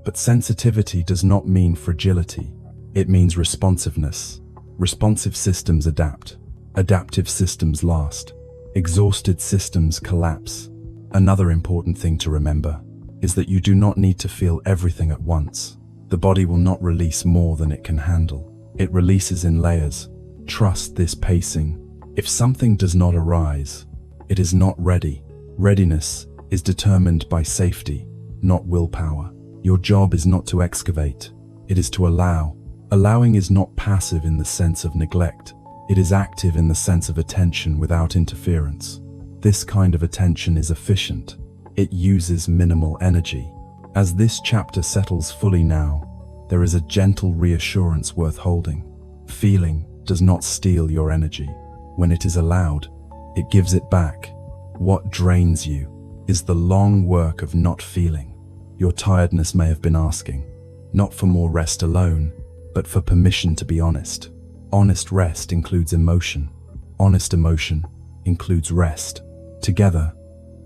But sensitivity does not mean fragility. It means responsiveness. Responsive systems adapt. Adaptive systems last. Exhausted systems collapse. Another important thing to remember is that you do not need to feel everything at once. The body will not release more than it can handle. It releases in layers. Trust this pacing. If something does not arise, it is not ready. Readiness is determined by safety, not willpower. Your job is not to excavate, it is to allow. Allowing is not passive in the sense of neglect. It is active in the sense of attention without interference. This kind of attention is efficient. It uses minimal energy. As this chapter settles fully now, there is a gentle reassurance worth holding. Feeling does not steal your energy. When it is allowed, it gives it back. What drains you is the long work of not feeling. Your tiredness may have been asking, not for more rest alone, but for permission to be honest. Honest rest includes emotion. Honest emotion includes rest. Together,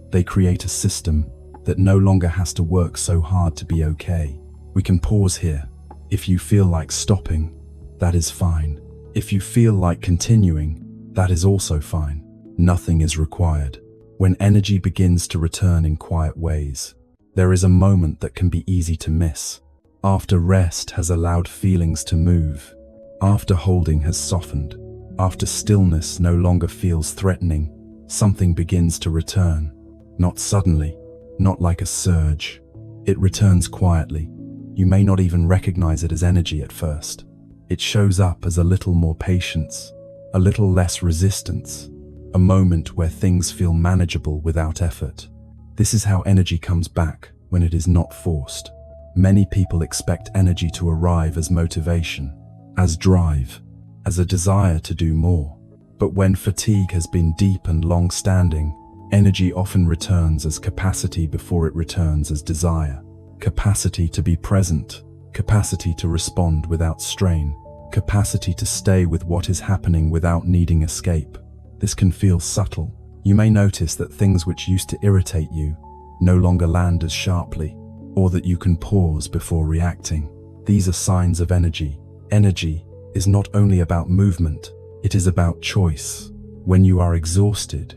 they create a system that no longer has to work so hard to be okay. We can pause here. If you feel like stopping, that is fine. If you feel like continuing, that is also fine. Nothing is required. When energy begins to return in quiet ways, there is a moment that can be easy to miss. After rest has allowed feelings to move, after holding has softened, after stillness no longer feels threatening, something begins to return. Not suddenly, not like a surge. It returns quietly. You may not even recognize it as energy at first. It shows up as a little more patience, a little less resistance, a moment where things feel manageable without effort. This is how energy comes back when it is not forced. Many people expect energy to arrive as motivation, as drive, as a desire to do more. But when fatigue has been deep and long-standing, energy often returns as capacity before it returns as desire. Capacity to be present, capacity to respond without strain, capacity to stay with what is happening without needing escape. This can feel subtle. You may notice that things which used to irritate you no longer land as sharply, or that you can pause before reacting. These are signs of energy. Energy is not only about movement, it is about choice. When you are exhausted,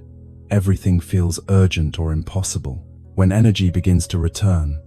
everything feels urgent or impossible. When energy begins to return,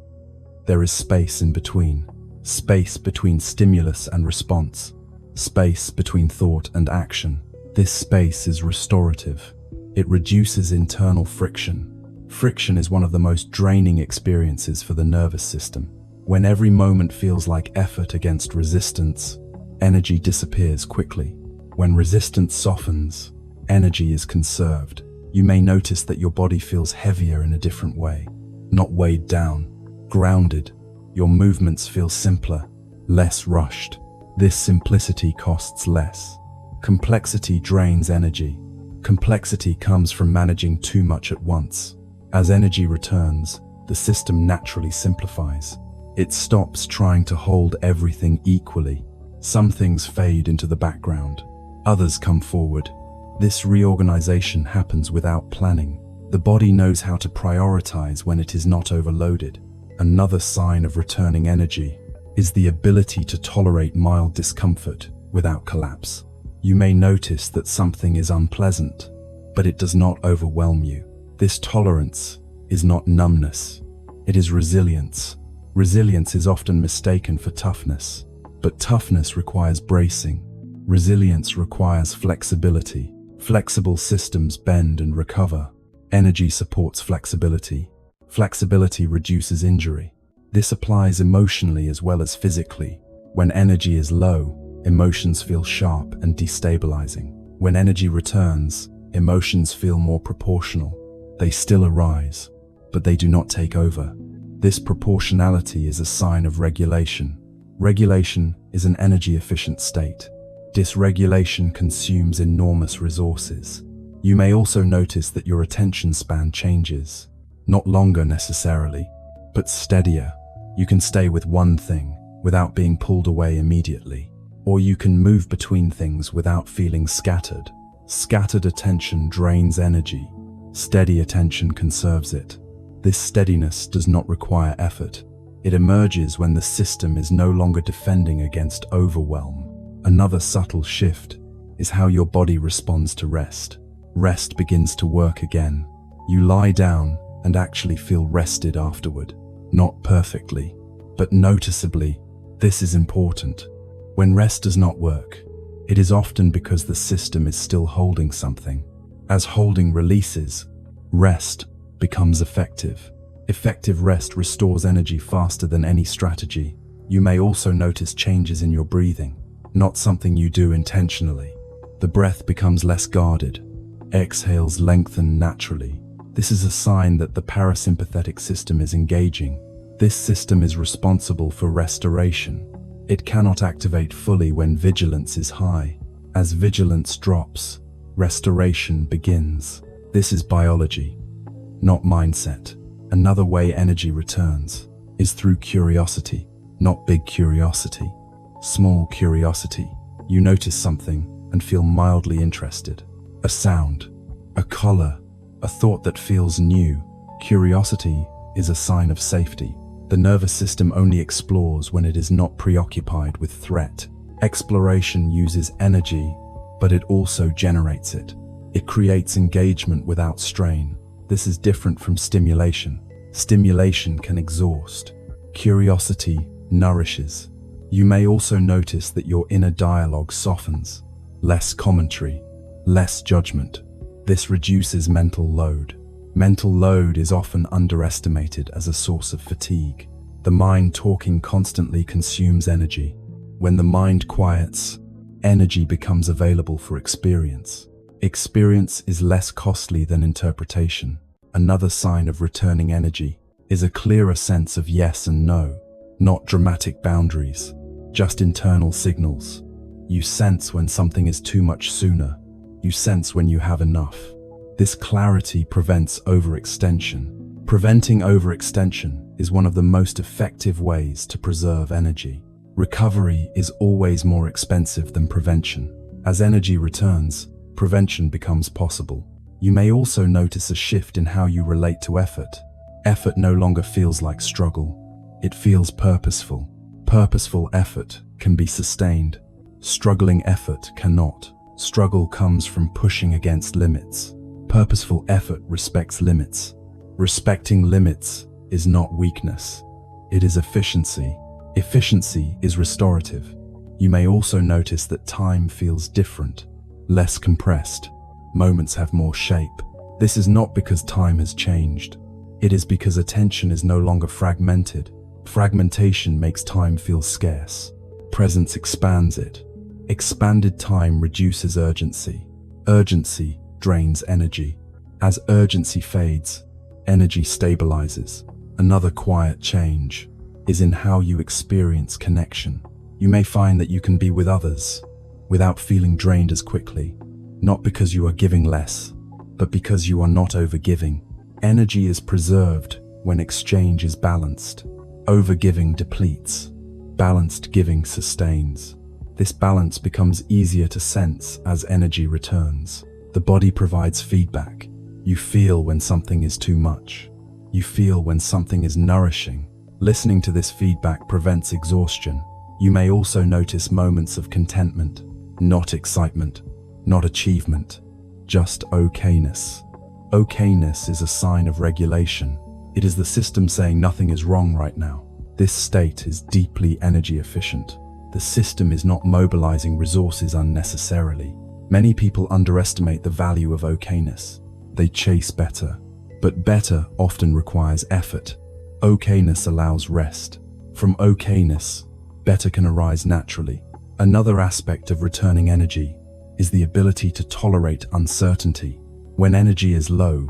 there is space in between. Space between stimulus and response. Space between thought and action. This space is restorative. It reduces internal friction. Friction is one of the most draining experiences for the nervous system. When every moment feels like effort against resistance, energy disappears quickly. When resistance softens, energy is conserved. You may notice that your body feels heavier in a different way, not weighed down, grounded. Your movements feel simpler, less rushed. This simplicity costs less. Complexity drains energy. Complexity comes from managing too much at once. As energy returns, the system naturally simplifies. It stops trying to hold everything equally. Some things fade into the background. Others come forward. This reorganization happens without planning. The body knows how to prioritize when it is not overloaded. Another sign of returning energy is the ability to tolerate mild discomfort without collapse. You may notice that something is unpleasant, but it does not overwhelm you. This tolerance is not numbness, it is resilience. Resilience is often mistaken for toughness, but toughness requires bracing. Resilience requires flexibility. Flexible systems bend and recover. Energy supports flexibility. Flexibility reduces injury. This applies emotionally as well as physically. When energy is low, emotions feel sharp and destabilizing. When energy returns, emotions feel more proportional. They still arise, but they do not take over. This proportionality is a sign of regulation. Regulation is an energy-efficient state. Dysregulation consumes enormous resources. You may also notice that your attention span changes. Not longer necessarily, but steadier. You can stay with one thing without being pulled away immediately, or you can move between things without feeling scattered. Scattered attention drains energy. Steady attention conserves it. This steadiness does not require effort. It emerges when the system is no longer defending against overwhelm. Another subtle shift is how your body responds to rest. Rest begins to work again. You lie down and actually feel rested afterward. Not perfectly, but noticeably. This is important. When rest does not work, it is often because the system is still holding something. As holding releases, rest becomes effective. Effective rest restores energy faster than any strategy. You may also notice changes in your breathing, not something you do intentionally. The breath becomes less guarded. Exhales lengthen naturally. This is a sign that the parasympathetic system is engaging. This system is responsible for restoration. It cannot activate fully when vigilance is high. As vigilance drops, restoration begins. This is biology, not mindset. Another way energy returns is through curiosity, not big curiosity. Small curiosity. You notice something and feel mildly interested. A sound, a color, a thought that feels new. Curiosity is a sign of safety. The nervous system only explores when it is not preoccupied with threat. Exploration uses energy, but it also generates it. It creates engagement without strain. This is different from stimulation. Stimulation can exhaust. Curiosity nourishes. You may also notice that your inner dialogue softens. Less commentary, less judgment. This reduces mental load. Mental load is often underestimated as a source of fatigue. The mind talking constantly consumes energy. When the mind quiets, energy becomes available for experience. Experience is less costly than interpretation. Another sign of returning energy is a clearer sense of yes and no, not dramatic boundaries, just internal signals. You sense when something is too much sooner. You sense when you have enough. This clarity prevents overextension. Preventing overextension is one of the most effective ways to preserve energy. Recovery is always more expensive than prevention. As energy returns, prevention becomes possible. You may also notice a shift in how you relate to effort. Effort no longer feels like struggle. It feels purposeful. Purposeful effort can be sustained. Struggling effort cannot. Struggle comes from pushing against limits. Purposeful effort respects limits. Respecting limits is not weakness. It is efficiency. Efficiency is restorative. You may also notice that time feels different, less compressed. Moments have more shape. This is not because time has changed. It is because attention is no longer fragmented. Fragmentation makes time feel scarce. Presence expands it. Expanded time reduces urgency. Urgency drains energy. As urgency fades, energy stabilizes. Another quiet change is in how you experience connection. You may find that you can be with others without feeling drained as quickly, not because you are giving less, but because you are not overgiving. Energy is preserved when exchange is balanced. Overgiving depletes. Balanced giving sustains. This balance becomes easier to sense as energy returns. The body provides feedback. You feel when something is too much. You feel when something is nourishing. Listening to this feedback prevents exhaustion. You may also notice moments of contentment, not excitement, not achievement, just okayness. Okayness is a sign of regulation. It is the system saying nothing is wrong right now. This state is deeply energy efficient. The system is not mobilizing resources unnecessarily. Many people underestimate the value of okayness. They chase better, but better often requires effort. Okayness allows rest. From okayness, better can arise naturally. Another aspect of returning energy is the ability to tolerate uncertainty. When energy is low,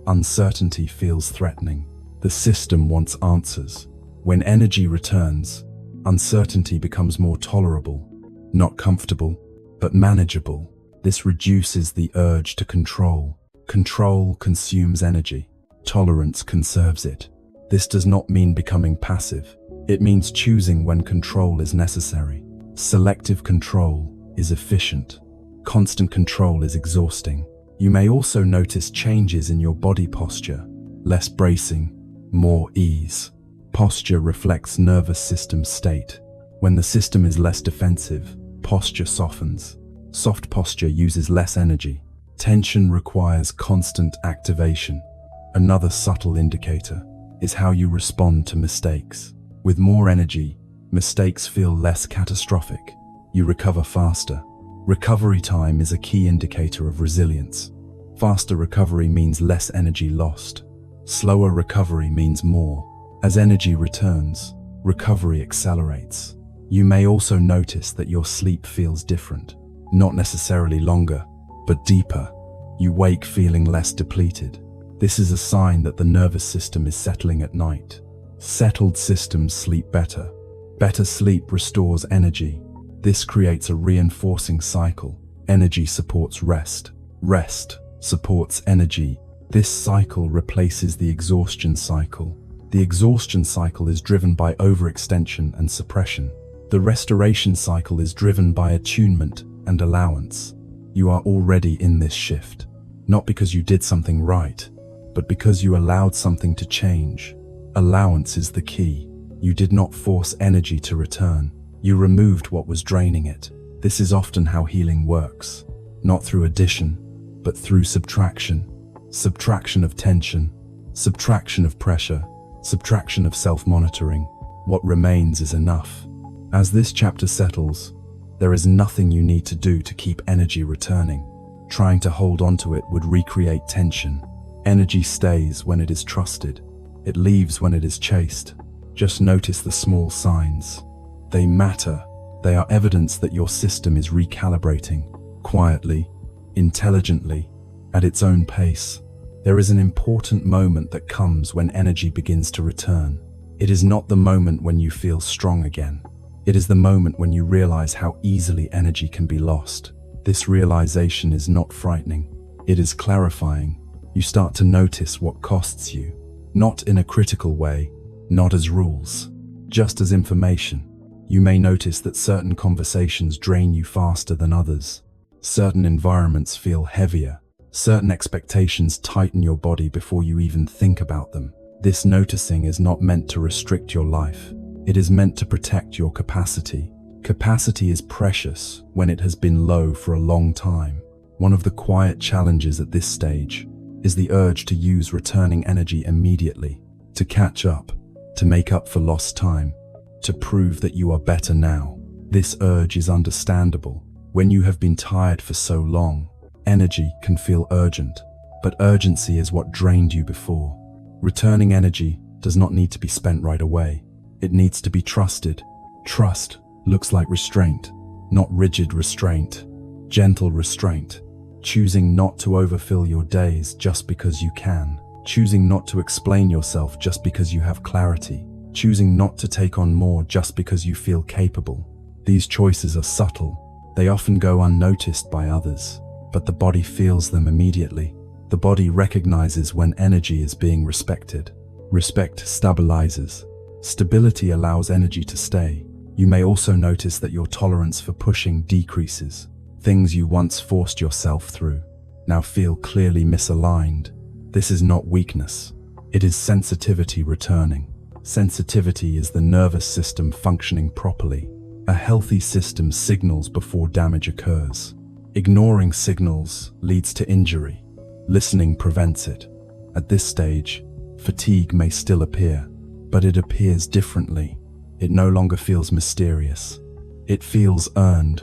uncertainty feels threatening. The system wants answers. When energy returns, uncertainty becomes more tolerable, not comfortable, but manageable. This reduces the urge to control. Control consumes energy. Tolerance conserves it. This does not mean becoming passive. It means choosing when control is necessary. Selective control is efficient. Constant control is exhausting. You may also notice changes in your body posture. Less bracing, more ease. Posture reflects nervous system state. When the system is less defensive, posture softens. Soft posture uses less energy. Tension requires constant activation. Another subtle indicator is how you respond to mistakes. With more energy, mistakes feel less catastrophic. You recover faster. Recovery time is a key indicator of resilience. Faster recovery means less energy lost. Slower recovery means more. As energy returns, recovery accelerates. You may also notice that your sleep feels different. Not necessarily longer, but deeper. You wake feeling less depleted. This is a sign that the nervous system is settling at night. Settled systems sleep better. Better sleep restores energy. This creates a reinforcing cycle. Energy supports rest. Rest supports energy. This cycle replaces the exhaustion cycle. The exhaustion cycle is driven by overextension and suppression. The restoration cycle is driven by attunement and allowance. You are already in this shift, not because you did something right, but because you allowed something to change. Allowance is the key. You did not force energy to return. You removed what was draining it. This is often how healing works, not through addition, but through subtraction. Subtraction of tension, subtraction of pressure, subtraction of self-monitoring. What remains is enough. As this chapter settles, there is nothing you need to do to keep energy returning. Trying to hold onto it would recreate tension. Energy stays when it is trusted. It leaves when it is chased. Just notice the small signs. They matter. They are evidence that your system is recalibrating, quietly, intelligently, at its own pace. There is an important moment that comes when energy begins to return. It is not the moment when you feel strong again. It is the moment when you realize how easily energy can be lost. This realization is not frightening. It is clarifying. You start to notice what costs you, not in a critical way, not as rules, just as information. You may notice that certain conversations drain you faster than others. Certain environments feel heavier. Certain expectations tighten your body before you even think about them. This noticing is not meant to restrict your life. It is meant to protect your capacity. Capacity is precious when it has been low for a long time. One of the quiet challenges at this stage is the urge to use returning energy immediately, to catch up, to make up for lost time, to prove that you are better now. This urge is understandable. When you have been tired for so long, energy can feel urgent, but urgency is what drained you before. Returning energy does not need to be spent right away. It needs to be trusted. Trust looks like restraint, not rigid restraint, gentle restraint. choosing not to overfill your days just because you can, choosing not to explain yourself just because you have clarity, choosing not to take on more just because you feel capable. These choices are subtle. They often go unnoticed by others, but the body feels them immediately. The body recognizes when energy is being respected. Respect stabilizes. Stability allows energy to stay. You may also notice that your tolerance for pushing decreases. Things you once forced yourself through now feel clearly misaligned. This is not weakness. It is sensitivity returning. Sensitivity is the nervous system functioning properly. A healthy system signals before damage occurs. Ignoring signals leads to injury. Listening prevents it. At this stage, fatigue may still appear, but it appears differently. It no longer feels mysterious. It feels earned.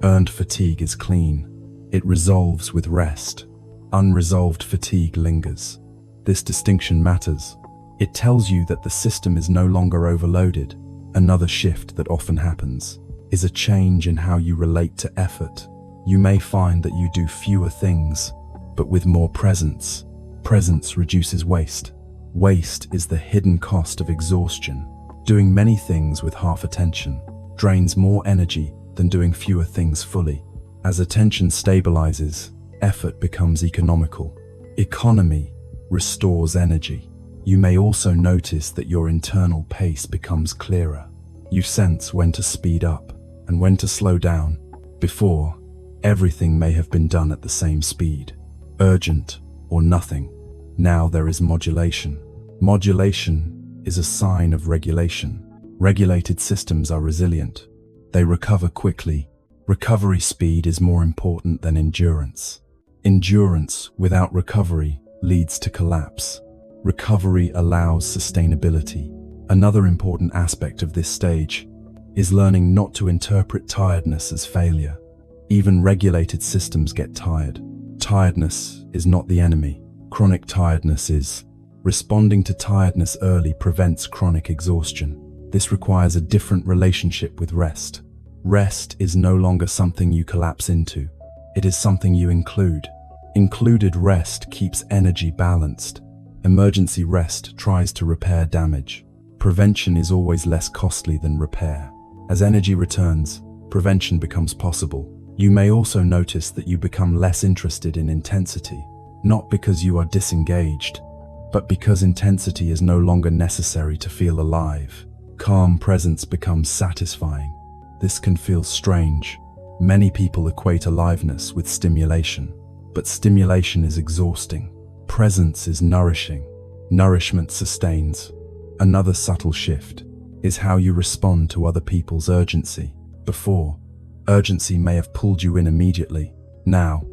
Earned fatigue is clean. It resolves with rest. Unresolved fatigue lingers. This distinction matters. It tells you that the system is no longer overloaded. Another shift that often happens is a change in how you relate to effort. You may find that you do fewer things, but with more presence. Presence reduces waste. Waste is the hidden cost of exhaustion. Doing many things with half attention drains more energy than doing fewer things fully. As attention stabilizes, effort becomes economical. Economy restores energy. You may also notice that your internal pace becomes clearer. You sense when to speed up and when to slow down. Before, everything may have been done at the same speed, urgent or nothing. Now there is modulation. Modulation is a sign of regulation. Regulated systems are resilient. They recover quickly. Recovery speed is more important than endurance. Endurance without recovery leads to collapse. Recovery allows sustainability. Another important aspect of this stage is learning not to interpret tiredness as failure. Even regulated systems get tired. Tiredness is not the enemy. Chronic tiredness is. Responding to tiredness early prevents chronic exhaustion. This requires a different relationship with rest. Rest is no longer something you collapse into. It is something you include. Included rest keeps energy balanced. Emergency rest tries to repair damage. Prevention is always less costly than repair. As energy returns, prevention becomes possible. You may also notice that you become less interested in intensity, not because you are disengaged, but because intensity is no longer necessary to feel alive. Calm presence becomes satisfying. This can feel strange. Many people equate aliveness with stimulation, but stimulation is exhausting. Presence is nourishing. Nourishment sustains. Another subtle shift is how you respond to other people's urgency. Before, urgency may have pulled you in immediately. Now,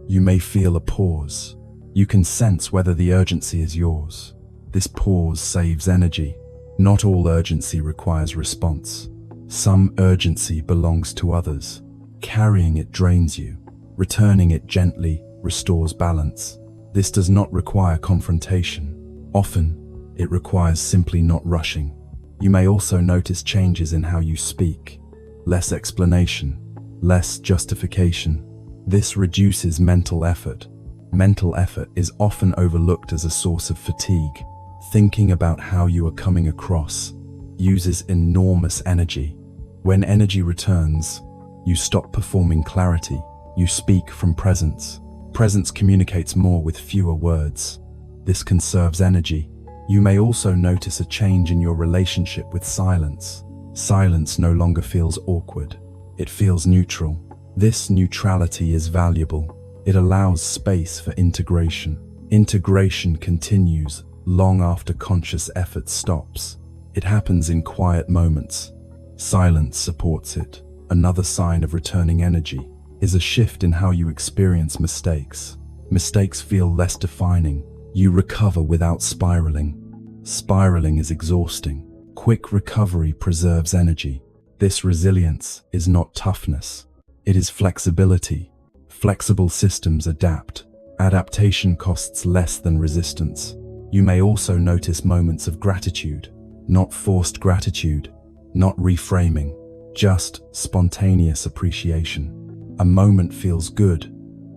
you may feel a pause. You can sense whether the urgency is yours. This pause saves energy. Not all urgency requires response. Some urgency belongs to others. Carrying it drains you. Returning it gently restores balance. This does not require confrontation. Often, it requires simply not rushing. You may also notice changes in how you speak. Less explanation, less justification. This reduces mental effort. Mental effort is often overlooked as a source of fatigue. Thinking about how you are coming across uses enormous energy. When energy returns, you stop performing clarity. You speak from presence. Presence communicates more with fewer words. This conserves energy. You may also notice a change in your relationship with silence. Silence no longer feels awkward. It feels neutral. This neutrality is valuable. It allows space for integration. Integration continues long after conscious effort stops. It happens in quiet moments. Silence supports it. Another sign of returning energy is a shift in how you experience mistakes. Mistakes feel less defining. You recover without spiraling. Spiraling is exhausting. Quick recovery preserves energy. This resilience is not toughness. It is flexibility. Flexible systems adapt. Adaptation costs less than resistance. You may also notice moments of gratitude, not forced gratitude, not reframing, just spontaneous appreciation. A moment feels good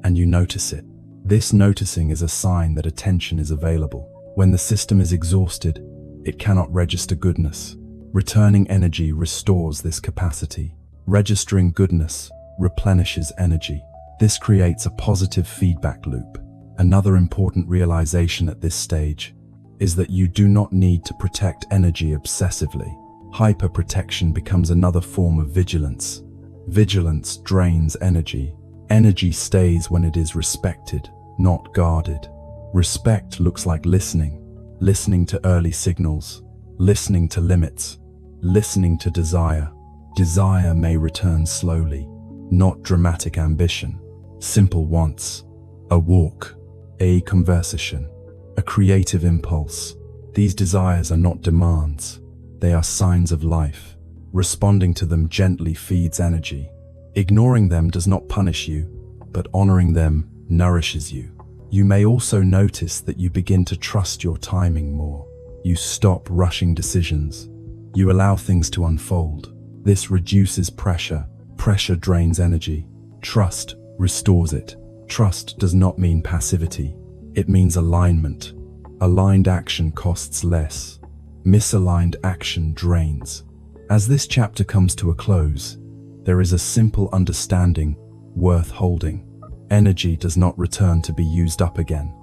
and you notice it. This noticing is a sign that attention is available. When the system is exhausted, it cannot register goodness. Returning energy restores this capacity. Registering goodness replenishes energy. This creates a positive feedback loop. Another important realization at this stage is that you do not need to protect energy obsessively. Hyperprotection becomes another form of vigilance. Vigilance drains energy. Energy stays when it is respected, not guarded. Respect looks like listening. Listening to early signals. Listening to limits. Listening to desire. Desire may return slowly, not dramatic ambition. Simple wants. A walk. A conversation. A creative impulse. These desires are not demands. They are signs of life. Responding to them gently feeds energy. Ignoring them does not punish you, but honoring them nourishes you. You may also notice that you begin to trust your timing more. You stop rushing decisions. You allow things to unfold. This reduces pressure. Pressure drains energy. Trust restores it. Trust does not mean passivity. It means alignment. Aligned action costs less. Misaligned action drains. As this chapter comes to a close, there is a simple understanding worth holding. Energy does not return to be used up again.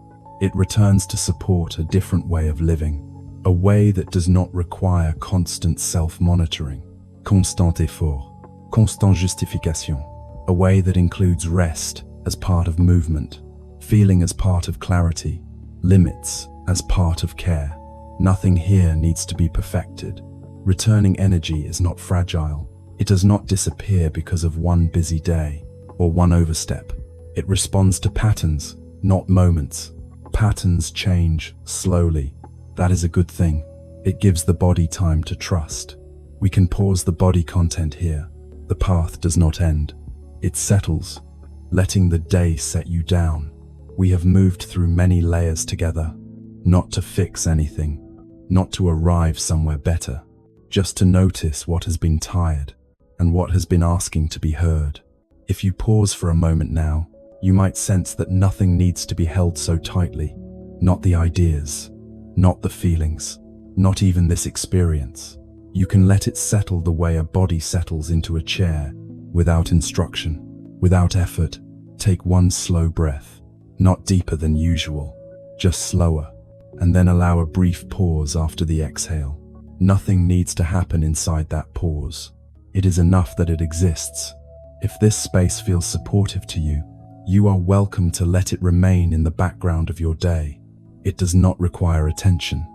It returns to support a different way of living, a way that does not require constant self-monitoring, constant effort, constant justification, a way that includes rest as part of movement, feeling as part of clarity, limits as part of care. Nothing here needs to be perfected. Returning energy is not fragile. It does not disappear because of one busy day or one overstep. It responds to patterns, not moments. Patterns change slowly. That is a good thing. It gives the body time to trust. We can pause the body content here. The path does not end. It settles, letting the day set you down. We have moved through many layers together, not to fix anything, not to arrive somewhere better, just to notice what has been tired and what has been asking to be heard. If you pause for a moment now, you might sense that nothing needs to be held so tightly. Not the ideas, not the feelings, not even this experience. You can let it settle the way a body settles into a chair, without instruction, without effort. Take one slow breath, not deeper than usual, just slower, and then allow a brief pause after the exhale. Nothing needs to happen inside that pause. It is enough that it exists. If this space feels supportive to you, you are welcome to let it remain in the background of your day. It does not require attention.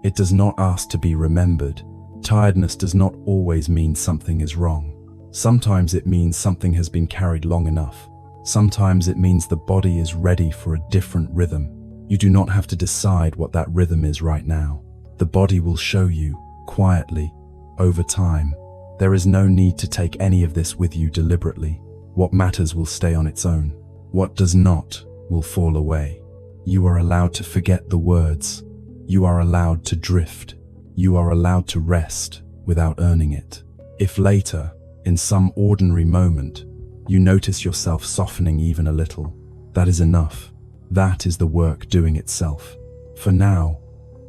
It does not ask to be remembered. Tiredness does not always mean something is wrong. Sometimes it means something has been carried long enough. Sometimes it means the body is ready for a different rhythm. You do not have to decide what that rhythm is right now. The body will show you, quietly, over time. There is no need to take any of this with you deliberately. What matters will stay on its own. What does not will fall away. You are allowed to forget the words. You are allowed to drift. You are allowed to rest without earning it. If later, in some ordinary moment, you notice yourself softening even a little, that is enough. That is the work doing itself. For now,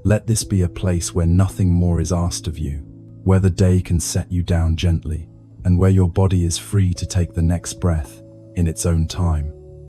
let this be a place where nothing more is asked of you, where the day can set you down gently, and where your body is free to take the next breath in its own time.